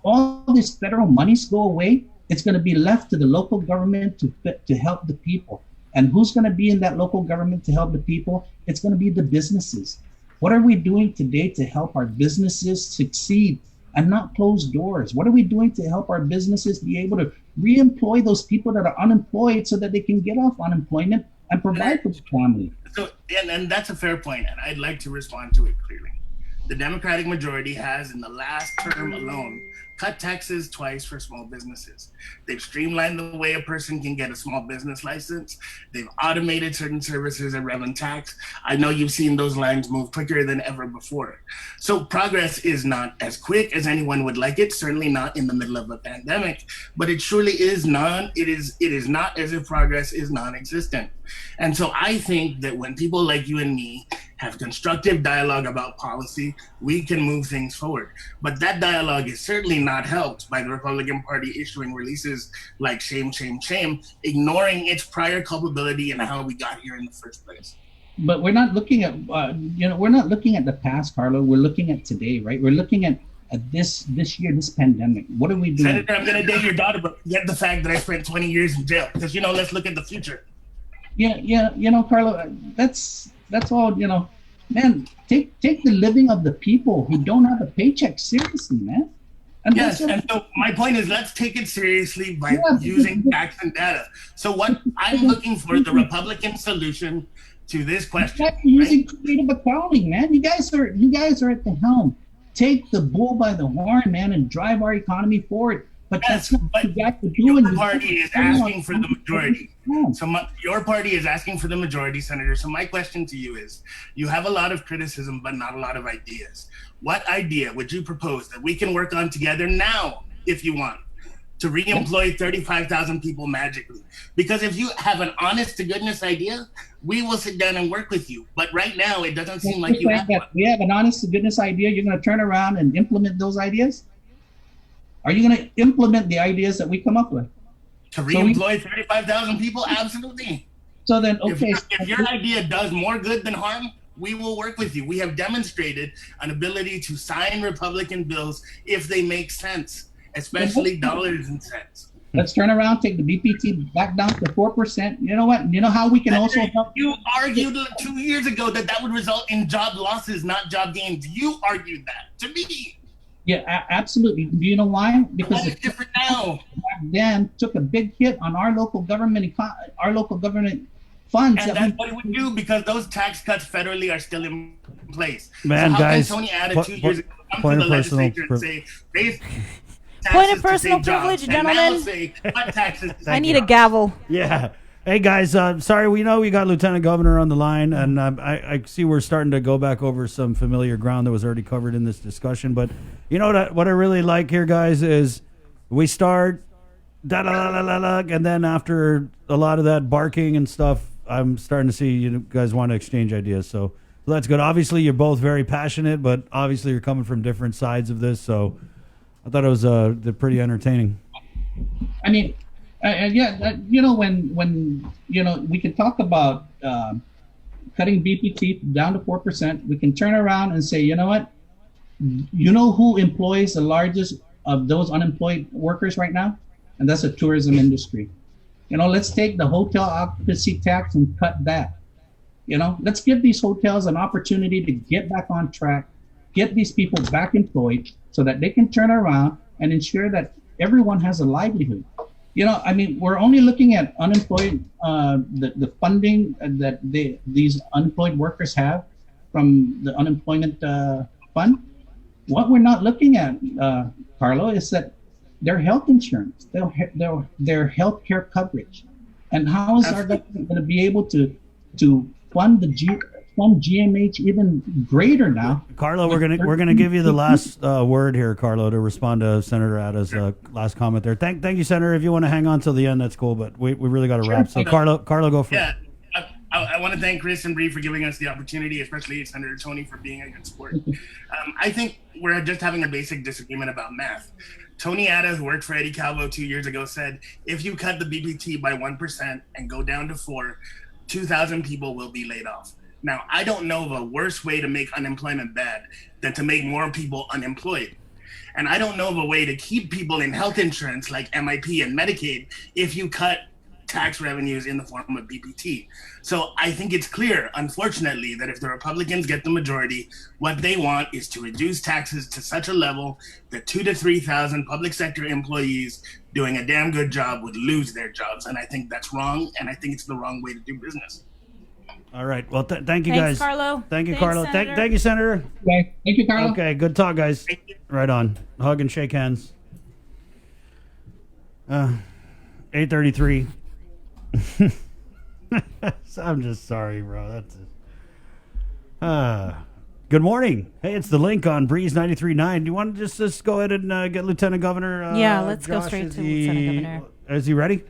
federal monies go away, it's going to be left to the local government to help the people. And who's going to be in that local government to help the people? It's going to be the businesses. What are we doing today to help our businesses succeed and not close doors? What are we doing to help our businesses be able to re-employ those people that are unemployed so that they can get off unemployment and provide for the family? So, and that's a fair point, and I'd like to respond to it clearly. The Democratic majority has, in the last term alone, cut taxes twice for small businesses. They've streamlined the way a person can get a small business license. They've automated certain services and revenue tax. I know you've seen those lines move quicker than ever before. So progress is not as quick as anyone would like it, certainly not in the middle of a pandemic, but it surely is it is not as if progress is non-existent. And so I think that when people like you and me have constructive dialogue about policy, we can move things forward. But that dialogue is certainly not helped by the Republican Party issuing releases like shame, shame, shame, ignoring its prior culpability and how we got here in the first place. But we're not looking at, we're not looking at the past, Carlo. We're looking at today, right? We're looking at this year, this pandemic. What are we doing? Senator, I'm going to date your daughter, but forget the fact that I spent 20 years in jail. Because, let's look at the future. Yeah, Carlo, that's all, man, take the living of the people who don't have a paycheck seriously, man. And yes, and so my point is, let's take it seriously by using facts and data. So what I'm looking for, the Republican solution to this question. Using creative accounting, man. You guys are at the helm. Take the bull by the horn, man, and drive our economy forward. But that's not what you got to do. Your party is asking for the majority. Your party is asking for the majority, Senator. So my question to you is, you have a lot of criticism, but not a lot of ideas. What idea would you propose that we can work on together now, if you want, to re-employ 35,000 people magically? Because if you have an honest to goodness idea, we will sit down and work with you. But right now, it doesn't seem like you have one. We have an honest to goodness idea. You're going to turn around and implement those ideas? Are you going to implement the ideas that we come up with? To re-employ 35,000 people? Absolutely. So then, okay. If your idea does more good than harm, we will work with you. We have demonstrated an ability to sign Republican bills if they make sense, especially dollars and cents. Let's turn around, take the BPT back down to 4%. You know what? You know how we can also help? You argued 2 years ago that would result in job losses, not job gains. You argued that to me. Yeah, absolutely. Do you know why? Because it's different now. Back then took a big hit on our local government funds. And that's what it would do, because those tax cuts federally are still in place. Man, so how guys, can Tony add 2 years ago come to the legislature and say, point of personal privilege, gentlemen. I need a gavel. Yeah. Hey guys, sorry, we know we got Lieutenant Governor on the line, and I see we're starting to go back over some familiar ground that was already covered in this discussion. But you know what I really like here, guys, is we start and then after a lot of that barking and stuff, I'm starting to see you guys want to exchange ideas. So that's good. Obviously, you're both very passionate, but obviously you're coming from different sides of this. So I thought it was pretty entertaining. I mean. When we can talk about cutting BPT down to 4%, we can turn around and say, you know what? You know who employs the largest of those unemployed workers right now? And that's the tourism industry. Let's take the hotel occupancy tax and cut that. Let's give these hotels an opportunity to get back on track, get these people back employed so that they can turn around and ensure that everyone has a livelihood. We're only looking at unemployed, the funding that these unemployed workers have from the unemployment fund. what we're not looking at, Carlo, is that their health insurance, their health care coverage, and how is our government going to be able to fund fund GMH even greater now? Carlo, we're gonna give you the last word here, Carlo, to respond to Senator Ada's last comment there. Thank you, Senator. If you want to hang on till the end, that's cool. But we really got to wrap. So Carlo, go for it. I want to thank Chris and Bree for giving us the opportunity, especially Senator Tony for being a good sport. I think we're just having a basic disagreement about math. Tony Ada, who worked for Eddie Calvo 2 years ago, said if you cut the BPT by 1% and go down to 4, 2,000 people will be laid off. Now, I don't know of a worse way to make unemployment bad than to make more people unemployed. And I don't know of a way to keep people in health insurance like MIP and Medicaid if you cut tax revenues in the form of BPT. So I think it's clear, unfortunately, that if the Republicans get the majority, what they want is to reduce taxes to such a level that 2,000 to 3,000 public sector employees doing a damn good job would lose their jobs. And I think that's wrong, and I think it's the wrong way to do business. All right. Well, thank you, Thanks, guys. Carlo. Thank you, Thanks, Carlo. Senator. Thank you, Senator. Okay. Thank you, Carlo. Okay. Good talk, guys. Right on. Hug and shake hands. 8:33. I'm just sorry, bro. That's it. Good morning. Hey, it's the link on Breeze 93.9. Do you want to just go ahead and get Lieutenant Governor? Yeah, let's go Josh, straight to Lieutenant Governor. Is he ready?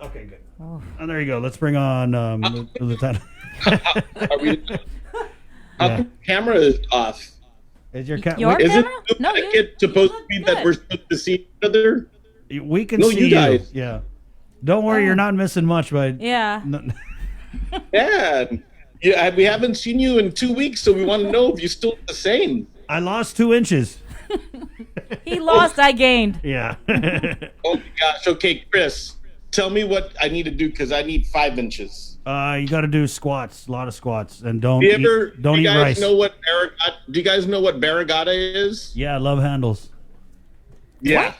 Okay, good. Oh, there you go. Let's bring on the Lieutenant. Are we? The camera is off. Is your camera? Is it supposed to be that we're supposed to see each other? We can see you guys. Yeah. Don't worry, you're not missing much, but yeah. Yeah, we haven't seen you in 2 weeks, so we want to know if you're still the same. I lost 2 inches. He lost, I gained. Yeah. Oh my gosh. Okay, Chris, tell me what I need to do because I need 5 inches. You got to do squats, a lot of squats, and don't do eat you guys rice. Know what do you guys know what barrigada is? Yeah, I love handles. Yeah.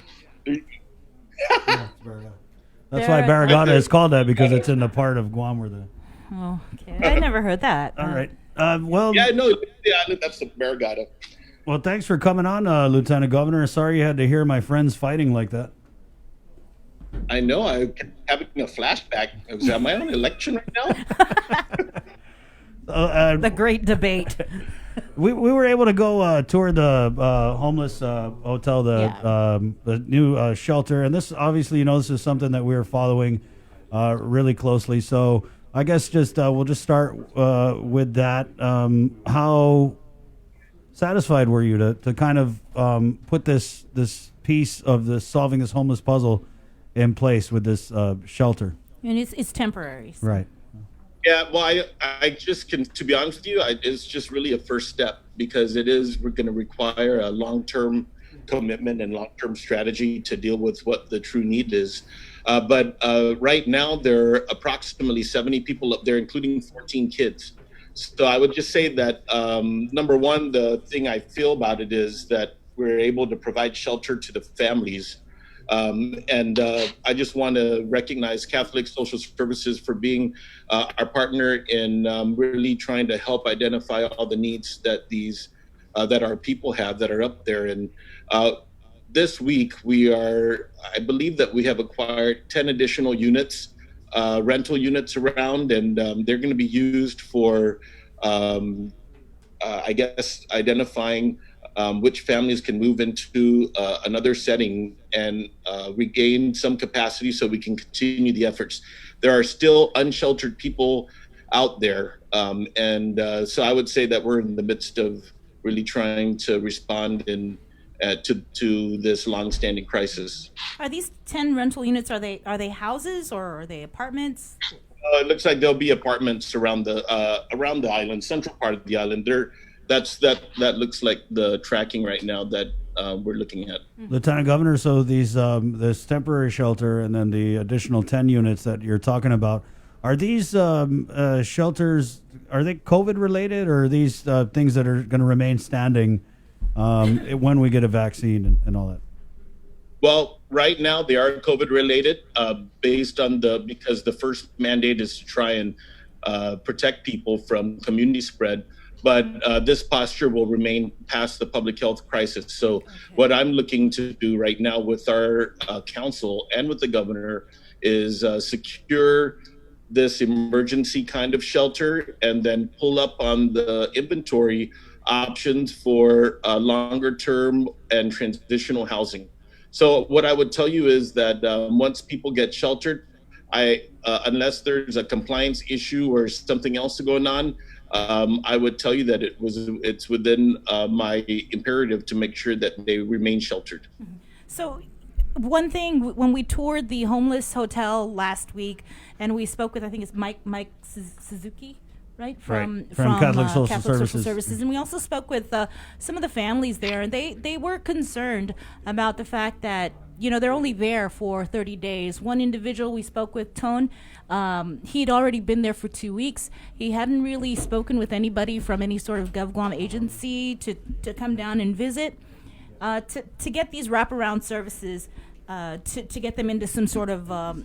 That's why barrigada is called that, because it's in the part of Guam where the. Oh, okay. I never heard that. All right. Well. Yeah, no. Yeah, that's the barrigada. Well, thanks for coming on, Lieutenant Governor. Sorry you had to hear my friends fighting like that. I know. I'm having a flashback. Am I on election right now? The great debate. We were able to go tour the homeless hotel, the new shelter, and this obviously, this is something that we're following really closely. So I guess we'll just start with that. How satisfied were you to kind of put this piece of the solving this homeless puzzle in place with this shelter? And it's temporary. So. Right. Yeah, well, I just can, to be honest with you, it's just really a first step, because we're going to require a long-term commitment and long-term strategy to deal with what the true need is. But right now, there are approximately 70 people up there, including 14 kids. So I would just say that, number one, the thing I feel about it is that we're able to provide shelter to the families. And I just want to recognize Catholic Social Services for being our partner in really trying to help identify all the needs that that our people have that are up there. And this week I believe that we have acquired 10 additional units, rental units around, and they're going to be used for, I guess, identifying which families can move into another setting and regain some capacity so we can continue the efforts. There are still unsheltered people out there. So I would say that we're in the midst of really trying to respond to this longstanding crisis. Are these 10 rental units, are they houses or are they apartments? It looks like there'll be apartments around the island, central part of the island. That looks like the tracking right now that we're looking at. Lieutenant Governor, so these this temporary shelter and then the additional 10 units that you're talking about, are these shelters, are they COVID related, or are these things that are going to remain standing when we get a vaccine and all that? Well, right now they are COVID related, based on because the first mandate is to try and protect people from community spread. but this posture will remain past the public health crisis. So what I'm looking to do right now with our council and with the governor is secure this emergency kind of shelter and then pull up on the inventory options for longer term and transitional housing. So what I would tell you is that once people get sheltered, unless there's a compliance issue or something else going on, I would tell you that it's within my imperative to make sure that they remain sheltered. So one thing, when we toured the homeless hotel last week, and we spoke with, I think it's Mike Suzuki, right? From Catholic Social Services. And we also spoke with some of the families there, and they were concerned about the fact that, you know, they're only there for 30 days. One individual we spoke with, Tone, he'd already been there for 2 weeks. He hadn't really spoken with anybody from any sort of GovGuam agency to come down and visit, to get these wraparound services, to get them into some sort of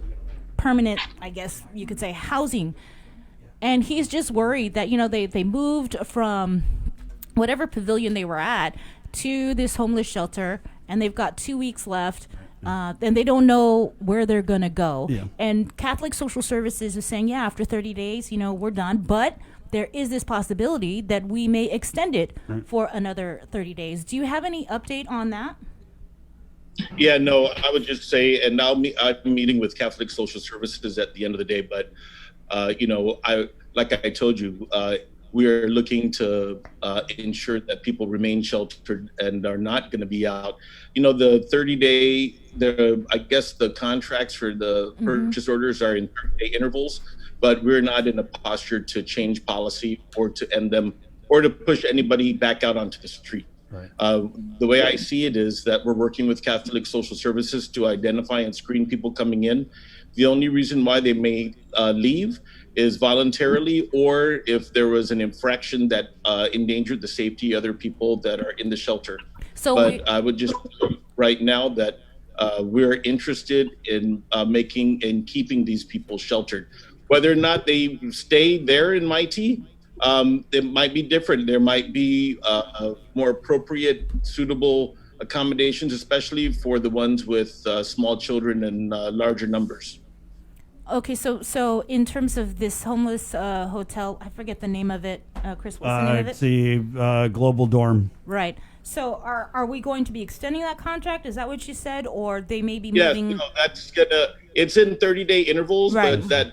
permanent, I guess you could say, housing. And he's just worried that, you know, they moved from whatever pavilion they were at to this homeless shelter, and they've got 2 weeks left, and they don't know where they're going to go. Yeah. And Catholic Social Services is saying, yeah, after 30 days, you know, we're done. But there is this possibility that we may extend it for another 30 days. Do you have any update on that? Yeah, no, I would just say, and I'm meeting with Catholic Social Services at the end of the day, but you know, like I told you, we are looking to ensure that people remain sheltered and are not going to be out. You know, the 30-day, I guess the contracts for the purchase orders are in 30-day intervals, but we're not in a posture to change policy or to end them or to push anybody back out onto the street. Right. The way I see it is that we're working with Catholic Social Services to identify and screen people coming in. The only reason why they may leave is voluntarily, or if there was an infraction that endangered the safety of other people that are in the shelter. But I would just right now that we're interested in keeping these people sheltered. Whether or not they stay there in Mighty, it might be different. There might be more appropriate, suitable accommodations, especially for the ones with small children and larger numbers. Okay, so in terms of this homeless hotel, I forget the name of it. Chris, what's the name of it? It's the Global Dorm. Right. So are we going to be extending that contract? Is that what you said? Or they may be moving? Yeah, no, it's in 30-day intervals, right. But that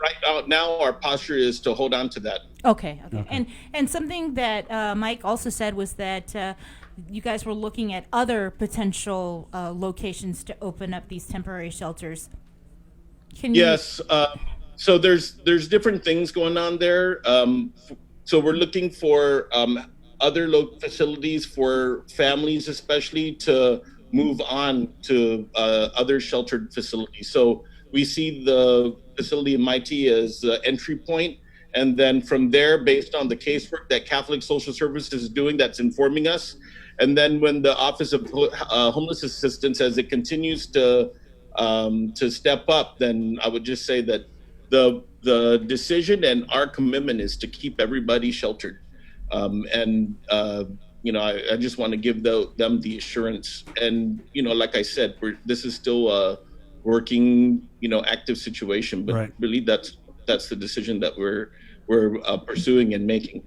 right now our posture is to hold on to that. Okay. And something that Mike also said was that you guys were looking at other potential locations to open up these temporary shelters. Yes. So there's different things going on there. So we're looking for other facilities for families, especially to move on to other sheltered facilities. So we see the facility in Mighty as the entry point. And then from there, based on the casework that Catholic Social Services is doing, that's informing us. And then when the Office of Homeless Assistance, as it continues to step up, then I would just say that the decision and our commitment is to keep everybody sheltered. You know, I just want to give them the assurance. And, you know, like I said, this is still a working, you know, active situation, but really that's the decision that we're pursuing and making.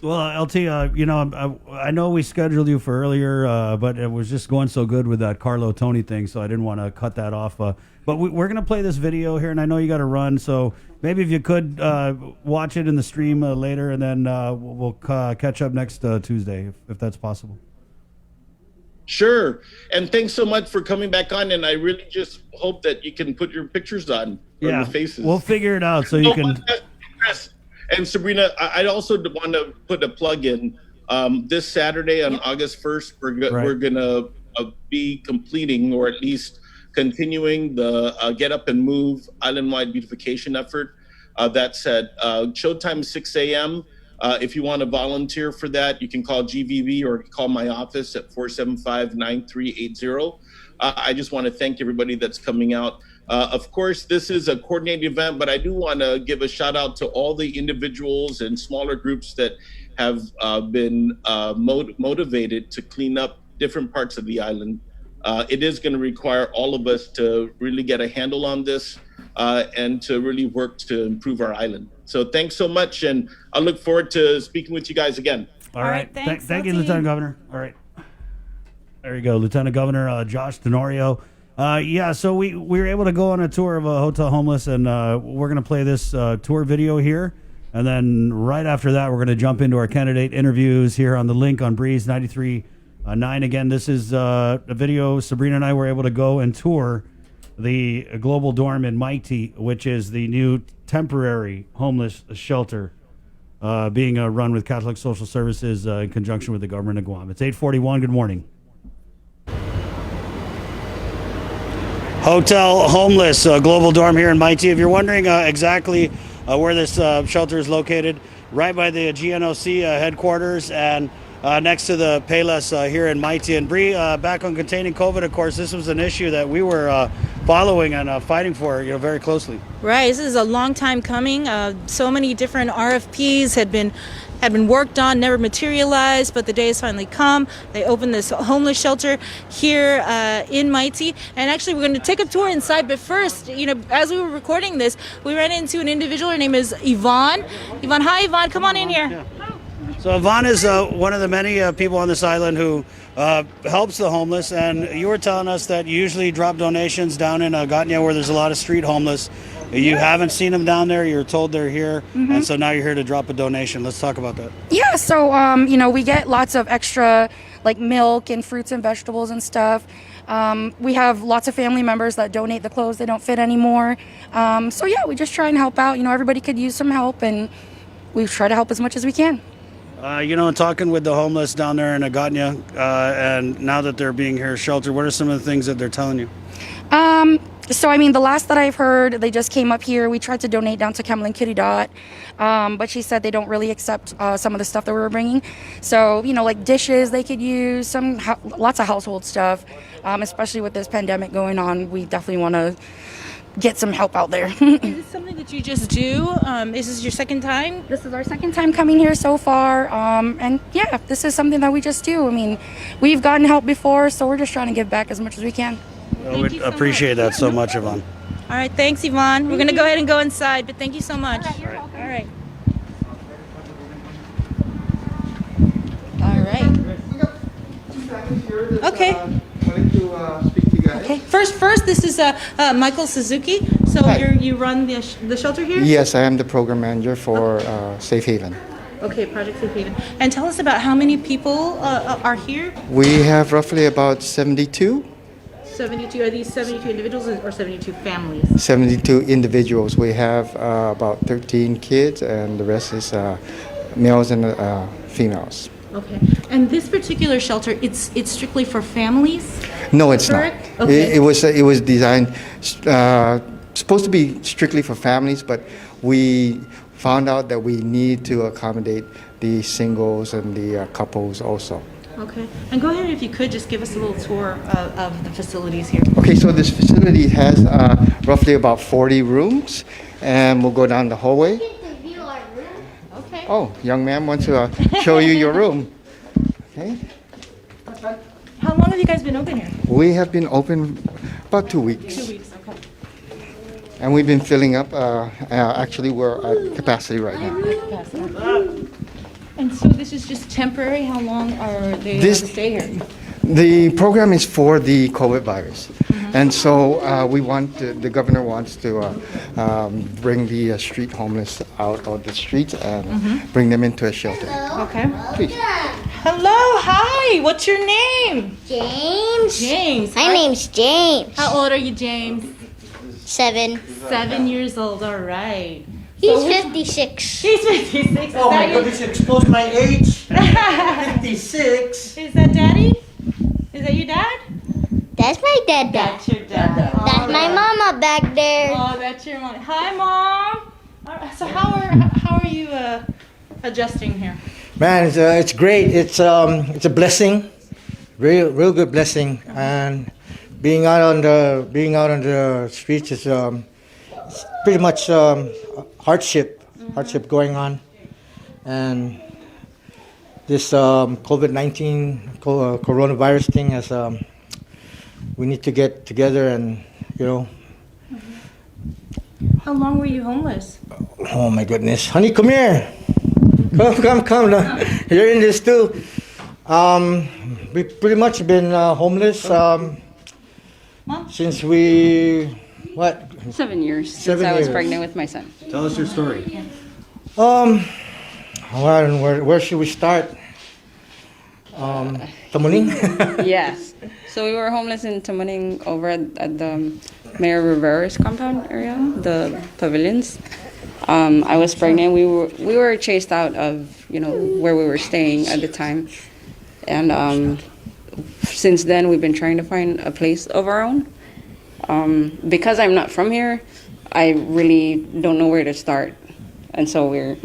Well, LT, you know, I know we scheduled you for earlier, but it was just going so good with that Carlo Tony thing, so I didn't want to cut that off. But we're going to play this video here, and I know you got to run, so maybe if you could watch it in the stream later, and then we'll catch up next Tuesday, if that's possible. Sure. And thanks so much for coming back on, and I really just hope that you can put your pictures on, or your faces. We'll figure it out so you can... Yes. And Sabrina, I also want to put a plug in. This Saturday on August 1st, we're going to be completing, or at least continuing, the Get Up and Move island-wide beautification effort. That's at showtime 6 a.m. If you want to volunteer for that, you can call GVB or call my office at 475-9380. I just want to thank everybody that's coming out. Of course, this is a coordinated event, but I do want to give a shout out to all the individuals and smaller groups that have been motivated to clean up different parts of the island. It is going to require all of us to really get a handle on this and to really work to improve our island. So thanks so much, and I look forward to speaking with you guys again. All right. Thanks. Thank you, Lieutenant Governor. All right. There you go, Lieutenant Governor Josh Tenorio. So we were able to go on a tour of a hotel homeless, and we're going to play this tour video here. And then right after that, we're going to jump into our candidate interviews here on the link on Breeze 93.9. Again, this is a video. Sabrina and I were able to go and tour the Global Dorm in Mighty, which is the new temporary homeless shelter being run with Catholic Social Services in conjunction with the government of Guam. It's 8:41. Good morning. Hotel homeless Global Dorm here in Mighty. If you're wondering exactly where this shelter is located, right by the GNOC headquarters and next to the Payless here in Mighty. And Bree, back on containing COVID, of course, this was an issue that we were following and fighting for, very closely. Right. This is a long time coming. So many different RFPs had been worked on, never materialized, but the day has finally come. They opened this homeless shelter here in Mighty, and actually we're going to take a tour inside. But first, as we were recording this, we ran into an individual. Her name is Yvonne. Yvonne, hi Yvonne, come on in here. Yeah. So Yvonne is one of the many people on this island who helps the homeless, and you were telling us that you usually drop donations down in Ungacta where there's a lot of street homeless. You haven't seen them down there. You're told they're here, and so now you're here to drop a donation. Let's talk about that. Yeah, so we get lots of extra like milk and fruits and vegetables and stuff. We have lots of family members that donate the clothes they don't fit anymore. We just try and help out. Everybody could use some help, and we try to help as much as we can. Talking with the homeless down there in Ungacta, and now that they're being here sheltered, what are some of the things that they're telling you? The last that I've heard, they just came up here. We tried to donate down to Camelin Kitty Dot, but she said they don't really accept some of the stuff that we were bringing. So, like dishes they could use, lots of household stuff, especially with this pandemic going on. We definitely want to get some help out there. Is this something that you just do? Is this your second time? This is our second time coming here so far. This is something that we just do. We've gotten help before, so we're just trying to give back as much as we can. Well, we appreciate that so much, Yvonne. All right, thanks, Yvonne. We're going to go ahead and go inside, but thank you so much. All right. Okay. Okay. First, this is Michael Suzuki. So you run the shelter here? Yes, I am the program manager for Safe Haven. Okay, Project Safe Haven. And tell us about how many people are here? We have roughly about 72. 72. Are these 72 individuals or 72 families? 72 individuals. We have about 13 kids, and the rest is males and females. Okay. And this particular shelter, it's strictly for families? No, it's correct? not. Okay. It was designed supposed to be strictly for families, but we found out that we need to accommodate the singles and the couples also. Okay. And go ahead, if you could, just give us a little tour of the facilities here. Okay, so this facility has roughly about 40 rooms, and we'll go down the hallway. Okay. Oh, young man wants to show you your room. Okay. How long have you guys been open here? We have been open about 2 weeks. 2 weeks, okay. And we've been filling up. Actually, we're at capacity right now. And so this is just temporary? How long are they going to stay here? The program is for the COVID virus. And so the governor wants to bring the street homeless out of the streets and bring them into a shelter. Okay. Please. Hello, hi. What's your name? James. James. My name's James. How old are you, James? 7. 7 years old. All right. He's 56. He's 56. Oh my goodness, you exposed my age. 56. Is that Daddy? Is that your dad? That's my dad. That's your dad. That's my mama back there. Oh, that's your mom. Hi, Mom. All right, so how are you adjusting here? Man, it's great. It's a blessing, real good blessing. And being out on the streets is pretty much hardship going on, and this COVID-19 coronavirus thing has, we need to get together and, you know. How long were you homeless? Oh my goodness. Honey, come here. Come. Now. You're in this too. We've pretty much been homeless since what? 7 years 7 since I was years. pregnant with my son. Tell us your story. Well, where should we start? Tamuning? Yes. So we were homeless in Tamuning over at the Mayor Rivera's compound area, the pavilions. I was pregnant. We were chased out of where we were staying at the time, and since then we've been trying to find a place of our own. Because I'm not from here, I really don't know where to start, and so we're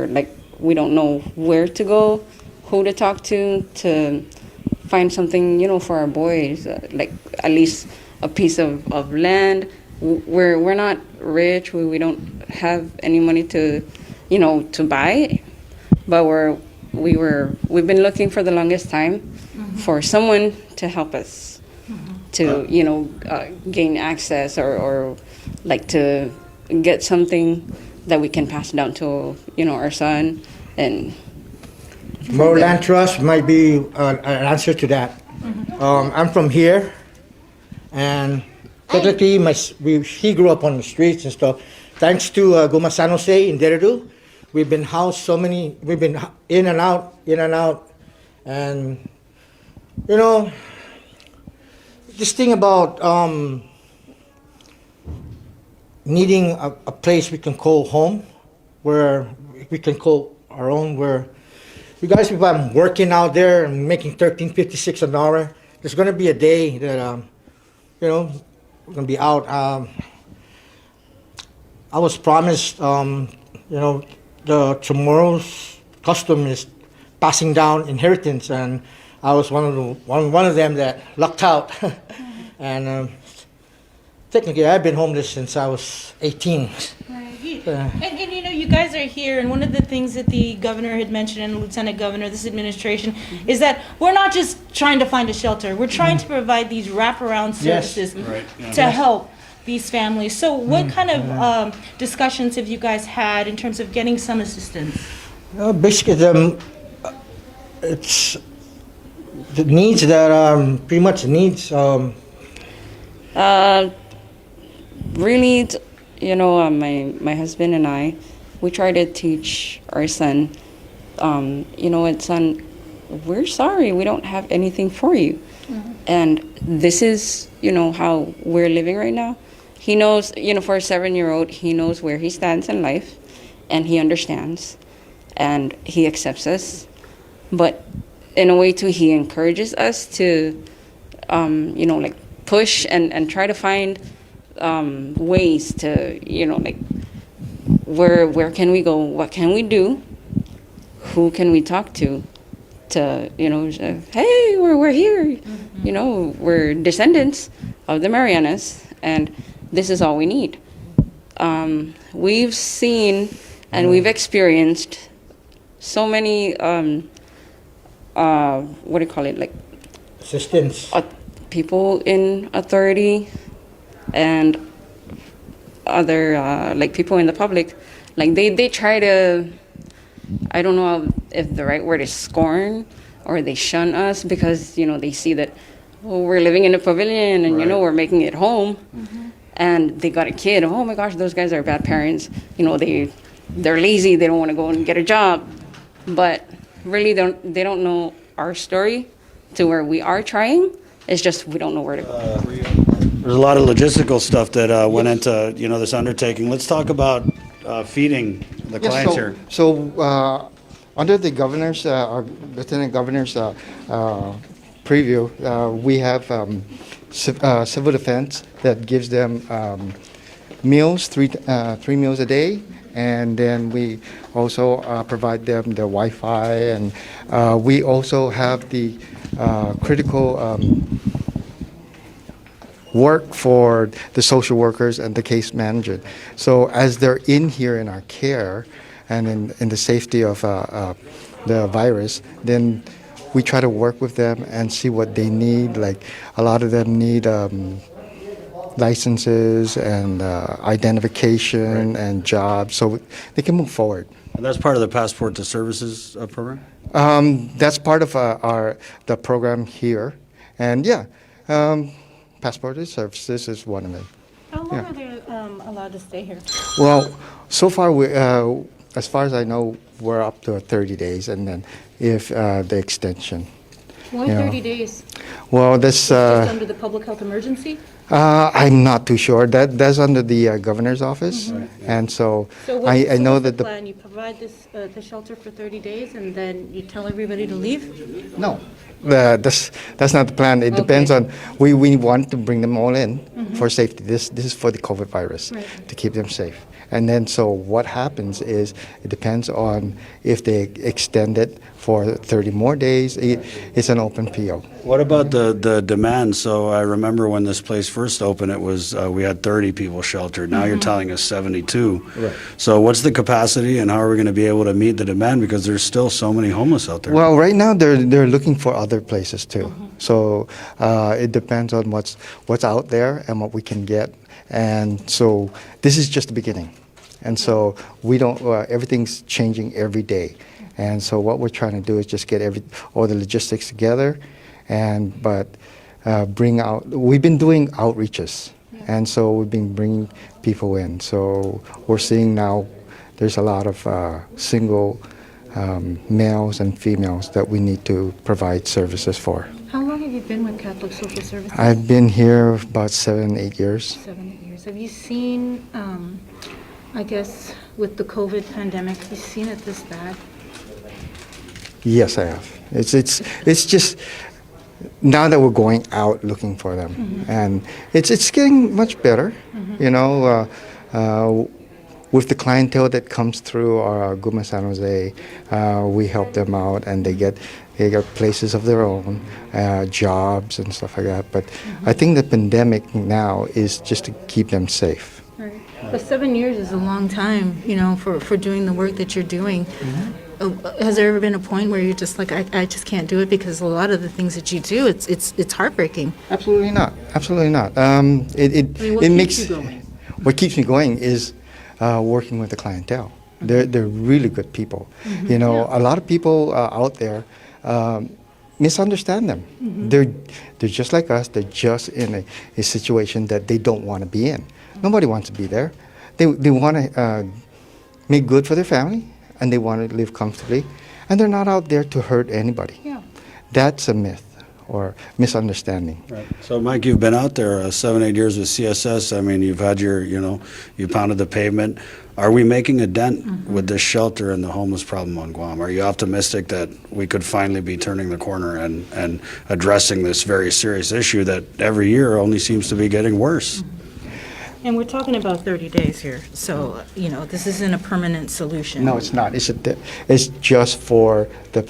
like, we don't know where to go, who to talk to find something for our boys, like at least a piece of land. We're not rich. We don't have any money to buy, but we've been looking for the longest time for someone to help us to gain access or like to get something that we can pass down to our son. And More land trust might be an answer to that. I'm from here, and technically he grew up on the streets and stuff. Thanks to Guma San Jose in Deredu, we've been housed we've been in and out, and this thing about needing a place we can call home, where we can call our own, where you guys, if I'm working out there and making $13.56 an hour, there's going to be a day that we're going to be out. I was promised, the tomorrow's custom is passing down inheritance, and I was one of them that lucked out. And technically, I've been homeless since I was 18. Right. And you guys are here, and one of the things that the governor had mentioned, and Lieutenant Governor, this administration, is that we're not just trying to find a shelter. We're trying to provide these wraparound services to help these families. So what kind of discussions have you guys had in terms of getting some assistance? Basically, it's the needs that pretty much needs. Really, my husband and I, we try to teach our son, son, we're sorry, we don't have anything for you. And this is, how we're living right now. He knows, for a 7-year-old, he knows where he stands in life, and he understands, and he accepts us. But in a way, too, he encourages us to, push and try to find ways to, where can we go? What can we do? Who can we talk to? Hey, we're here. We're descendants of the Marianas, and this is all we need. We've seen and we've experienced so many, assistance. People in authority and other, people in the public, they try to, I don't know if the right word is scorn, or they shun us because, they see that, we're living in a pavilion and, we're making it home. And they got a kid. Oh my gosh, those guys are bad parents. They're lazy. They don't want to go and get a job. But really, they don't know our story to where we are trying. It's just we don't know where to go. There's a lot of logistical stuff that went into this undertaking. Let's talk about feeding the clients here. So under the governor's, Lieutenant Governor's preview, we have civil defense that gives them meals, three meals a day, and then we also provide them the Wi-Fi, and we also have the critical work for the social workers and the case manager. So as they're in here in our care and in the safety of the virus, then we try to work with them and see what they need. Like a lot of them need licenses and identification and jobs, so they can move forward. And that's part of the Passport to Services program? That's part of the program here, and Passport to Services is one of them. How long are they allowed to stay here? Well, so far, as far as I know, we're up to 30 days, and then if the extension. Why you know. 30 days? Well, that's Just under the public health emergency? I'm not too sure. That's under the governor's office, and so I know what's that the plan? You provide this the shelter for 30 days, and then you tell everybody to leave? No. That's not the plan. It depends on we want to bring them all in for safety. This is for the COVID virus to keep them safe. And then so what happens is it depends on if they extend it for 30 more days. It's an open PO. What about the demand? So I remember when this place first opened, it was we had 30 people sheltered. Now you're telling us 72. Right. So what's the capacity, and how are we going to be able to meet the demand? Because there's still so many homeless out there. Well, right now they're looking for other places too. So it depends on what's out there and what we can get. And so this is just the beginning. And so we don't. Everything's changing every day. And so what we're trying to do is just get all the logistics together, but bring out. We've been doing outreaches, and so we've been bringing people in. So we're seeing now there's a lot of single males and females that we need to provide services for. How long have you been with Catholic Social Services? I've been here about 7-8 years. 7-8 years. Have you seen, I guess, with the COVID pandemic, have you seen it this bad? Yes, I have. It's just now that we're going out looking for them, and it's getting much better. You know, with the clientele that comes through our GUMA San Jose, we help them out, and they get places of their own, jobs and stuff like that. But I think the pandemic now is just to keep them safe. Right. But 7 years is a long time, you know, for doing the work that you're doing. Has there ever been a point where you're just like, I just can't do it, because a lot of the things that you do, it's heartbreaking? Absolutely not. Absolutely not. What keeps me going is working with the clientele. They're really good people. You know, a lot of people out there misunderstand them. They're just like us. They're just in a situation that they don't want to be in. Nobody wants to be there. They want to make good for their family, and they want to live comfortably, and they're not out there to hurt anybody. Yeah. That's a myth or misunderstanding. Right. So, Mike, you've been out there 7-8 years with CSS. I mean, you've had you pounded the pavement. Are we making a dent with this shelter and the homeless problem on Guam? Are you optimistic that we could finally be turning the corner and addressing this very serious issue that every year only seems to be getting worse? And we're talking about 30 days here, so, you know, this isn't a permanent solution. No, it's not. It's just for the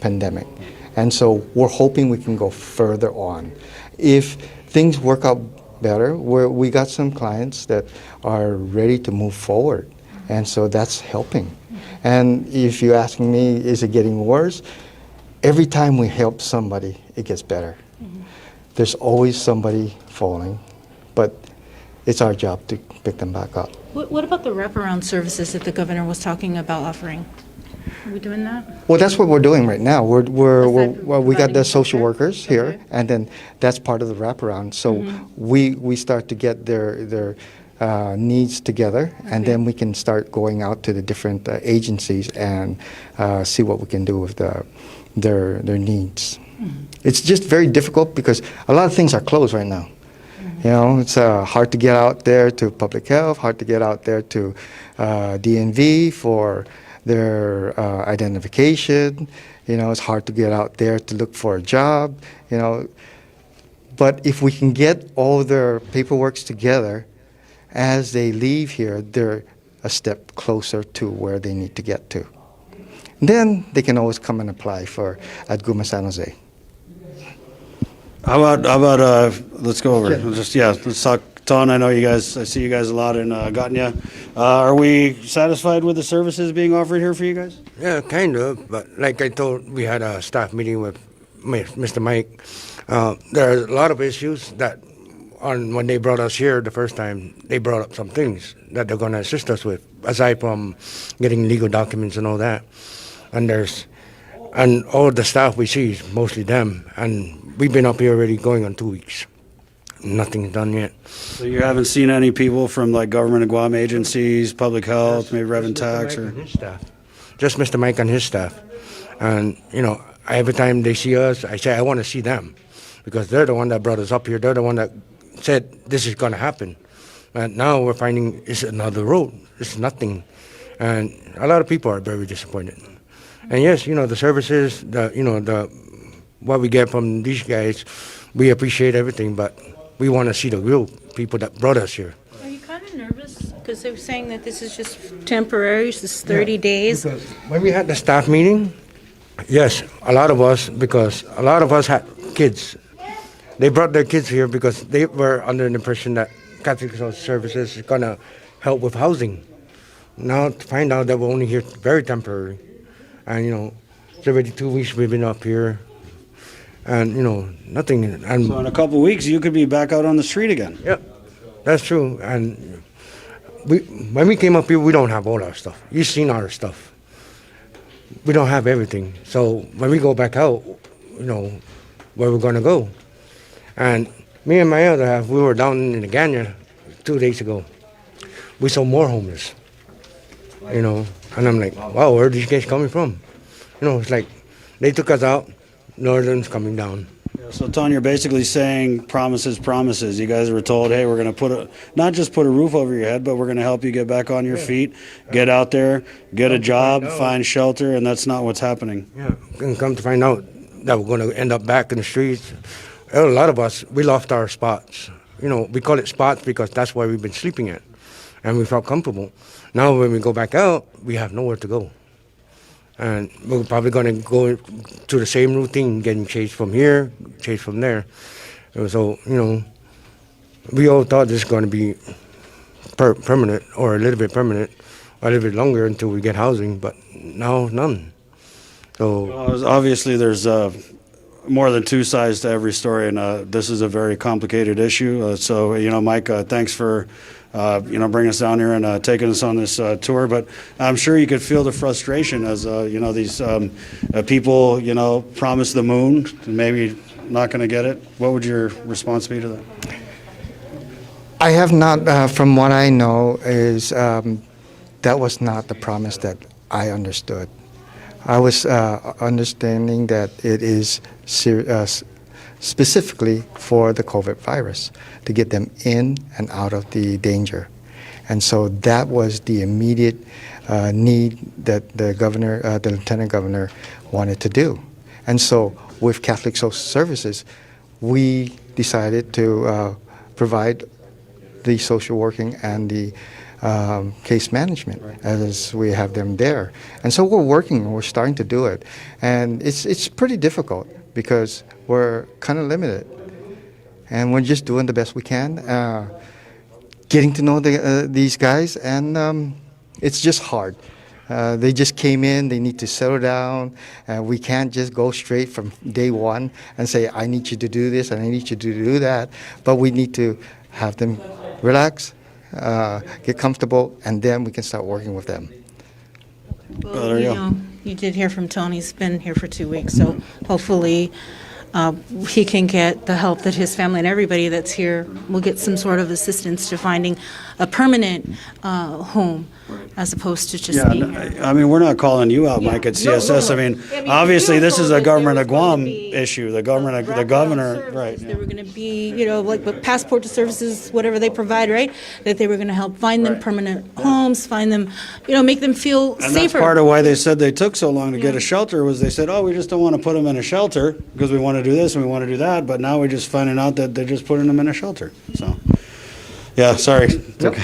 pandemic. And so we're hoping we can go further on. If things work out better, we got some clients that are ready to move forward, and so that's helping. And if you're asking me, is it getting worse? Every time we help somebody, it gets better. There's always somebody falling, but it's our job to pick them back up. What about the wraparound services that the governor was talking about offering? Are we doing that? Well, that's what we're doing right now. We got the social workers here, and then that's part of the wraparound. So we start to get their needs together, and then we can start going out to the different agencies and see what we can do with their needs. It's just very difficult because a lot of things are closed right now. You know, it's hard to get out there to public health, hard to get out there to DNV for their identification. You know, it's hard to get out there to look for a job, you know. But if we can get all their paperworks together, as they leave here, they're a step closer to where they need to get to. Then they can always come and apply at GUMA San Jose. How about let's go over. Let's talk Ton, I know you guys. I see you guys a lot in Gotnya. Are we satisfied with the services being offered here for you guys? Yeah, kind of. But like I told, we had a staff meeting with Mr. Mike. There are a lot of issues that when they brought us here the first time, they brought up some things that they're going to assist us with, aside from getting legal documents and all that. And all the staff we see is mostly them. And we've been up here already going on 2 weeks. Nothing's done yet. So you haven't seen any people from like government of Guam agencies, public health, maybe Revenue Tax, or his staff. Just Mr. Mike and his staff. And every time they see us, I say I want to see them, because they're the one that brought us up here. They're the one that said this is going to happen. And now we're finding it's another road. It's nothing. And a lot of people are very disappointed. And yes, the services, what we get from these guys, we appreciate everything, but we want to see the real people that brought us here. Are you kind of nervous? Because they were saying that this is just temporary, this is 30 days. Because when we had the staff meeting, yes, a lot of us had kids. They brought their kids here because they were under the impression that Catholic Social Services is going to help with housing. Now to find out that we're only here very temporary. And, it's already 2 weeks we've been up here. And, nothing. And so in a couple of weeks, you could be back out on the street again. Yep, that's true. And when we came up here, we don't have all our stuff. You've seen our stuff. We don't have everything. So when we go back out, where we're going to go. And me and my other half, we were down in the Ganya 2 days ago. We saw more homeless, and I'm like, wow, where are these guys coming from? It's like they took us out, Northern's coming down. Yeah, so, Ton, you're basically saying promises. You guys were told, hey, we're going to not just put a roof over your head, but we're going to help you get back on your feet, get out there, get a job, find shelter, and that's not what's happening. Yeah, and come to find out that we're going to end up back in the streets. A lot of us, we lost our spots. We call it spots because that's where we've been sleeping at, and we felt comfortable. Now when we go back out, we have nowhere to go. And we're probably going to go to the same routine, getting chased from here, chased from there. And so, we all thought this was going to be permanent, or a little bit permanent, or a little bit longer until we get housing, but now none. So well, obviously there's more than two sides to every story, and this is a very complicated issue. So, Mike, thanks for bringing us down here and taking us on this tour. But I'm sure you could feel the frustration as these people promise the moon and maybe not going to get it. What would your response be to that? I have not, from what I know, is that was not the promise that I understood. I was understanding that it is specifically for the COVID virus, to get them in and out of the danger. And so that was the immediate need that the governor, the lieutenant governor, wanted to do. And so with Catholic Social Services, we decided to provide the social working and the case management, as we have them there. And so we're starting to do it. And it's pretty difficult because we're kind of limited. And we're just doing the best we can, getting to know these guys, and it's just hard. They just came in, they need to settle down, and we can't just go straight from day one and say, I need you to do this and I need you to do that, but we need to have them relax, get comfortable, and then we can start working with them. Well, you did hear from Tony. He's been here for 2 weeks, so hopefully he can get the help that his family and everybody that's here will get some sort of assistance to finding a permanent home, as opposed to just being here. I mean, we're not calling you out, Mike, at CSS. I mean, obviously, this is a government of Guam issue. The governor, right? They were going to be, like with passport to services, whatever they provide, right? That they were going to help find them permanent homes, find them, make them feel and safer. That's part of why they said they took so long to get a shelter, was they said, oh, we just don't want to put them in a shelter because we want to do this and we want to do that. But now we're just finding out that they're just putting them in a shelter. So, yeah, sorry. It's okay.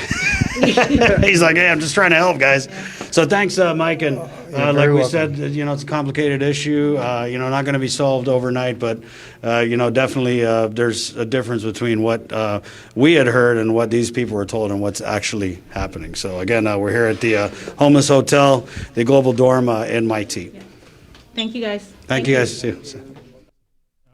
He's like, hey, I'm just trying to help, guys. So thanks, Mike, and like very we welcome. said, it's a complicated issue. Not going to be solved overnight, but definitely there's a difference between what we had heard and what these people were told and what's actually happening. So again, we're here at the homeless hotel, the Global Dorm in Mighty. Thank you, guys. Thank you, guys. See you.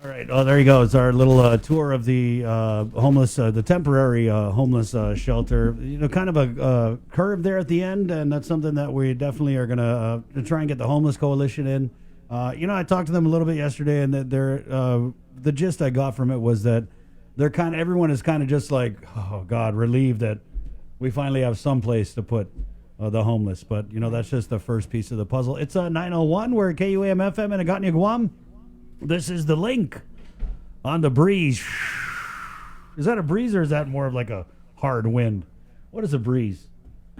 All right. Oh, there you go. It's our little tour of the homeless, the temporary homeless shelter. Kind of a curve there at the end, and that's something that we definitely are going to try and get the Homeless Coalition in. I talked to them a little bit yesterday, and that the gist I got from it was that everyone is kind of just like, oh God, relieved that we finally have some place to put the homeless. But that's just the first piece of the puzzle. It's 9:01. We're at KUAM FM in Ungacta, Guam. This is the link on the breeze. Is that a breeze or is that more of like a hard wind? What is a breeze?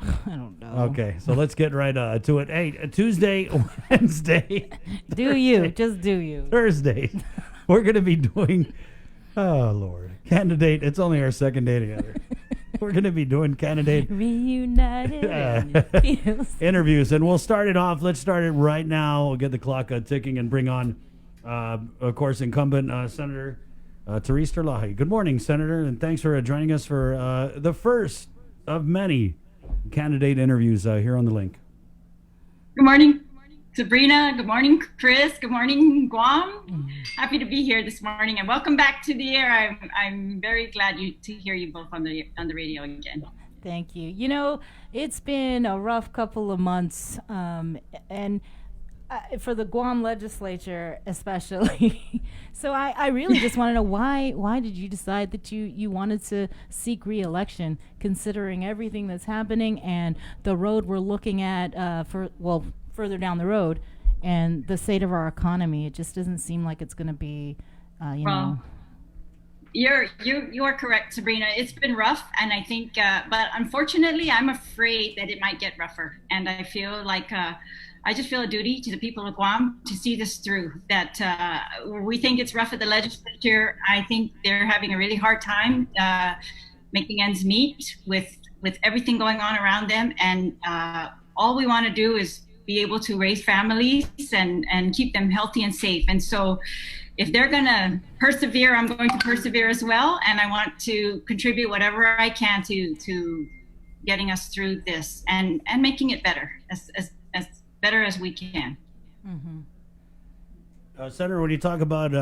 I don't know. Okay, so let's get right to it. Hey, Tuesday, Wednesday. Do you. Just do you. Thursday. We're going to be doing, oh, Lord. Candidate. It's only our second day together. We're going to be doing candidate reunited interviews. And we'll start it off. Let's start it right now. We'll get the clock ticking and bring on of course, incumbent Senator Therese Terlaje. Good morning, Senator, and thanks for joining us for the first of many candidate interviews here on the link. Good morning, Sabrina. Good morning, Chris. Good morning, Guam. Happy to be here this morning, and welcome back to the air. I'm very glad to hear you both on the radio again. Thank you. It's been a rough couple of months, and for the Guam legislature especially. So I really just want to know why did you decide that you wanted to seek re-election, considering everything that's happening and the road we're looking at further down the road and the state of our economy. It just doesn't seem like it's going to be, You are correct, Sabrina. It's been rough, and I think, but unfortunately, I'm afraid that it might get rougher. And I feel like I just feel a duty to the people of Guam to see this through. That we think it's rough at the legislature. I think they're having a really hard time making ends meet with everything going on around them. And all we want to do is be able to raise families and keep them healthy and safe. And so if they're going to persevere, I'm going to persevere as well. And I want to contribute whatever I can to getting us through this and making it better, as better as we can. Mm-hmm. Senator, when you talk about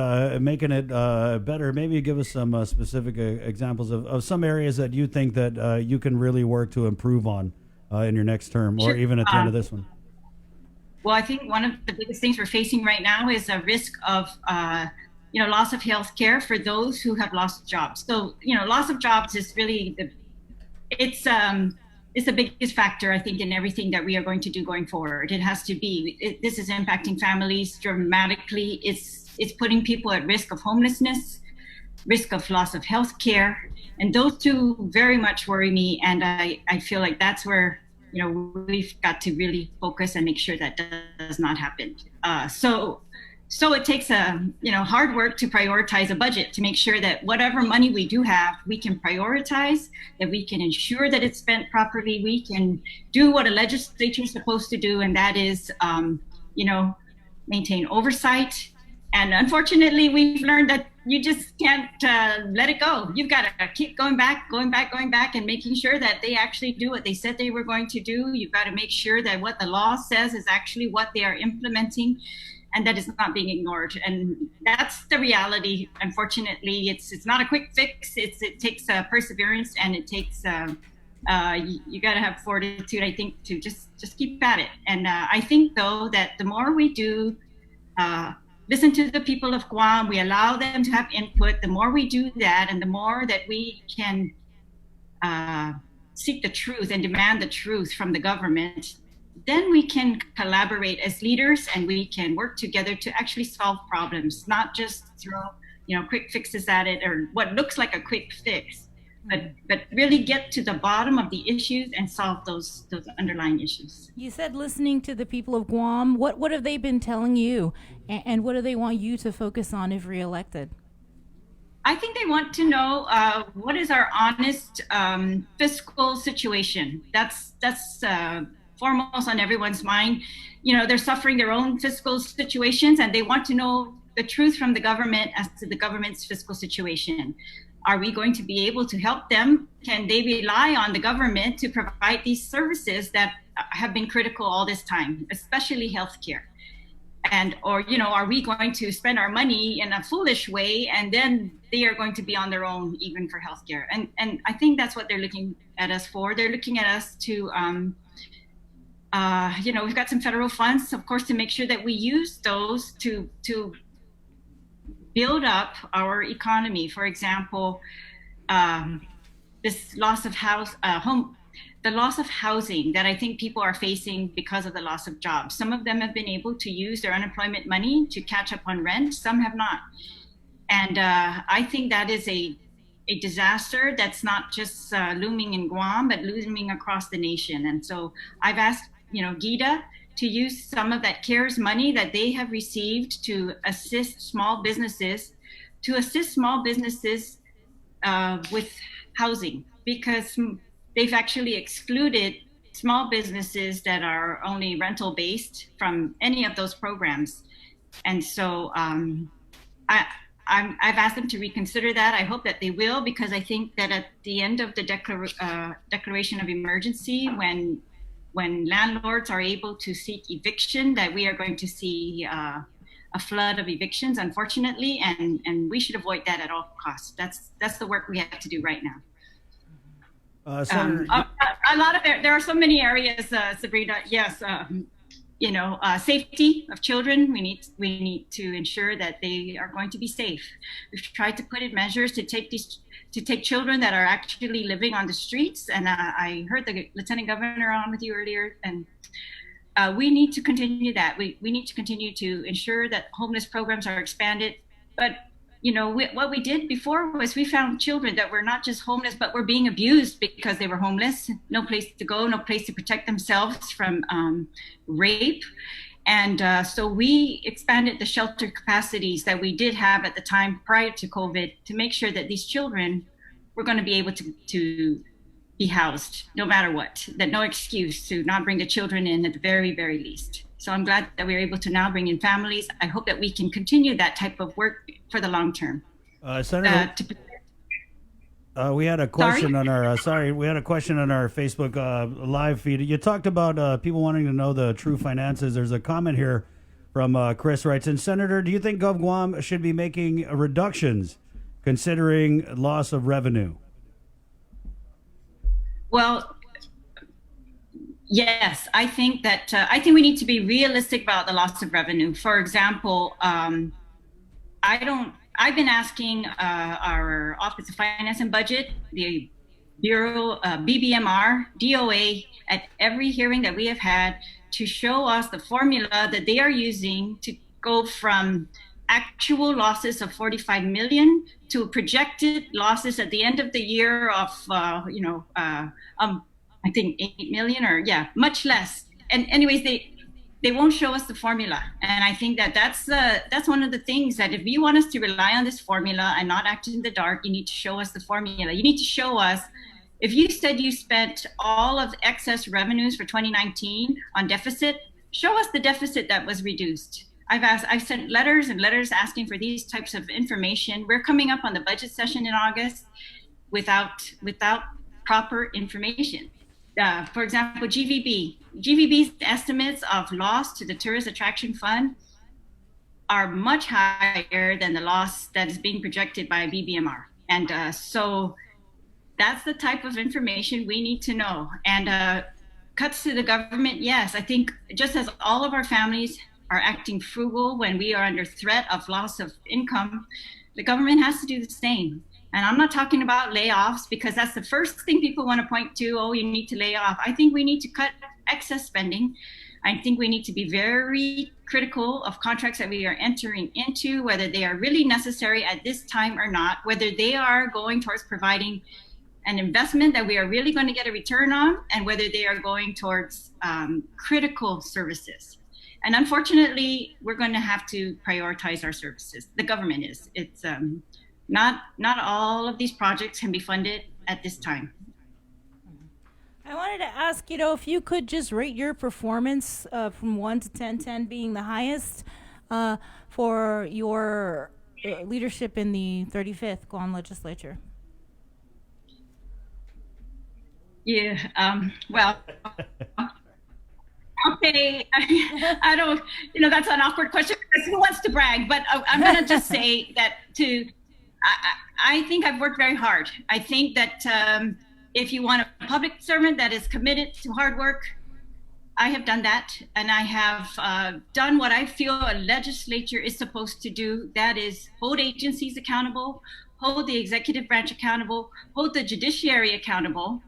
making it better, maybe you give us some specific examples of some areas that you think that you can really work to improve on in your next term, or even at the end of this one. Well, I think one of the biggest things we're facing right now is a risk of, loss of health care for those who have lost jobs. So, loss of jobs is really it's the biggest factor, I think, in everything that we are going to do going forward. It has to be. This is impacting families dramatically. It's putting people at risk of homelessness, risk of loss of health care, and those two very much worry me. And I feel like that's where we've got to really focus and make sure that does not happen. So it takes hard work to prioritize a budget to make sure that whatever money we do have, we can prioritize, that we can ensure that it's spent properly. We can do what a legislature is supposed to do, and that is, maintain oversight. And unfortunately, we've learned that you just can't let it go. You've got to keep going back, and making sure that they actually do what they said they were going to do. You've got to make sure that what the law says is actually what they are implementing, and that is not being ignored. And that's the reality. Unfortunately, it's not a quick fix. It takes perseverance, and it takes you got to have fortitude, I think, to just keep at it. And I think, though, that the more we do listen to the people of Guam, we allow them to have input, the more we do that, and the more that we can seek the truth and demand the truth from the government, then we can collaborate as leaders, and we can work together to actually solve problems, not just throw quick fixes at it, or what looks like a quick fix, but really get to the bottom of the issues and solve those underlying issues. You said listening to the people of Guam. What have they been telling you, and what do they want you to focus on if reelected? I think they want to know what is our honest fiscal situation. That's foremost on everyone's mind. You know, they're suffering their own fiscal situations, and they want to know the truth from the government as to the government's fiscal situation. Are we going to be able to help them? Can they rely on the government to provide these services that have been critical all this time, especially healthcare? And, or, you know, are we going to spend our money in a foolish way, and then they are going to be on their own even for healthcare? And I think that's what they're looking at us for. They're looking at us to, you know, we've got some federal funds, of course, to make sure that we use those to build up our economy. For example, this loss of the loss of housing that I think people are facing because of the loss of jobs. Some of them have been able to use their unemployment money to catch up on rent. Some have not. And I think that is a disaster that's not just looming in Guam, but looming across the nation. And so I've asked, you know, GIDA to use some of that CARES money that they have received to assist small businesses, with housing, because they've actually excluded small businesses that are only rental based from any of those programs. And so I've asked them to reconsider that. I hope that they will, because I think that at the end of the declaration of emergency, when landlords are able to seek eviction, that we are going to see a flood of evictions, unfortunately, and we should avoid that at all costs. That's the work we have to do right now. A lot of there are so many areas, Sabrina. Yes, you know, safety of children. We need to ensure that they are going to be safe. We've tried to put in measures to take children that are actually living on the streets. And I heard the Lieutenant Governor on with you earlier, and we need to continue that. We need to continue to ensure that homeless programs are expanded. But, you know, what we did before was we found children that were not just homeless, but were being abused because they were homeless, no place to go, no place to protect themselves from rape. And so we expanded the shelter capacities that we did have at the time prior to COVID to make sure that these children were going to be able to be housed no matter what, that no excuse to not bring the children in at the very, very least. So I'm glad that we're able to now bring in families. I hope that we can continue that type of work for the long term. Senator, we had a question on our we had a question on our Facebook live feed. You talked about people wanting to know the true finances. There's a comment here from Chris writes, and Senator, do you think Gov Guam should be making reductions considering loss of revenue? Well, yes, I think that we need to be realistic about the loss of revenue. For example, I've been asking our Office of Finance and Budget, the Bureau, BBMR, DOA, at every hearing that we have had to show us the formula that they are using to go from actual losses of 45 million to projected losses at the end of the year of, I think 8 million or much less. And anyways, they won't show us the formula. And I think that that's one of the things that if you want us to rely on this formula and not act in the dark, you need to show us the formula. You need to show us, if you said you spent all of the excess revenues for 2019 on deficit, show us the deficit that was reduced. I've sent letters and letters asking for these types of information. We're coming up on the budget session in August without proper information. For example, GVB's estimates of loss to the Tourist Attraction Fund are much higher than the loss that is being projected by BBMR. And so that's the type of information we need to know. And cuts to the government, yes, I think just as all of our families are acting frugal when we are under threat of loss of income, the government has to do the same. And I'm not talking about layoffs, because that's the first thing people want to point to. Oh, you need to lay off. I think we need to cut excess spending. I think we need to be very critical of contracts that we are entering into, whether they are really necessary at this time or not, whether they are going towards providing an investment that we are really going to get a return on, and whether they are going towards critical services. And unfortunately, we're going to have to prioritize our services. The government is. It's not all of these projects can be funded at this time. I I wanted to ask, if you could just rate your performance from 1 to 10, 10 being the highest for your leadership in the 35th Guam legislature. Yeah, well, okay, I don't, that's an awkward question because who wants to brag? But I'm going to just say that I think I've worked very hard. I think that if you want a public servant that is committed to hard work, I have done that. And I have done what I feel a legislature is supposed to do. That is hold agencies accountable, hold the executive branch accountable, hold the judiciary accountable.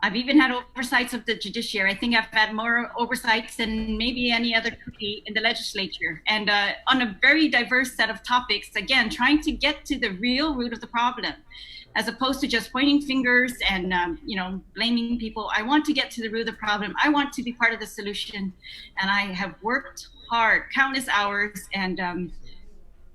I've even had oversights of the judiciary. I think I've had more oversights than maybe any other committee in the legislature. And on a very diverse set of topics, again, trying to get to the real root of the problem, as opposed to just pointing fingers and, blaming people. I want to get to the root of the problem. I want to be part of the solution. And I have worked hard, countless hours. And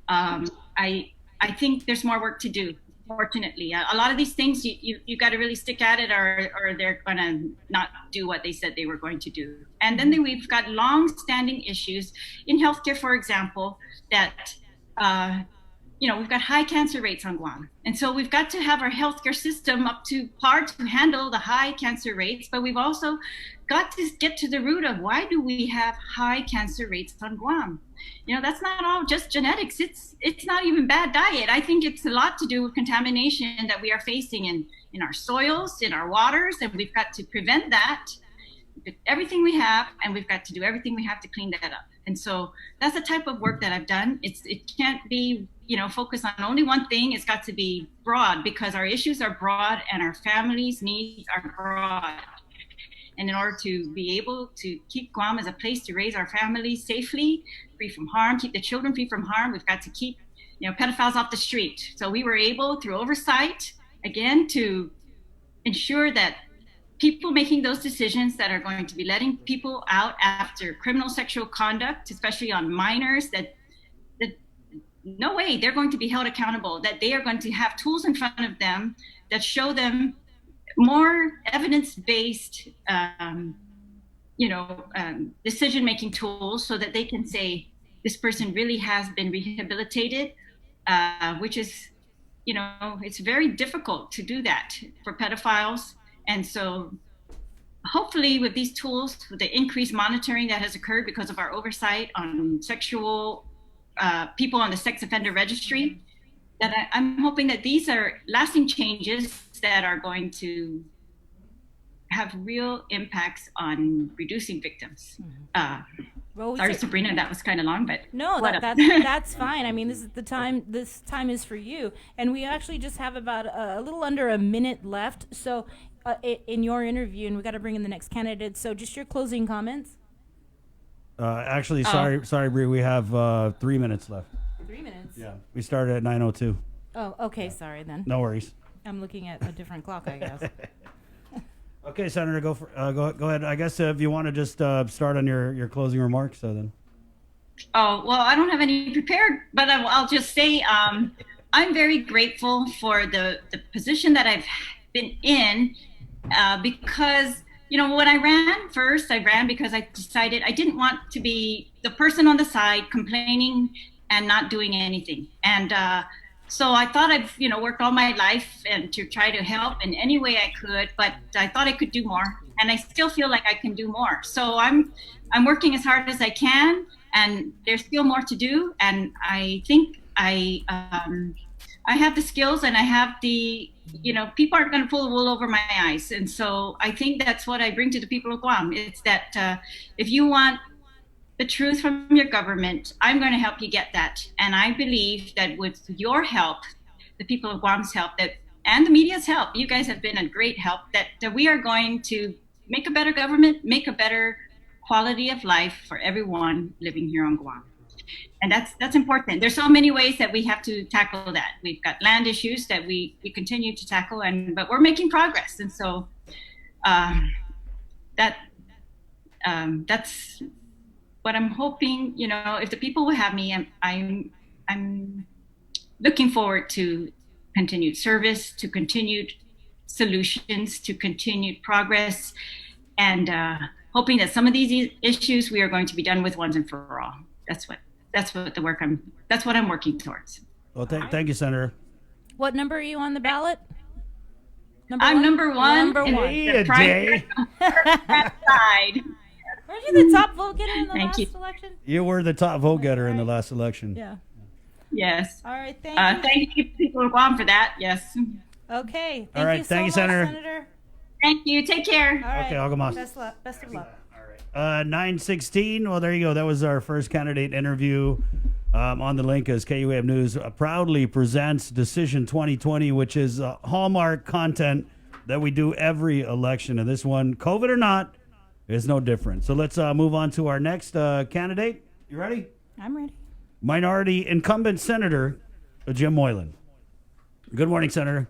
I think there's more work to do. Fortunately, a lot of these things you got to really stick at it, or they're gonna not do what they said they were going to do. And then we've got long-standing issues in healthcare, for example, that we've got high cancer rates on Guam, and so we've got to have our healthcare system up to par to handle the high cancer rates. But we've also got to get to the root of why do we have high cancer rates on Guam. That's not all just genetics. It's not even bad diet. I think it's a lot to do with contamination that we are facing in our soils, in our waters, and we've got to prevent that. Everything we have, and we've got to do everything we have to clean that up. And so that's the type of work that I've done. It can't be, focused on only one thing. It's got to be broad because our issues are broad and our families' needs are broad. And in order to be able to keep Guam as a place to raise our families safely, free from harm, keep the children free from harm, we've got to keep, pedophiles off the street. So we were able, through oversight, again, to ensure that people making those decisions that are going to be letting people out after criminal sexual conduct, especially on minors, that no way they're going to be held accountable, that they are going to have tools in front of them that show them more evidence-based, decision-making tools so that they can say this person really has been rehabilitated, which is, it's very difficult to do that for pedophiles. And so hopefully with these tools, with the increased monitoring that has occurred because of our oversight on sexual people on the sex offender registry, that I'm hoping that these are lasting changes that are going to have real impacts on reducing victims. Sorry, Sabrina, that was kind of long, but no, that's fine. I mean, this time is for you, and we actually just have about a little under a minute left. So, in your interview, and we got to bring in the next candidate. So, just your closing comments. Sorry, Bree. We have 3 minutes left. 3 minutes. Yeah, we started at 9:02. Oh, okay. Sorry then. No worries. I'm looking at a different clock, I guess. Okay, Senator, go ahead. I guess if you want to just start on your closing remarks, then. Oh, well, I don't have any prepared, but I'll just say I'm very grateful for the position that I've been in because, when I ran because I decided I didn't want to be the person on the side complaining and not doing anything. And so I thought I've, worked all my life and to try to help in any way I could, but I thought I could do more, and I still feel like I can do more. So I'm working as hard as I can, and there's still more to do. And I think I have the skills, and I have the, people aren't going to pull the wool over my eyes. And so I think that's what I bring to the people of Guam. It's that if you want the truth from your government, I'm going to help you get that. And I believe that with your help, the people of Guam's help, and the media's help, you guys have been a great help, that we are going to make a better government, make a better quality of life for everyone living here on Guam. And that's important. There's so many ways that we have to tackle that. We've got land issues that we continue to tackle, but we're making progress. And so that's what I'm hoping, if the people will have me, I'm looking forward to continued service, to continued solutions to continued progress, and hoping that some of these issues we are going to be done with once and for all. That's what I'm working towards. Well, thank you, Senator. What number are you on the ballot? I'm number one. Number in one. the primary side. Weren't you the top vote getter in the Thank last you. election? You were the top vote getter in the last election. Yeah. Yes. All right. Thank you. Thank you, people of Guam, for that. Yes. Okay. All right, thank you, Senator. Senator. Thank you. Take care. All right. Okay, algo mas. Best of luck. 9:16. Well, there you go. That was our first candidate interview on the link as KUAM News proudly presents Decision 2020, which is hallmark content that we do every election. And this one, COVID or not, is no different. So let's move on to our next candidate. You ready? I'm ready. Minority incumbent Senator Jim Moylan. Good morning, Senator.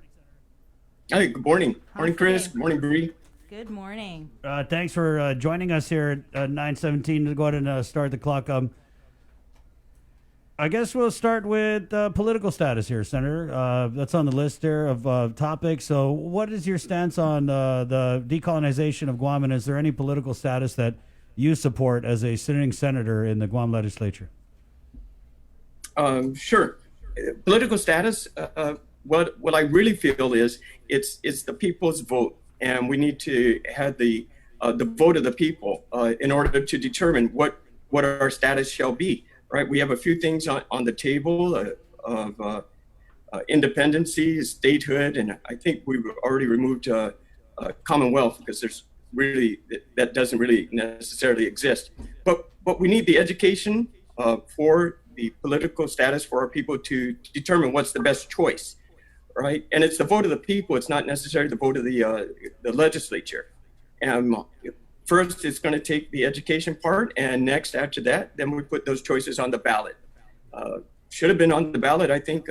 Hi, good morning. Morning, Chris. Good morning, Bree. Good morning. Thanks for joining us here at 9:17 to go ahead and start the clock. I guess we'll start with political status here, Senator. That's on the list there of topics. So what is your stance on the decolonization of Guam, and is there any political status that you support as a sitting senator in the Guam legislature? Sure. Political status, what I really feel is it's the people's vote, and we need to have the vote of the people in order to determine what our status shall be. Right, we have a few things on the table of independency, statehood, and I think we've already removed Commonwealth because there's really that doesn't really necessarily exist. But we need the education for the political status for our people to determine what's the best choice, right? And it's the vote of the people. It's not necessarily the vote of the legislature. And first, it's going to take the education part, and next, after that, then we put those choices on the ballot. Should have been on the ballot, I think,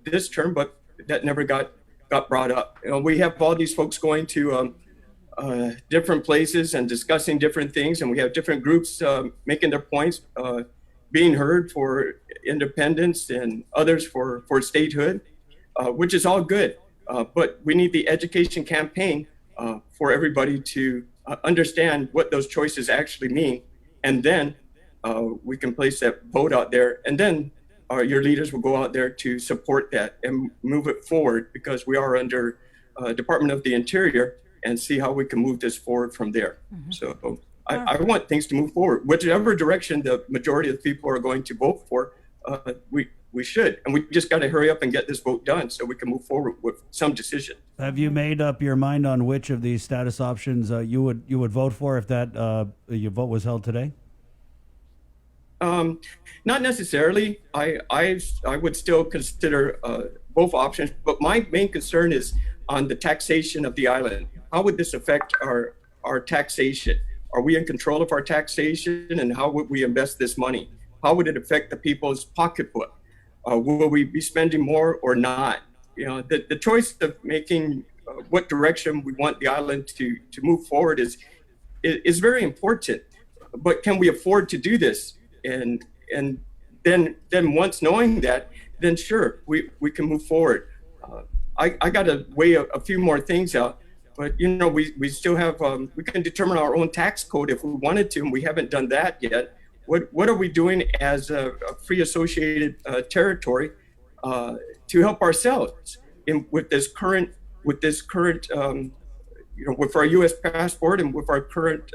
this term, but that never got brought up. You know, we have all these folks going to different places and discussing different things, and we have different groups making their points, being heard for independence and others for statehood, which is all good. But we need the education campaign for everybody to understand what those choices actually mean, and then we can place that vote out there, and then your leaders will go out there to support that and move it forward, because we are under Department of the Interior, and see how we can move this forward from there. Mm-hmm. So I want things to move forward. Whichever direction the majority of the people are going to vote for, we should. And we just got to hurry up and get this vote done so we can move forward with some decision. Have you made up your mind on which of these status options you would vote for if that your vote was held today? Not necessarily. I would still consider both options, but my main concern is on the taxation of the island. How would this affect our taxation? Are we in control of our taxation, and how would we invest this money? How would it affect the people's pocketbook? Will we be spending more or not? You know, the choice of making what direction we want the island to move forward is very important. But can we afford to do this? And then once knowing that, then sure, we can move forward. I got to weigh a few more things out, but you know, we still have we can determine our own tax code if we wanted to, and we haven't done that yet. What are we doing as a free associated territory to help ourselves with this current you know, with our U.S. passport and with our current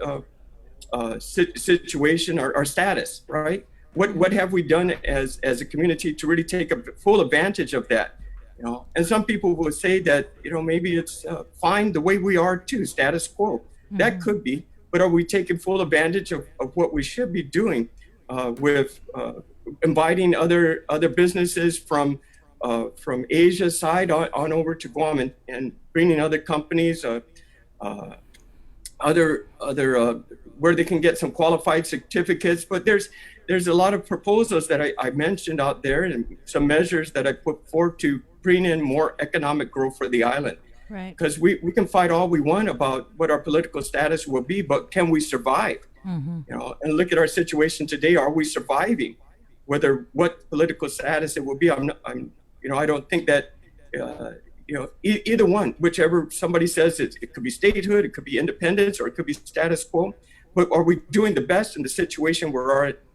situation, our status, right? What have we done as a community to really take a full advantage of that? You know, and some people will say that, you know, maybe it's fine the way we are too, status quo. Mm-hmm. That could be, but are we taking full advantage of what we should be doing with inviting other businesses from Asia side on over to Guam and bringing other companies, other where they can get some qualified certificates. But there's a lot of proposals that I mentioned out there, and some measures that I put forward to bring in more economic growth for the island. Right. Because we can fight all we want about what our political status will be, but can we survive? Mm-hmm. You know, and look at our situation today. Are we surviving? Whether what political status it will be, I don't think that either one, whichever somebody says it could be statehood, it could be independence, or it could be status quo. But are we doing the best in the situation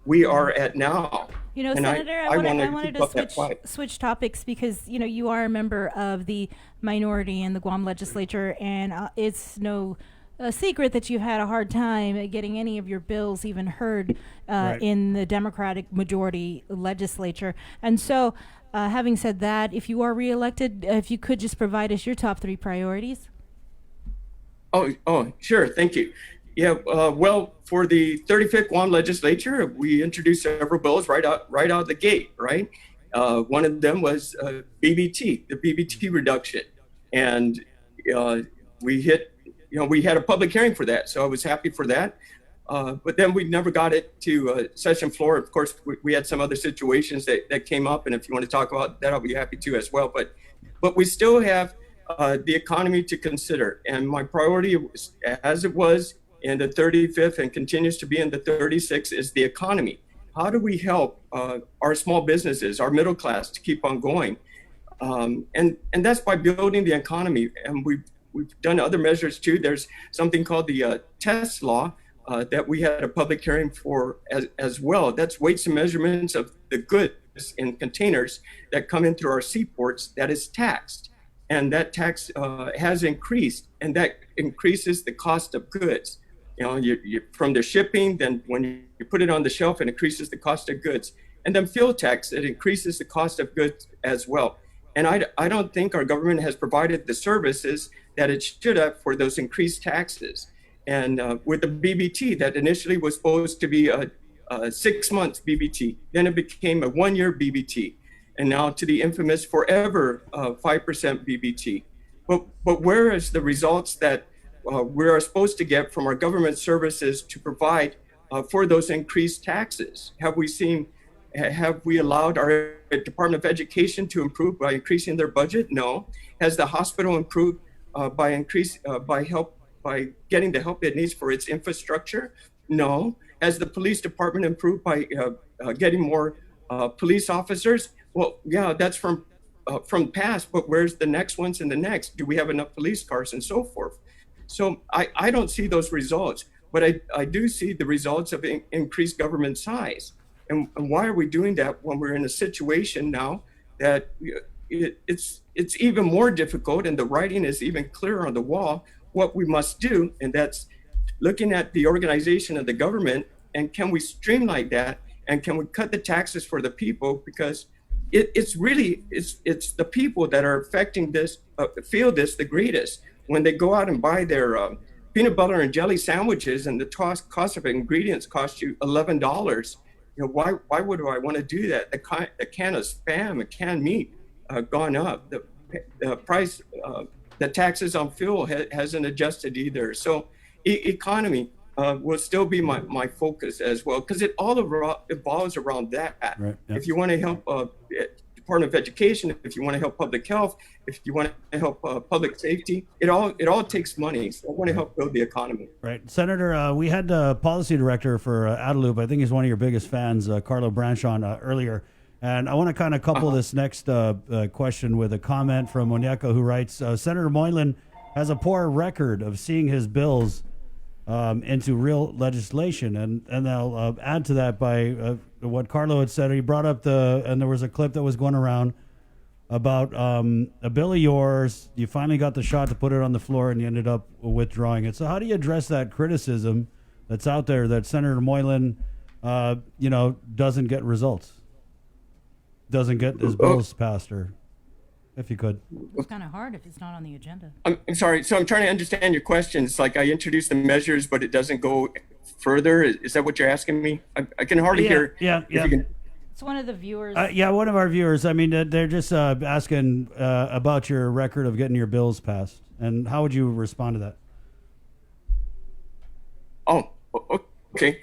we are at now? And Senator, I wanted to switch topics because, you are a member of the minority in the Guam legislature, and it's no secret that you've had a hard time getting any of your bills even heard in the Democratic majority legislature. And so, having said that, if you are reelected, if you could just provide us your top 3 priorities. Oh, sure. Thank you. Yeah, well, for the 35th Guam legislature, we introduced several bills right out of the gate, right? One of them was BBT, the BBT reduction. And we had a public hearing for that, so I was happy for that. But then we never got it to session floor. Of course, we had some other situations that came up, and if you want to talk about that, I'll be happy to as well. But we still have the economy to consider. And my priority, as it was in the 35th and continues to be in the 36th, is the economy. How do we help our small businesses, our middle class, to keep on going? And that's by building the economy. And we've done other measures too. There's something called the test law that we had a public hearing for as well. That's weights and measurements of the goods in containers that come in through our seaports that is taxed. And that tax has increased, and that increases the cost of goods. You from the shipping, then when you put it on the shelf, it increases the cost of goods. And then fuel tax, it increases the cost of goods as well. And I don't think our government has provided the services that it should have for those increased taxes. And with the BBT, that initially was supposed to be a 6 months BBT, then it became a 1 year BBT, and now to the infamous forever 5% BBT. But where is the results that we are supposed to get from our government services to provide for those increased taxes? Have we allowed our Department of Education to improve by increasing their budget? No. Has the hospital improved by getting the help it needs for its infrastructure? No. Has the police department improved by getting more police officers? Well, yeah, that's from past, but where's the next ones and the next? Do we have enough police cars and so forth? So I don't see those results, but I do see the results of increased government size. And why are we doing that when we're in a situation now that it's even more difficult, and the writing is even clearer on the wall what we must do, and that's looking at the organization of the government, and can we streamline that, and can we cut the taxes for the people, because it's the people that are affecting this, feel this the greatest. When they go out and buy their peanut butter and jelly sandwiches, and the cost of ingredients cost you $11, why would I want to do that? The can of Spam, a canned meat, gone up. The price, the taxes on fuel hasn't adjusted either. So economy will still be my focus as well, because it all evolves around that. Right, yeah. If you want to help Department of Education, if you want to help public health, if you want to help public safety, it all takes money. So I want to help build the economy. Right, Senator. We had the policy director for Adelup. I think he's one of your biggest fans, Carlo Branch, on earlier. And I want to kind of couple this next question with a comment from Onyeka, who writes, Senator Moylan has a poor record of seeing his bills into real legislation. And I'll add to that by what Carlo had said. He brought up and there was a clip that was going around about a bill of yours. You finally got the shot to put it on the floor, and you ended up withdrawing it. So how do you address that criticism that's out there that Senator Moylan, doesn't get results? Doesn't get his bills passed, or if you could. It's kind of hard if it's not on the agenda. I'm sorry. So I'm trying to understand your question. It's like I introduced the measures, but it doesn't go further. Is that what you're asking me? I can hardly hear. Yeah. It's one of the viewers. One of our viewers. I mean, they're just asking about your record of getting your bills passed, and how would you respond to that? Oh, okay.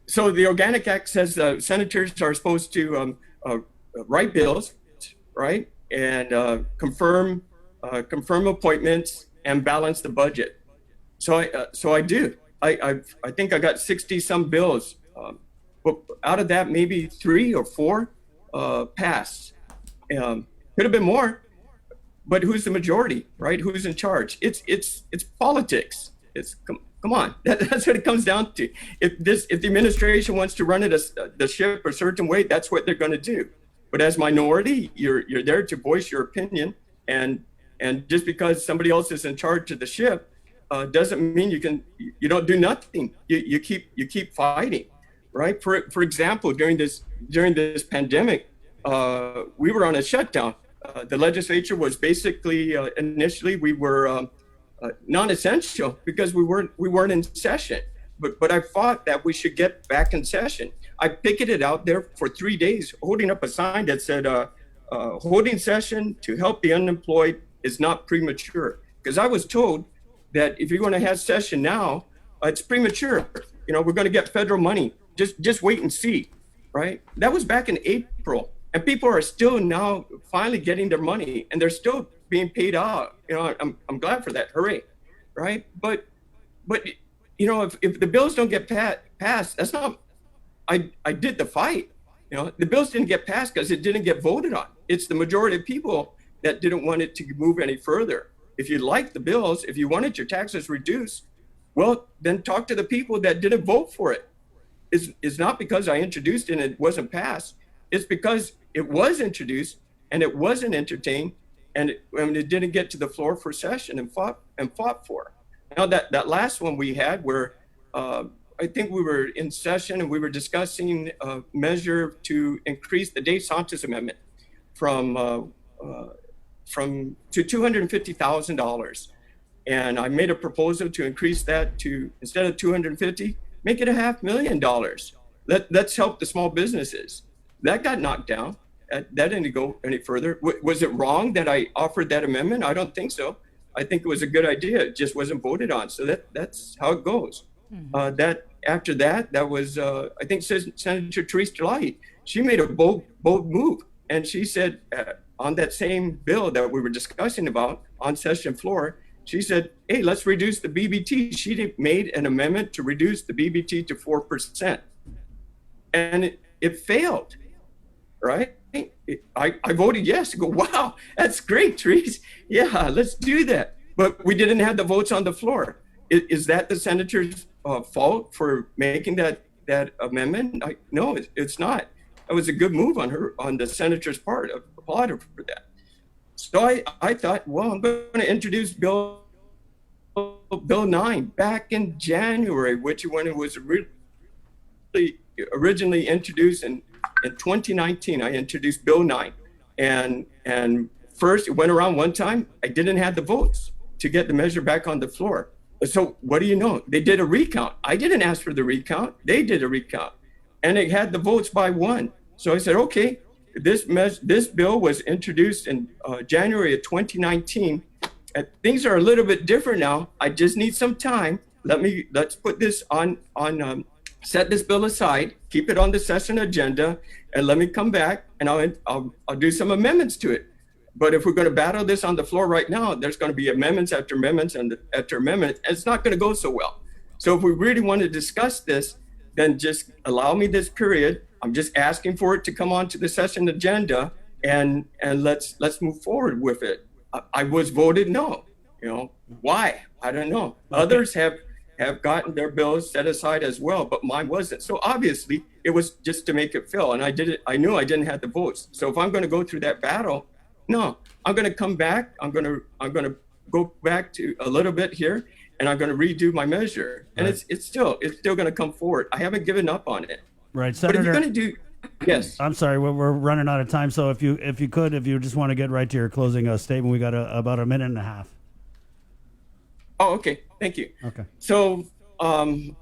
So the Organic Act says senators are supposed to write bills, right, and confirm appointments and balance the budget. So I do. I think I got 60 some bills, but out of that, maybe 3 or 4 passed. Could have been more, but who's the majority, right? Who's in charge? It's politics. Come on, that's what it comes down to. If the administration wants to run the ship a certain way, that's what they're going to do. But as minority, you're there to voice your opinion, and just because somebody else is in charge of the ship doesn't mean you don't do nothing. You keep fighting, right? For example, during this pandemic, we were on a shutdown. The legislature was basically initially we were non-essential because we weren't in session. But I thought that we should get back in session. I picketed out there for 3 days, holding up a sign that said, "Holding session to help the unemployed is not premature." Because I was told that if you're going to have session now, it's premature. We're going to get federal money. Just wait and see, right? That was back in April, and people are still now finally getting their money, and they're still being paid out. I'm glad for that. Hooray, right? But if the bills don't get passed, that's not. I did the fight. The bills didn't get passed because it didn't get voted on. It's the majority of people that didn't want it to move any further. If you like the bills, if you wanted your taxes reduced, well, then talk to the people that didn't vote for it. It's not because I introduced it and it wasn't passed. It's because it was introduced and it wasn't entertained, and it didn't get to the floor for session and fought for. Now that last one we had where I think we were in session and we were discussing a measure to increase the Dave Santos amendment from to $250,000, and I made a proposal to increase that to, instead of $250,000, make it $500,000. Let's help the small businesses. That got knocked down. That didn't go any further. Was it wrong that I offered that amendment? I don't think so. I think it was a good idea. It just wasn't voted on. So that's how it goes. After that was I think Senator Therese Delight. She made a bold move, and she said on that same bill that we were discussing about on session floor, she said, "Hey, let's reduce the BBT." She made an amendment to reduce the BBT to 4%, and it failed. Right? I voted yes. I go, wow, that's great, Therese. Yeah, let's do that. But we didn't have the votes on the floor. Is that the senator's fault for making that amendment? No, it's not. It was a good move on the senator's part. I applaud her for that. So I thought, well, I'm going to introduce Bill 9 back in January, which when it was originally introduced in 2019, I introduced Bill 9, and first it went around one time. I didn't have the votes to get the measure back on the floor. So what do you know? They did a recount. I didn't ask for the recount. They did a recount, and it had the votes by one. So I said, okay, this bill was introduced in January of 2019. And things are a little bit different now. I just need some time. Let's put this on set this bill aside, keep it on the session agenda, and let me come back and I'll do some amendments to it. But if we're going to battle this on the floor right now, there's going to be amendments after amendments and after amendments, and it's not going to go so well. So if we really want to discuss this, then just allow me this period. I'm just asking for it to come onto the session agenda, and let's move forward with it. I was voted no. Why? I don't know. Others have gotten their bills set aside as well, but mine wasn't. So obviously it was just to make it fail, and I did it. I knew I didn't have the votes. So if I'm going to go through that battle, no, I'm going to come back. I'm going to go back to a little bit here, and I'm going to redo my measure. And Right. it's still going to come forward. I haven't given up on it. Right, But if Senator. you're going to do, yes. I'm sorry, we're running out of time. So if you just want to get right to your closing statement, we got about a minute and a half. Oh, okay. Thank you. Okay. So I'm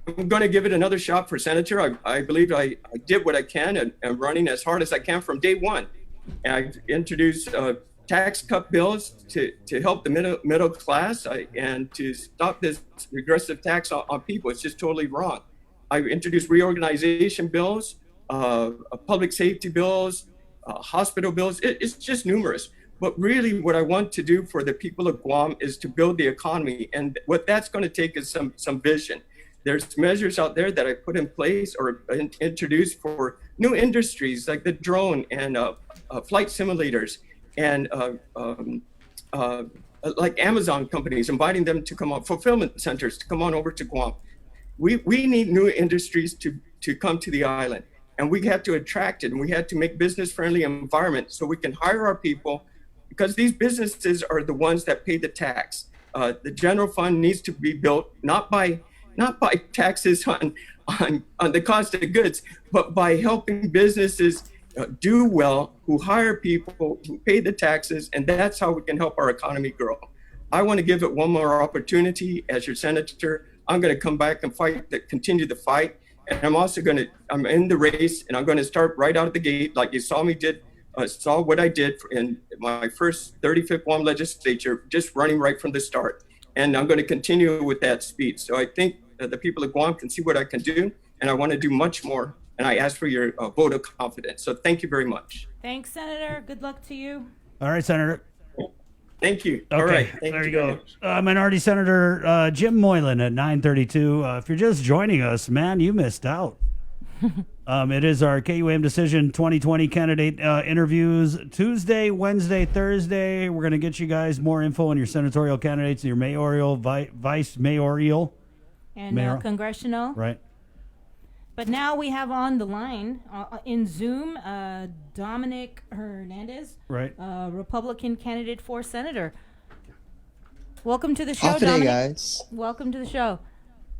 going to give it another shot for senator. I believe I did what I can and running as hard as I can from day one. And I've introduced tax cut bills to help the middle class and to stop this regressive tax on people. It's just totally wrong. I've introduced reorganization bills, public safety bills, hospital bills. It's just numerous. But really what I want to do for the people of Guam is to build the economy. And what that's going to take is some vision. There's measures out there that I put in place or introduced for new industries like the drone and flight simulators. and like Amazon companies, inviting them to come on, fulfillment centers to come on over to Guam. We need new industries to come to the island, and we have to attract it, and we have to make business-friendly environment so we can hire our people, because these businesses are the ones that pay the tax. The general fund needs to be built not by taxes on the cost of goods, but by helping businesses do well, who hire people, who pay the taxes, and that's how we can help our economy grow. I want to give it one more opportunity as your senator. I'm going to come back and continue the fight. And I'm also I'm in the race, and I'm going to start right out of the gate, like you saw what I did in my first 35th Guam legislature, just running right from the start. And I'm going to continue with that speed. So I think the people of Guam can see what I can do, and I want to do much more. And I ask for your vote of confidence. So thank you very much. Thanks, Senator. Good luck to you. All right, Senator. Thank you. Okay, All right. Thank there you go. Minority Senator Jim Moylan at 9:32. If you're just joining us, man, you missed out. It is our KUAM Decision 2020 candidate interviews Tuesday, Wednesday, Thursday. We're going to get you guys more info on your senatorial candidates, your mayoral, vice mayoral, and congressional. Right. But now we have on the line in Zoom Dominic Hernandez, right? Republican candidate for senator. Welcome to the show, Off today, Dominic. guys. Welcome to the show.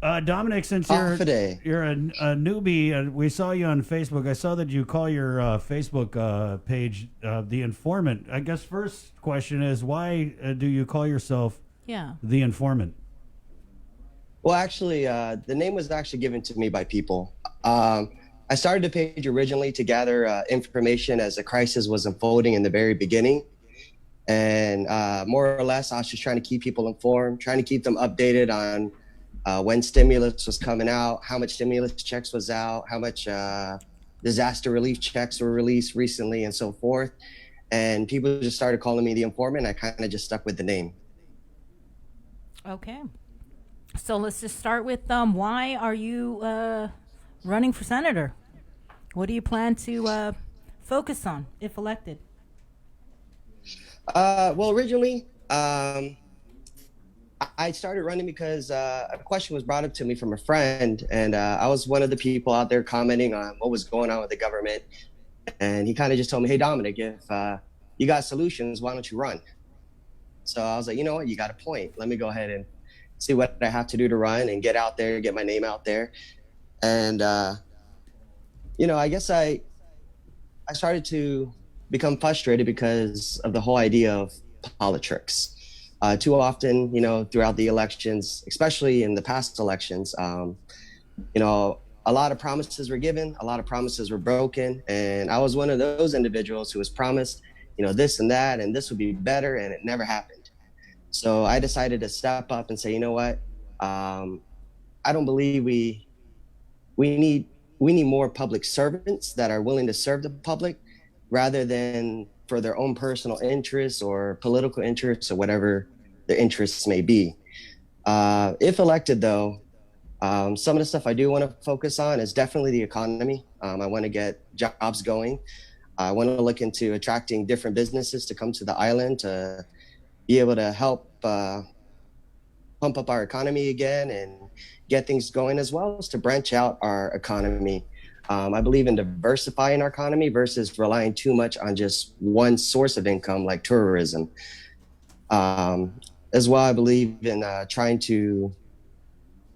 Dominic, since Off today. you're a newbie, we saw you on Facebook. I saw that you call your Facebook page The Informant. I guess first question is, why do you call yourself The Informant? Well, actually, the name was actually given to me by people. I started the page originally to gather information as the crisis was unfolding in the very beginning. And more or less, I was just trying to keep people informed, trying to keep them updated on when stimulus was coming out, how much stimulus checks was out, how much disaster relief checks were released recently, and so forth. And people just started calling me The Informant. I kind of just stuck with the name. Okay. So let's just start with why are you running for senator? What do you plan to focus on if elected? Well, originally, I started running because a question was brought up to me from a friend, and I was one of the people out there commenting on what was going on with the government. And he kind of just told me, hey, Dominic, if you got solutions, why don't you run? So I was like, you know what, you got a point. Let me go ahead and see what I have to do to run and get out there, get my name out there. And, I guess I started to become frustrated because of the whole idea of politics. Too often, throughout the elections, especially in the past elections, a lot of promises were given, a lot of promises were broken. And I was one of those individuals who was promised, this and that, and this would be better, and it never happened. So I decided to step up and say, you know what? I don't believe we need more public servants that are willing to serve the public rather than for their own personal interests or political interests or whatever their interests may be. If elected, though, some of the stuff I do want to focus on is definitely the economy. I want to get jobs going. I want to look into attracting different businesses to come to the island to be able to help pump up our economy again and get things going, as well as to branch out our economy. I believe in diversifying our economy versus relying too much on just one source of income like tourism. As well, I believe in trying to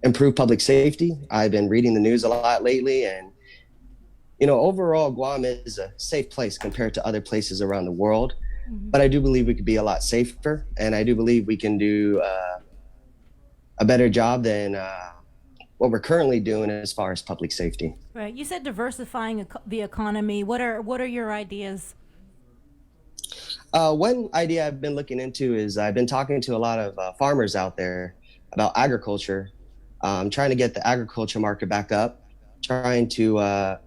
improve public safety. I've been reading the news a lot lately, and overall, Guam is a safe place compared to other places around the world. But I do believe we could be a lot safer, and I do believe we can do a better job than what we're currently doing as far as public safety. Right. You said diversifying the economy. What are your ideas? One idea I've been looking into is I've been talking to a lot of farmers out there about agriculture. Trying to get the agriculture market back up, trying to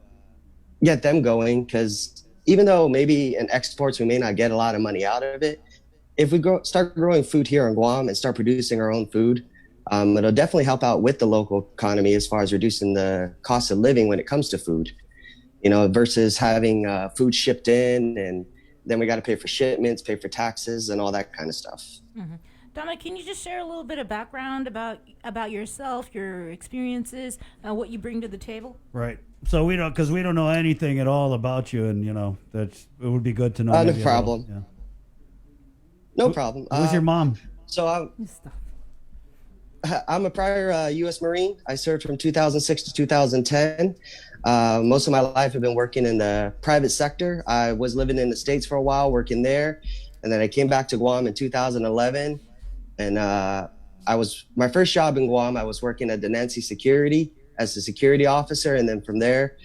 get them going, because even though maybe in exports we may not get a lot of money out of it, if we start growing food here in Guam and start producing our own food, it'll definitely help out with the local economy as far as reducing the cost of living when it comes to food, versus having food shipped in and then we got to pay for shipments, pay for taxes, and all that kind of stuff. Mm-hmm. Dominic, can you just share a little bit of background about yourself, your experiences, what you bring to the table? Right. So we don't know anything at all about you, and it would be good to know. No problem. Yeah. No problem. Who's your mom? So I'm a prior U.S. Marine. I served from 2006 to 2010. Most of my life I've been working in the private sector. I was living in the States for a while, working there. And then I came back to Guam in 2011. And my first job in Guam, I was working at Nancy Security as a security officer. And then from there,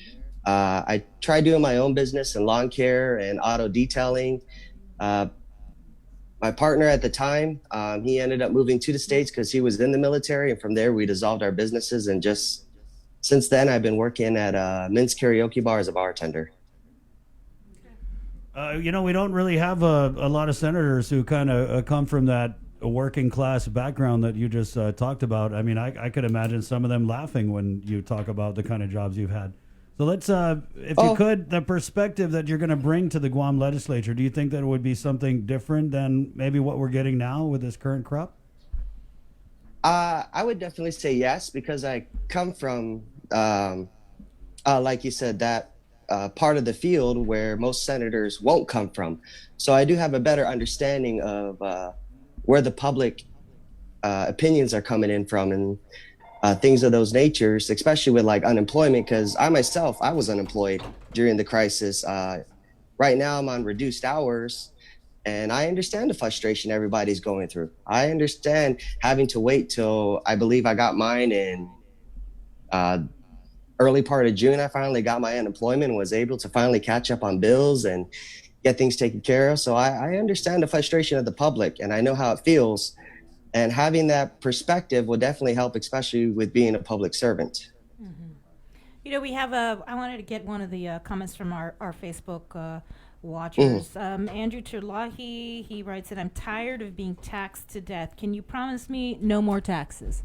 I tried doing my own business in lawn care and auto detailing. My partner at the time, he ended up moving to the States because he was in the military. And from there, we dissolved our businesses. And just since then, I've been working at Men's Karaoke Bar as a bartender. We don't really have a lot of senators who kind of come from that working class background that you just talked about. I mean, I could imagine some of them laughing when you talk about the kind of jobs you've had. So let's, if you could, the perspective that you're going to bring to the Guam legislature, do you think that it would be something different than maybe what we're getting now with this current crop? I would definitely say yes, because I come from, like you said, that part of the field where most senators won't come from. So I do have a better understanding of where the public opinions are coming in from, and things of those natures, especially with like unemployment, because I was unemployed during the crisis. Right now I'm on reduced hours, and I understand the frustration everybody's going through. I understand having to wait till, I believe I got mine in early part of June. I finally got my unemployment and was able to finally catch up on bills and get things taken care of. So I understand the frustration of the public, and I know how it feels. And having that perspective will definitely help, especially with being a public servant. Mm-hmm. We have I wanted to get one of the comments from our Facebook watchers. Andrew Terlahi, he writes that I'm tired of being taxed to death. Can you promise me no more taxes?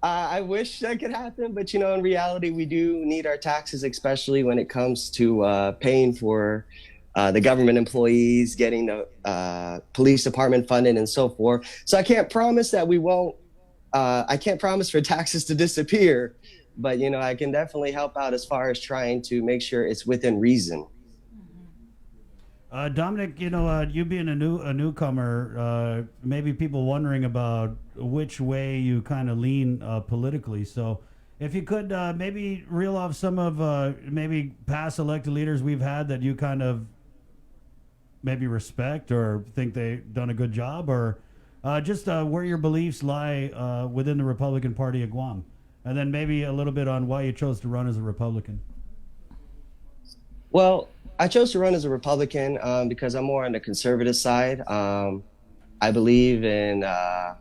I wish that could happen, but in reality, we do need our taxes, especially when it comes to paying for the government employees, getting the police department funded and so forth. So I can't promise that we won't, I can't promise for taxes to disappear, but I can definitely help out as far as trying to make sure it's within reason. Dominic, you being a newcomer, maybe people wondering about which way you kind of lean politically. So if you could maybe reel off some of maybe past elected leaders we've had that you kind of maybe respect or think they've done a good job, or just where your beliefs lie within the Republican Party of Guam. And then maybe a little bit on why you chose to run as a Republican. Well, I chose to run as a Republican because I'm more on the conservative side. I believe in, I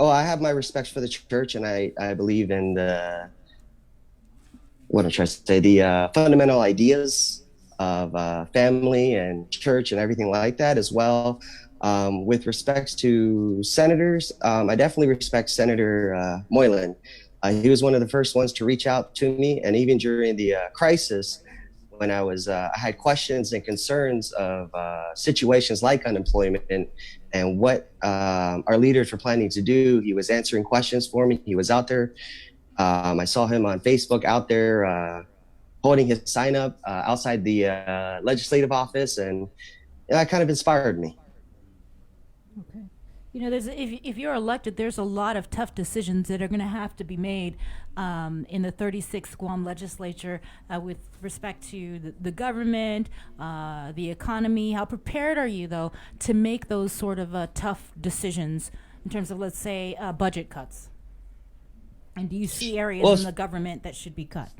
have my respect for the church, and I believe in the fundamental ideas of family and church and everything like that as well. With respects to senators, I definitely respect Senator Moylan. He was one of the first ones to reach out to me, and even during the crisis, when I had questions and concerns of situations like unemployment and what our leaders were planning to do, he was answering questions for me. He was out there. I saw him on Facebook out there holding his sign up outside the legislative office, and that kind of inspired me. Okay. If you're elected, there's a lot of tough decisions that are going to have to be made in the 36th Guam legislature with respect to the government, the economy. How prepared are you, though, to make those sort of tough decisions in terms of, let's say, budget cuts? And do you see areas in the government that should be cut?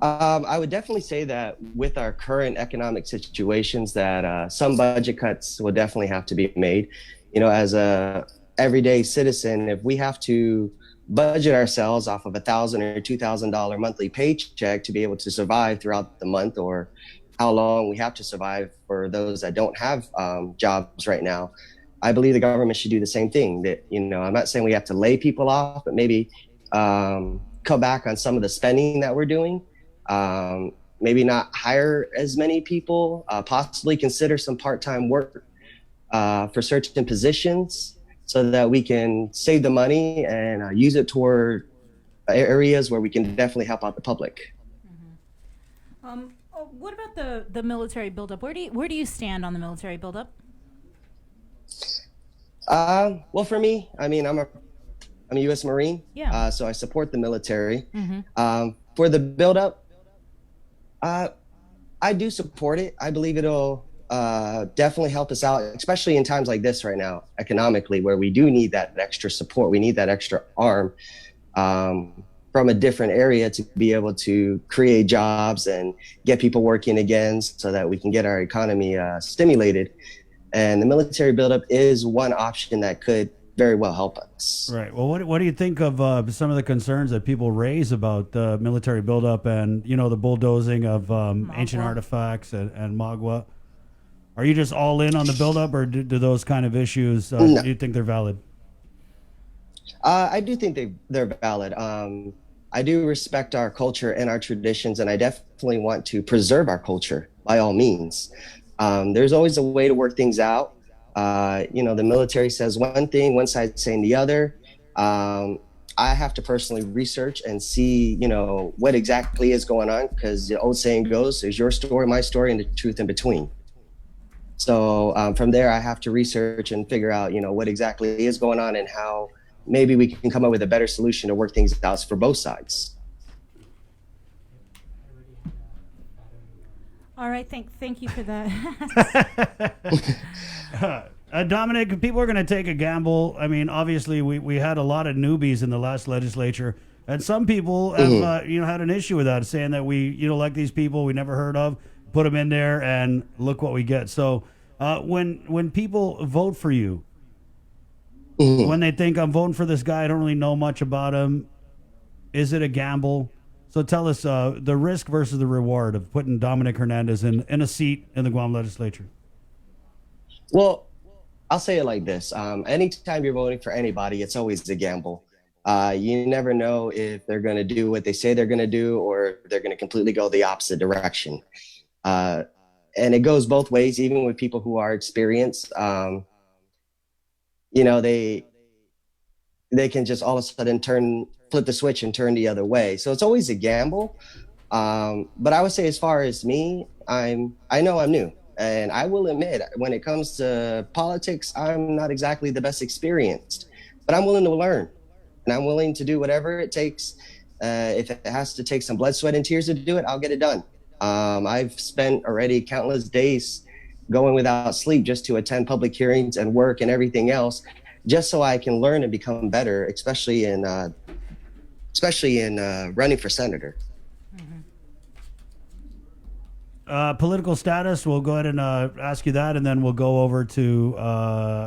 I would definitely say that with our current economic situations, that some budget cuts will definitely have to be made. As a everyday citizen, if we have to budget ourselves off of $1,000 or $2,000 monthly paycheck to be able to survive throughout the month, or how long we have to survive for those that don't have jobs right now, I believe the government should do the same thing. That I'm not saying we have to lay people off, but maybe cut back on some of the spending that we're doing. Maybe not hire as many people, possibly consider some part-time work for certain positions so that we can save the money and use it toward areas where we can definitely help out the public. What about the military buildup? Where do you stand on the military buildup? Well, for me, I mean, I'm a U.S. Marine, Yeah. so I support the military. Mm-hmm. For the buildup, I do support it. I believe it'll definitely help us out, especially in times like this right now, economically, where we do need that extra support. We need that extra arm from a different area to be able to create jobs and get people working again so that we can get our economy stimulated. And the military buildup is one option that could very well help us. Right. Well, what do you think of some of the concerns that people raise about the military buildup and, the bulldozing of ancient artifacts and Magua? Are you just all in on the buildup, or do those kind of issues, No. do you think they're valid? I do think they're valid. I do respect our culture and our traditions, and I definitely want to preserve our culture by all means. There's always a way to work things out. The military says one thing, one side's saying the other. I have to personally research and see, what exactly is going on, because the old saying goes, there's your story, my story, and the truth in between. So from there, I have to research and figure out, what exactly is going on and how maybe we can come up with a better solution to work things out for both sides. All right, thank you for that. Dominic, people are going to take a gamble. I mean, obviously, we had a lot of newbies in the last legislature, and some people have had an issue with that, saying that we like these people we never heard of, put them in there, and look what we get. So when people vote for you, when they think I'm voting for this guy, I don't really know much about him, is it a gamble? So tell us the risk versus the reward of putting Dominic Hernandez in a seat in the Guam legislature. Well, I'll say it like this. Anytime you're voting for anybody, it's always a gamble. You never know if they're going to do what they say they're going to do, or they're going to completely go the opposite direction. And it goes both ways, even with people who are experienced. They can just all of a sudden flip the switch and turn the other way. So it's always a gamble. But I would say, as far as me, I know I'm new. And I will admit, when it comes to politics, I'm not exactly the best experienced, but I'm willing to learn, and I'm willing to do whatever it takes. If it has to take some blood, sweat, and tears to do it, I'll get it done. I've spent already countless days going without sleep just to attend public hearings and work and everything else, just so I can learn and become better, especially in running for senator. Political status, we'll go ahead and ask you that, and then we'll go over to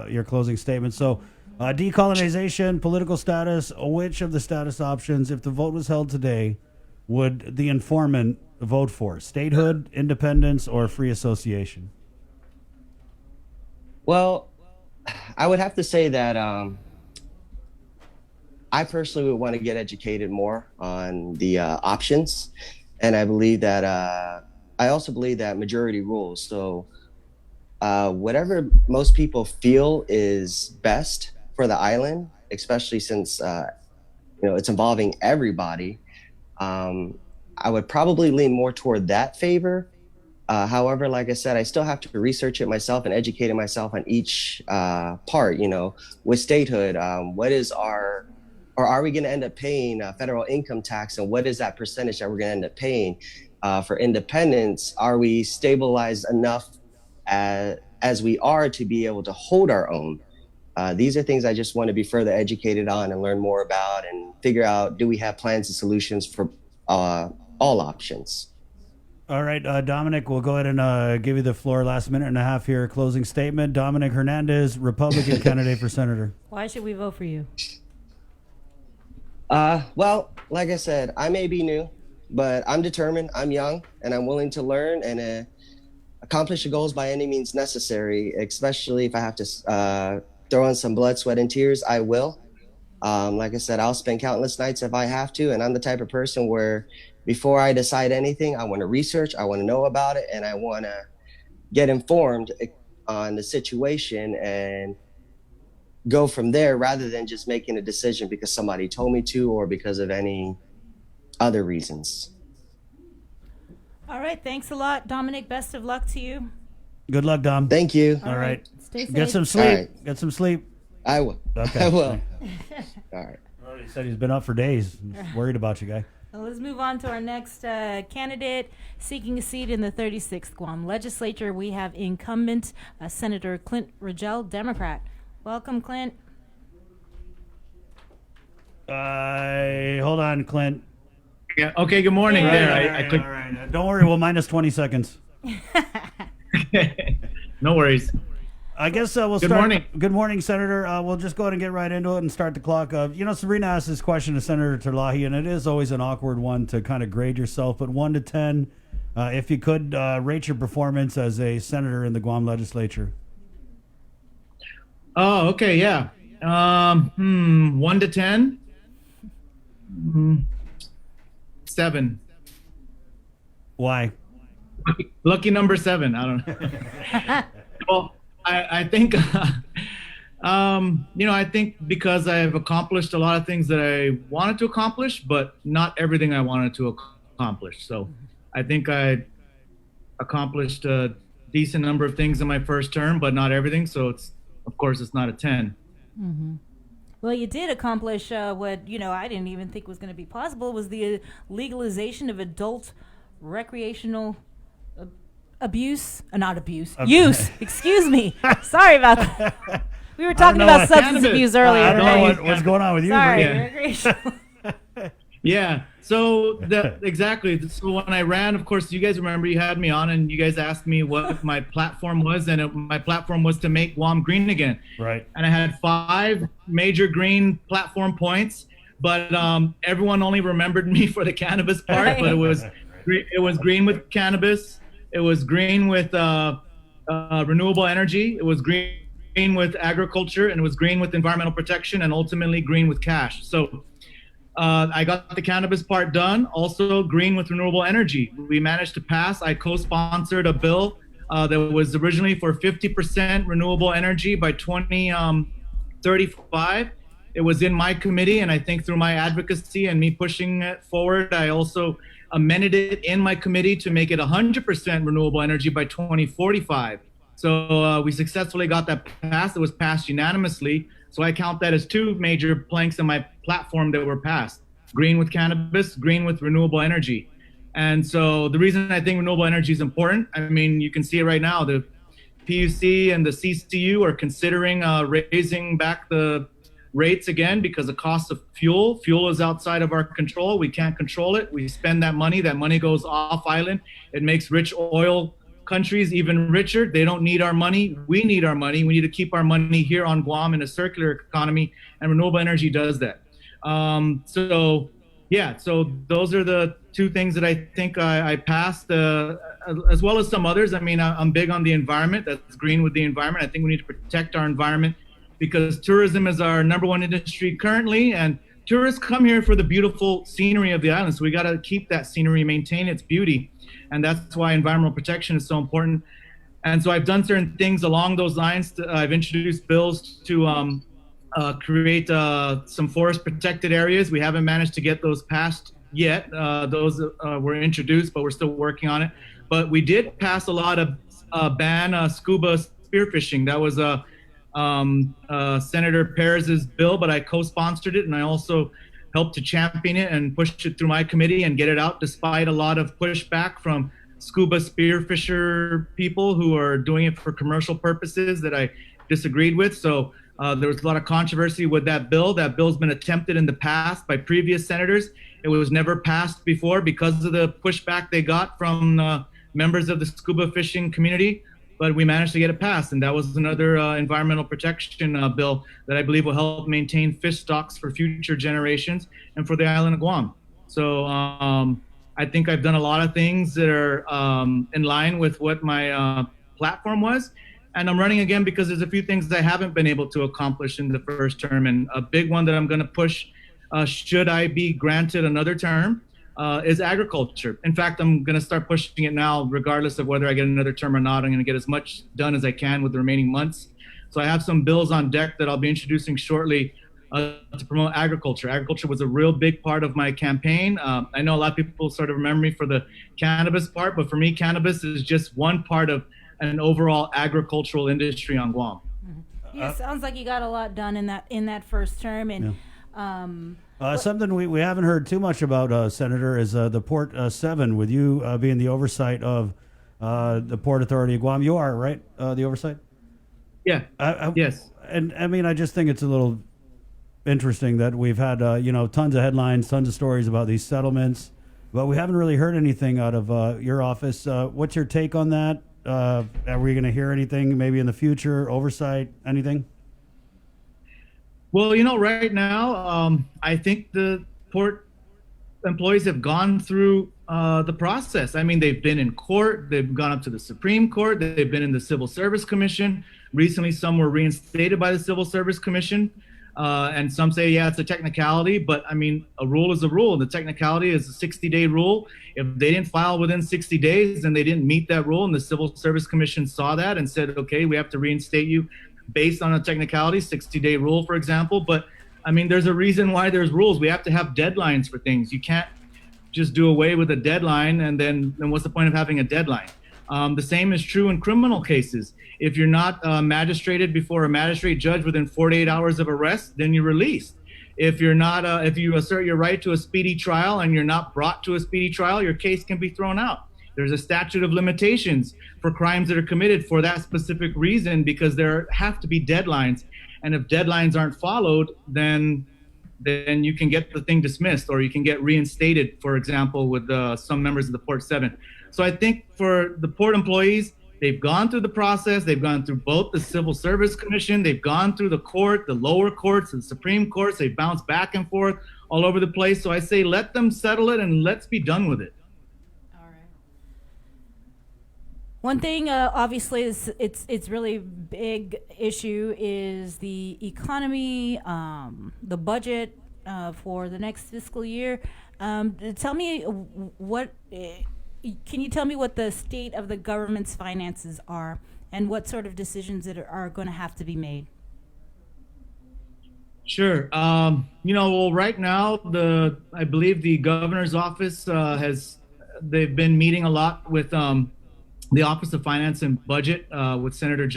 your closing statement. So decolonization, political status, which of the status options, if the vote was held today, would the informant vote for? Statehood, independence, or free association? Well, I would have to say that I personally would want to get educated more on the options, and I believe that I also believe that majority rules. So whatever most people feel is best for the island, especially since it's involving everybody, I would probably lean more toward that favor. However, like I said, I still have to research it myself and educate myself on each part. With statehood, what is our, or are we going to end up paying federal income tax, and what is that percentage that we're going to end up paying? For independence, are we stabilized enough as we are to be able to hold our own? These are things I just want to be further educated on and learn more about, and figure out, do we have plans and solutions for all options? All right, Dominic, we'll go ahead and give you the floor. Last minute and a half here. Closing statement. Dominic Hernandez, Republican candidate for senator. Why should we vote for you? Well, like I said, I may be new, but I'm determined, I'm young, and I'm willing to learn and accomplish the goals by any means necessary, especially if I have to throw in some blood, sweat, and tears, I will. Like I said, I'll spend countless nights if I have to. And I'm the type of person where before I decide anything, I want to research, I want to know about it, and I want to get informed on the situation and go from there rather than just making a decision because somebody told me to or because of any other reasons. All right. Thanks a lot, Dominic. Best of luck to you. Good luck, Dom. Thank you. All right. Stay safe. Get some sleep. All right. Get some sleep. I will. Okay. I will. All right. He said he's been up for days. He's worried about you, guy. Well, let's move on to our next candidate seeking a seat in the 36th Guam legislature. We have incumbent Senator Clint Rogel, Democrat. Welcome, Clint. Hold on, Clint. Yeah. Okay. Good morning. All there. right, I clicked. all right. Don't worry. We'll minus 20 seconds. No worries. I guess we'll Good start. morning. Good morning, Senator. We'll just go ahead and get right into it and start the clock. Sabrina asked this question to Senator Terlahi, and it is always an awkward one to kind of grade yourself. But 1 to 10, if you could rate your performance as a senator in the Guam legislature. Oh, okay. Yeah. 1 to 10. 7. Why? Lucky number 7. I don't know. Well, I think, I think because I've accomplished a lot of things that I wanted to accomplish, but not everything I wanted to accomplish. So I think I accomplished a decent number of things in my first term, but not everything. So of course, it's not a 10. Mm-hmm. Well, you did accomplish what, I didn't even think was going to be possible, was the legalization of adult recreational use. Excuse me. Sorry about that. We were talking about substance abuse earlier. I don't know what's going on with you. Sorry. Recreational. Yeah. So exactly. So when I ran, of course, you guys remember you had me on and you guys asked me what my platform was, and my platform was to make Guam green again. Right. And I had 5 major green platform points, but everyone only remembered me for the cannabis part. Right. But it was green with cannabis. It was green with renewable energy. It was green with agriculture, and it was green with environmental protection, and ultimately green with cash. So I got the cannabis part done. Also green with renewable energy. We managed to pass. I co-sponsored a bill that was originally for 50% renewable energy by 2035. It was in my committee, and I think through my advocacy and me pushing it forward, I also amended it in my committee to make it 100% renewable energy by 2045. So we successfully got that passed. It was passed unanimously. So I count that as 2 major planks in my platform that were passed. Green with cannabis, green with renewable energy. And so the reason I think renewable energy is important, I mean, you can see it right now. The PUC and the CCU are considering raising back the rates again because the cost of fuel. Fuel is outside of our control. We can't control it. We spend that money. That money goes off island. It makes rich oil countries even richer. They don't need our money. We need our money. We need to keep our money here on Guam in a circular economy, and renewable energy does that. So those are the 2 things that I think I passed, as well as some others. I mean, I'm big on the environment. That's green with the environment. I think we need to protect our environment, because tourism is our #1 industry currently, and tourists come here for the beautiful scenery of the island. So we got to keep that scenery, maintain its beauty. And that's why environmental protection is so important. And so I've done certain things along those lines. I've introduced bills to create some forest protected areas. We haven't managed to get those passed yet. Those were introduced, but we're still working on it. But we did pass a lot of ban scuba spearfishing. That was Senator Perez's bill, but I co-sponsored it, and I also helped to champion it and push it through my committee and get it out, despite a lot of pushback from scuba spearfisher people who are doing it for commercial purposes that I disagreed with. So there was a lot of controversy with that bill. That bill's been attempted in the past by previous senators. It was never passed before because of the pushback they got from members of the scuba fishing community. But we managed to get it passed, and that was another environmental protection bill that I believe will help maintain fish stocks for future generations and for the island of Guam. So I think I've done a lot of things that are in line with what my platform was. And I'm running again because there's a few things that I haven't been able to accomplish in the first term. And a big one that I'm going to push, should I be granted another term, is agriculture. In fact, I'm going to start pushing it now, regardless of whether I get another term or not. I'm going to get as much done as I can with the remaining months. So I have some bills on deck that I'll be introducing shortly to promote agriculture. Agriculture was a real big part of my campaign. I know a lot of people sort of remember me for the cannabis part, but for me, cannabis is just one part of an overall agricultural industry on Guam. Yeah, sounds like you got a lot done in that first term. And something we haven't heard too much about, Senator, is the Port 7, with you being the oversight of the Port Authority of Guam. You are, right? The oversight? Yeah. Yes. And I mean, I just think it's a little interesting that we've had, tons of headlines, tons of stories about these settlements, but we haven't really heard anything out of your office. What's your take on that? Are we going to hear anything maybe in the future, oversight, anything? Well, right now, I think the port employees have gone through the process. I mean, they've been in court, they've gone up to the Supreme Court, they've been in the Civil Service Commission. Recently, some were reinstated by the Civil Service Commission. And some say, yeah, it's a technicality, but I mean, a rule is a rule. The technicality is a 60-day rule. If they didn't file within 60 days, then they didn't meet that rule. And the Civil Service Commission saw that and said, okay, we have to reinstate you based on a technicality, 60-day rule, for example. But I mean, there's a reason why there's rules. We have to have deadlines for things. You can't just do away with a deadline, and then what's the point of having a deadline? The same is true in criminal cases. If you're not magistrated before a magistrate judge within 48 hours of arrest, then you're released. If you're not, if you assert your right to a speedy trial and you're not brought to a speedy trial, your case can be thrown out. There's a statute of limitations for crimes that are committed for that specific reason, because there have to be deadlines. And if deadlines aren't followed, then you can get the thing dismissed, or you can get reinstated, for example, with some members of the Port 7. So I think for the port employees, they've gone through the process. They've gone through both the Civil Service Commission. They've gone through the court, the lower courts, and Supreme Courts. They bounce back and forth all over the place. So I say, let them settle it and let's be done with it. All right. One thing, obviously, is it's really big issue is the economy, the budget for the next fiscal year. Tell me what. Can you tell me what the state of the government's finances are and what sort of decisions that are going to have to be made? Sure. Well, right now, I believe the governor's office they've been meeting a lot with the Office of Finance and Budget with Senator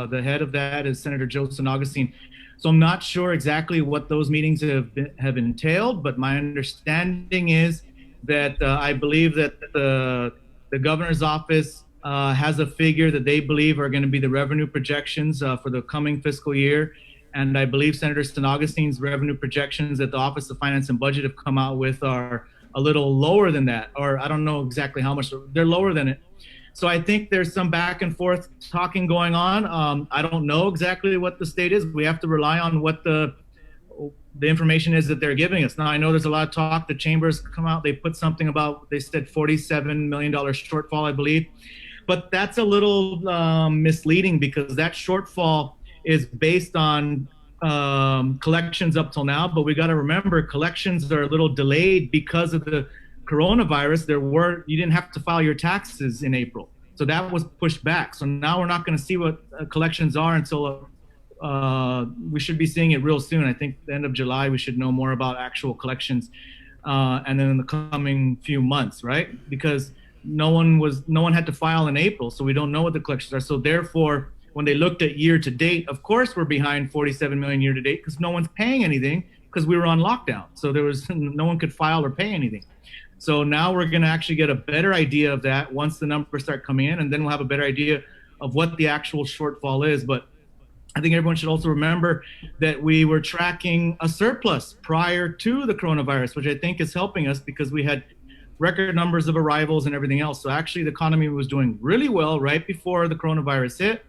the head of that is Senator Janicelynn Augustine. So I'm not sure exactly what those meetings have entailed, but my understanding is that I believe that the governor's office has a figure that they believe are going to be the revenue projections for the coming fiscal year. And I believe Senator Augustine's revenue projections that the Office of Finance and Budget have come out with are a little lower than that, or I don't know exactly how much, they're lower than it. So I think there's some back and forth talking going on. I don't know exactly what the state is. We have to rely on what the information is that they're giving us. Now, I know there's a lot of talk. The chambers come out, they put something about, they said $47 million shortfall, I believe. But that's a little misleading, because that shortfall is based on collections up till now. But we got to remember, collections are a little delayed because of the coronavirus. You didn't have to file your taxes in April. So that was pushed back. So now we're not going to see what collections are until we should be seeing it real soon. I think the end of July, we should know more about actual collections. And then in the coming few months, right? Because no one had to file in April, so we don't know what the collections are. So therefore, when they looked at year to date, of course, we're behind 47 million year to date because no one's paying anything because we were on lockdown. So there was no one could file or pay anything. So now we're going to actually get a better idea of that once the numbers start coming in, and then we'll have a better idea of what the actual shortfall is. But I think everyone should also remember that we were tracking a surplus prior to the coronavirus, which I think is helping us because we had record numbers of arrivals and everything else. So actually the economy was doing really well right before the coronavirus hit.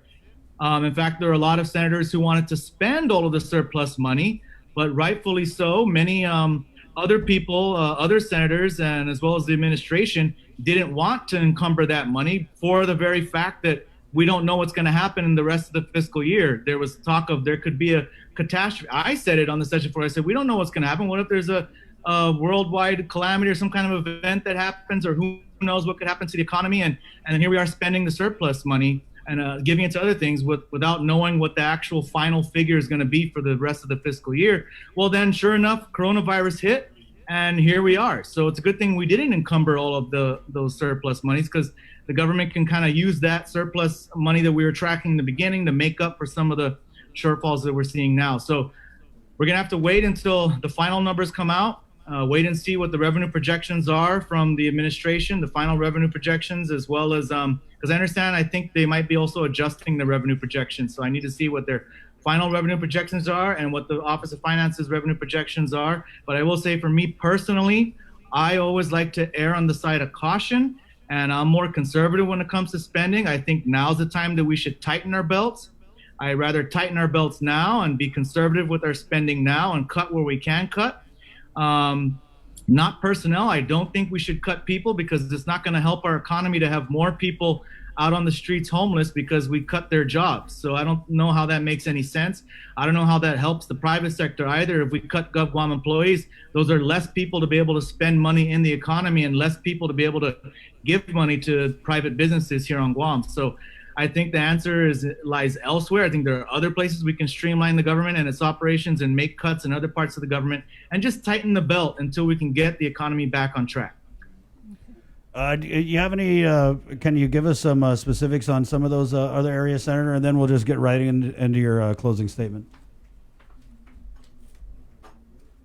In fact, there are a lot of senators who wanted to spend all of the surplus money, but rightfully so. Many other people, other senators, and as well as the administration didn't want to encumber that money for the very fact that we don't know what's going to happen in the rest of the fiscal year. There was talk of there could be a catastrophe. I said it on the session floor. I said, we don't know what's going to happen. What if there's a worldwide calamity or some kind of event that happens, or who knows what could happen to the economy? And then here we are spending the surplus money and giving it to other things without knowing what the actual final figure is going to be for the rest of the fiscal year. Well, then sure enough, coronavirus hit, and here we are. So it's a good thing we didn't encumber all of those surplus monies, because the government can kind of use that surplus money that we were tracking in the beginning to make up for some of the shortfalls that we're seeing now. So we're going to have to wait until the final numbers come out, wait and see what the revenue projections are from the administration, the final revenue projections, as well as, because I understand, I think they might be also adjusting the revenue projections. So I need to see what their final revenue projections are and what the Office of Finance's revenue projections are. But I will say, for me personally, I always like to err on the side of caution, and I'm more conservative when it comes to spending. I think now's the time that we should tighten our belts. I'd rather tighten our belts now and be conservative with our spending now and cut where we can cut. Not personnel. I don't think we should cut people, because it's not going to help our economy to have more people out on the streets homeless because we cut their jobs. So I don't know how that makes any sense. I don't know how that helps the private sector either. If we cut GovGuam employees, those are less people to be able to spend money in the economy and less people to be able to give money to private businesses here on Guam. So I think the answer lies elsewhere. I think there are other places we can streamline the government and its operations and make cuts in other parts of the government and just tighten the belt until we can get the economy back on track. Do you have any, can you give us some specifics on some of those other areas, Senator, and then we'll just get right into your closing statement.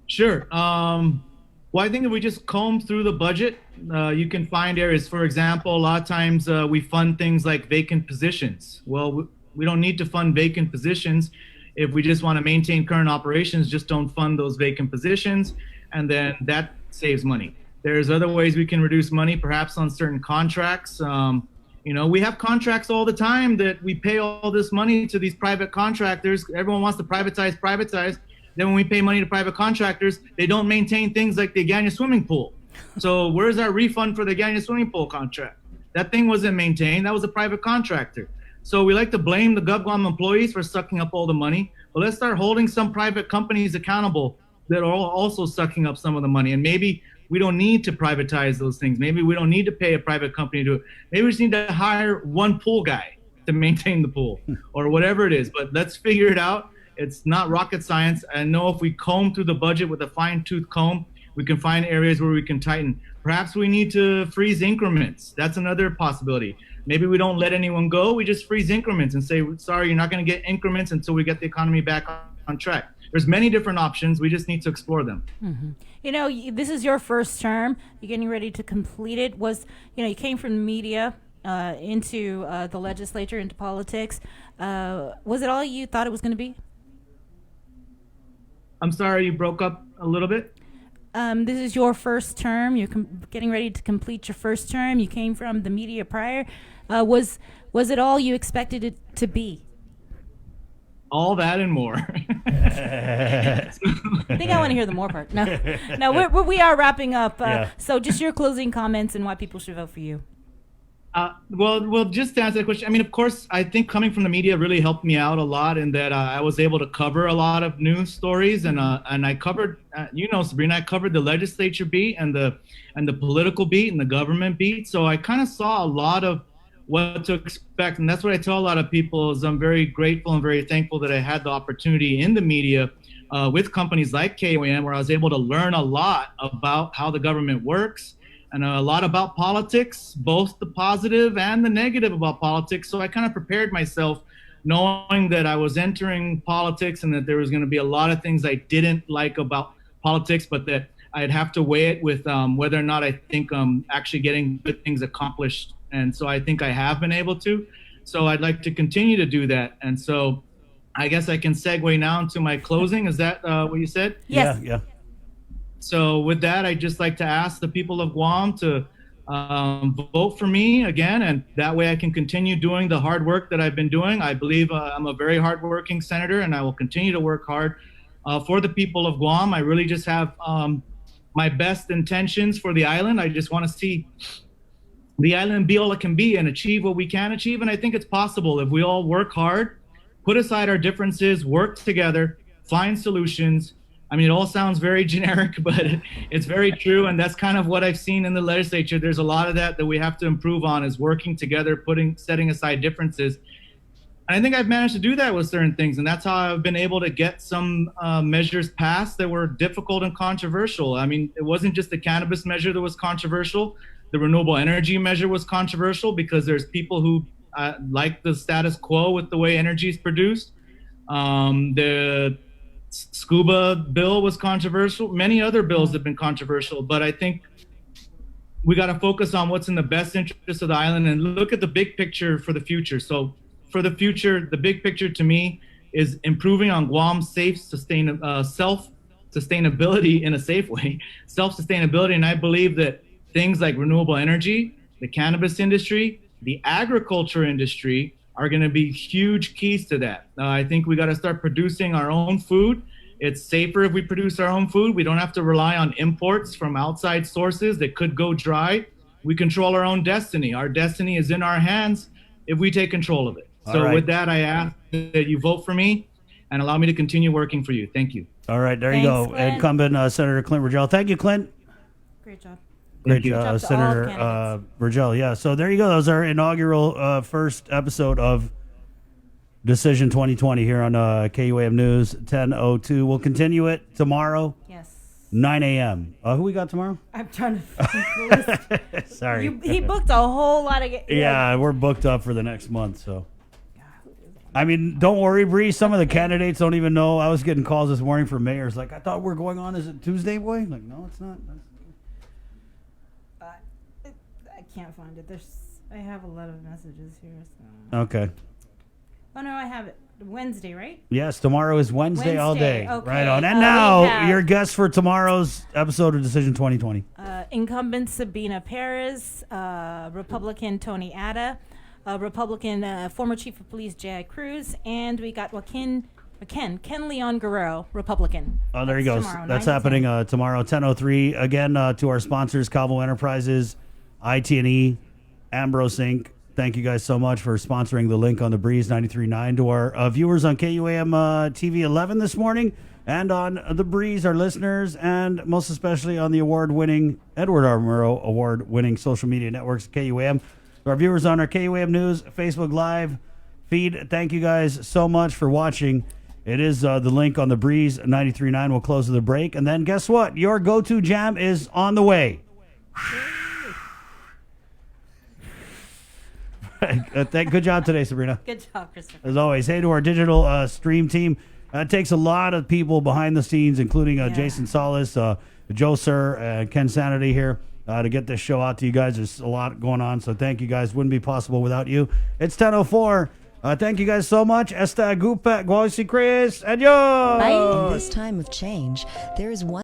Sure. Well, I think if we just comb through the budget, you can find areas. For example, a lot of times we fund things like vacant positions. Well, we don't need to fund vacant positions. If we just want to maintain current operations, just don't fund those vacant positions, and then that saves money. There's other ways we can reduce money, perhaps on certain contracts. We have contracts all the time that we pay all this money to these private contractors. Everyone wants to privatize. Then when we pay money to private contractors, they don't maintain things like the Agana swimming pool. So where's our refund for the Agana swimming pool contract? That thing wasn't maintained. That was a private contractor. So we like to blame the GovGuam employees for sucking up all the money. But let's start holding some private companies accountable that are also sucking up some of the money. And maybe we don't need to privatize those things. Maybe we don't need to pay a private company to do it. Maybe we just need to hire one pool guy to maintain the pool or whatever it is. But let's figure it out. It's not rocket science. I know if we comb through the budget with a fine-tooth comb, we can find areas where we can tighten. Perhaps we need to freeze increments. That's another possibility. Maybe we don't let anyone go. We just freeze increments and say, sorry, you're not going to get increments until we get the economy back on track. There's many different options. We just need to explore them. Mm-hmm. This is your first term. You're getting ready to complete it. You came from the media into the legislature, into politics. Was it all you thought it was going to be? I'm sorry, you broke up a little bit. This is your first term. You're getting ready to complete your first term. You came from the media prior. Was it all you expected it to be? All that and more. I think I want to hear the more part. No, we are wrapping up. So just your closing comments and why people should vote for you. Well, just to answer that question, I mean, of course, I think coming from the media really helped me out a lot in that I was able to cover a lot of news stories, and I covered, Sabrina, I covered the legislature beat and the political beat and the government beat. So I kind of saw a lot of what to expect, and that's what I tell a lot of people is I'm very grateful and very thankful that I had the opportunity in the media with companies like KOAM, where I was able to learn a lot about how the government works and a lot about politics, both the positive and the negative about politics. So I kind of prepared myself knowing that I was entering politics and that there was going to be a lot of things I didn't like about politics, but that I'd have to weigh it with whether or not I think I'm actually getting good things accomplished. And so I think I have been able to. So I'd like to continue to do that. And so I guess I can segue now into my closing. Is that what you said? Yes. Yeah. So with that, I'd just like to ask the people of Guam to vote for me again, and that way I can continue doing the hard work that I've been doing. I believe I'm a very hardworking senator, and I will continue to work hard for the people of Guam. I really just have my best intentions for the island. I just want to see the island be all it can be and achieve what we can achieve. And I think it's possible if we all work hard, put aside our differences, work together, find solutions. I mean, it all sounds very generic, but it's very true. And that's kind of what I've seen in the legislature. There's a lot of that we have to improve on, is working together, setting aside differences. And I think I've managed to do that with certain things. And that's how I've been able to get some measures passed that were difficult and controversial. I mean, it wasn't just the cannabis measure that was controversial. The renewable energy measure was controversial because there's people who like the status quo with the way energy is produced. The scuba bill was controversial. Many other bills have been controversial, but I think we got to focus on what's in the best interest of the island and look at the big picture for the future. So for the future, the big picture to me is improving on Guam's self-sustainability in a safe way, self-sustainability. And I believe that things like renewable energy, the cannabis industry, the agriculture industry are going to be huge keys to that. I think we got to start producing our own food. It's safer if we produce our own food. We don't have to rely on imports from outside sources that could go dry. We control our own destiny. Our destiny is in our hands if we take control of it. So with that, I ask that you vote for me and allow me to continue working for you. Thank you. All right, there you go. Clint. Incumbent Senator Clint Rogel. Thank you, Clint. Great job. Great Good job, job to all Senator candidates. Rogel. Yeah, so there you go. Those are inaugural first episode of Decision 2020 here on KUAM News 10:02. We'll continue it tomorrow. Yes. 9 a.m. Who we got tomorrow? I'm trying to find the list. Sorry. He booked a whole lot of... Yeah, we're booked up for the next month, so. I mean, don't worry, Bree. Some of the candidates don't even know. I was getting calls this morning from mayors. Like, I thought we're going on. Is it Tuesday, boy? Like, no, it's not. I can't find it. I have a lot of messages here. So. Okay. Oh, no, I have it. Wednesday, right? Yes, tomorrow is Wednesday all day. Okay. Right on. And now, your guest for tomorrow's episode of Decision 2020. Incumbent Sabina Perez, Republican Tony Ada, Republican former Chief of Police Jay Cruz, and we got Ken Leon Guerrero, Republican. Oh, there you go. Tomorrow, That's 9 to happening tomorrow, 10:03. Again, to our sponsors, Calvo Enterprises, IT&E, Ambrose Inc. Thank you guys so much for sponsoring the link on the Breeze 93.9. To our viewers on KUAM TV 11 this morning, and on the Breeze, our listeners, and most especially on the award-winning Edward R. Murrow award-winning social media networks, KUAM. To our viewers on our KUAM News Facebook Live feed, thank you guys so much for watching. It is the link on the Breeze 93.9. We'll close with a break. And then guess what? Your go-to jam is on the way. Good job today, Sabrina. Good job, Christopher. As always, hey to our digital stream team. It takes a lot of people behind the scenes, including Jason Solis, Joe Sir, and Ken Sanity here to get this show out to you guys. There's a lot going on, so thank you guys. Wouldn't be possible without you. It's 10:04. Thank you guys so much. Esta Gupa, Guasi Chris, adios. In this time of change, there is one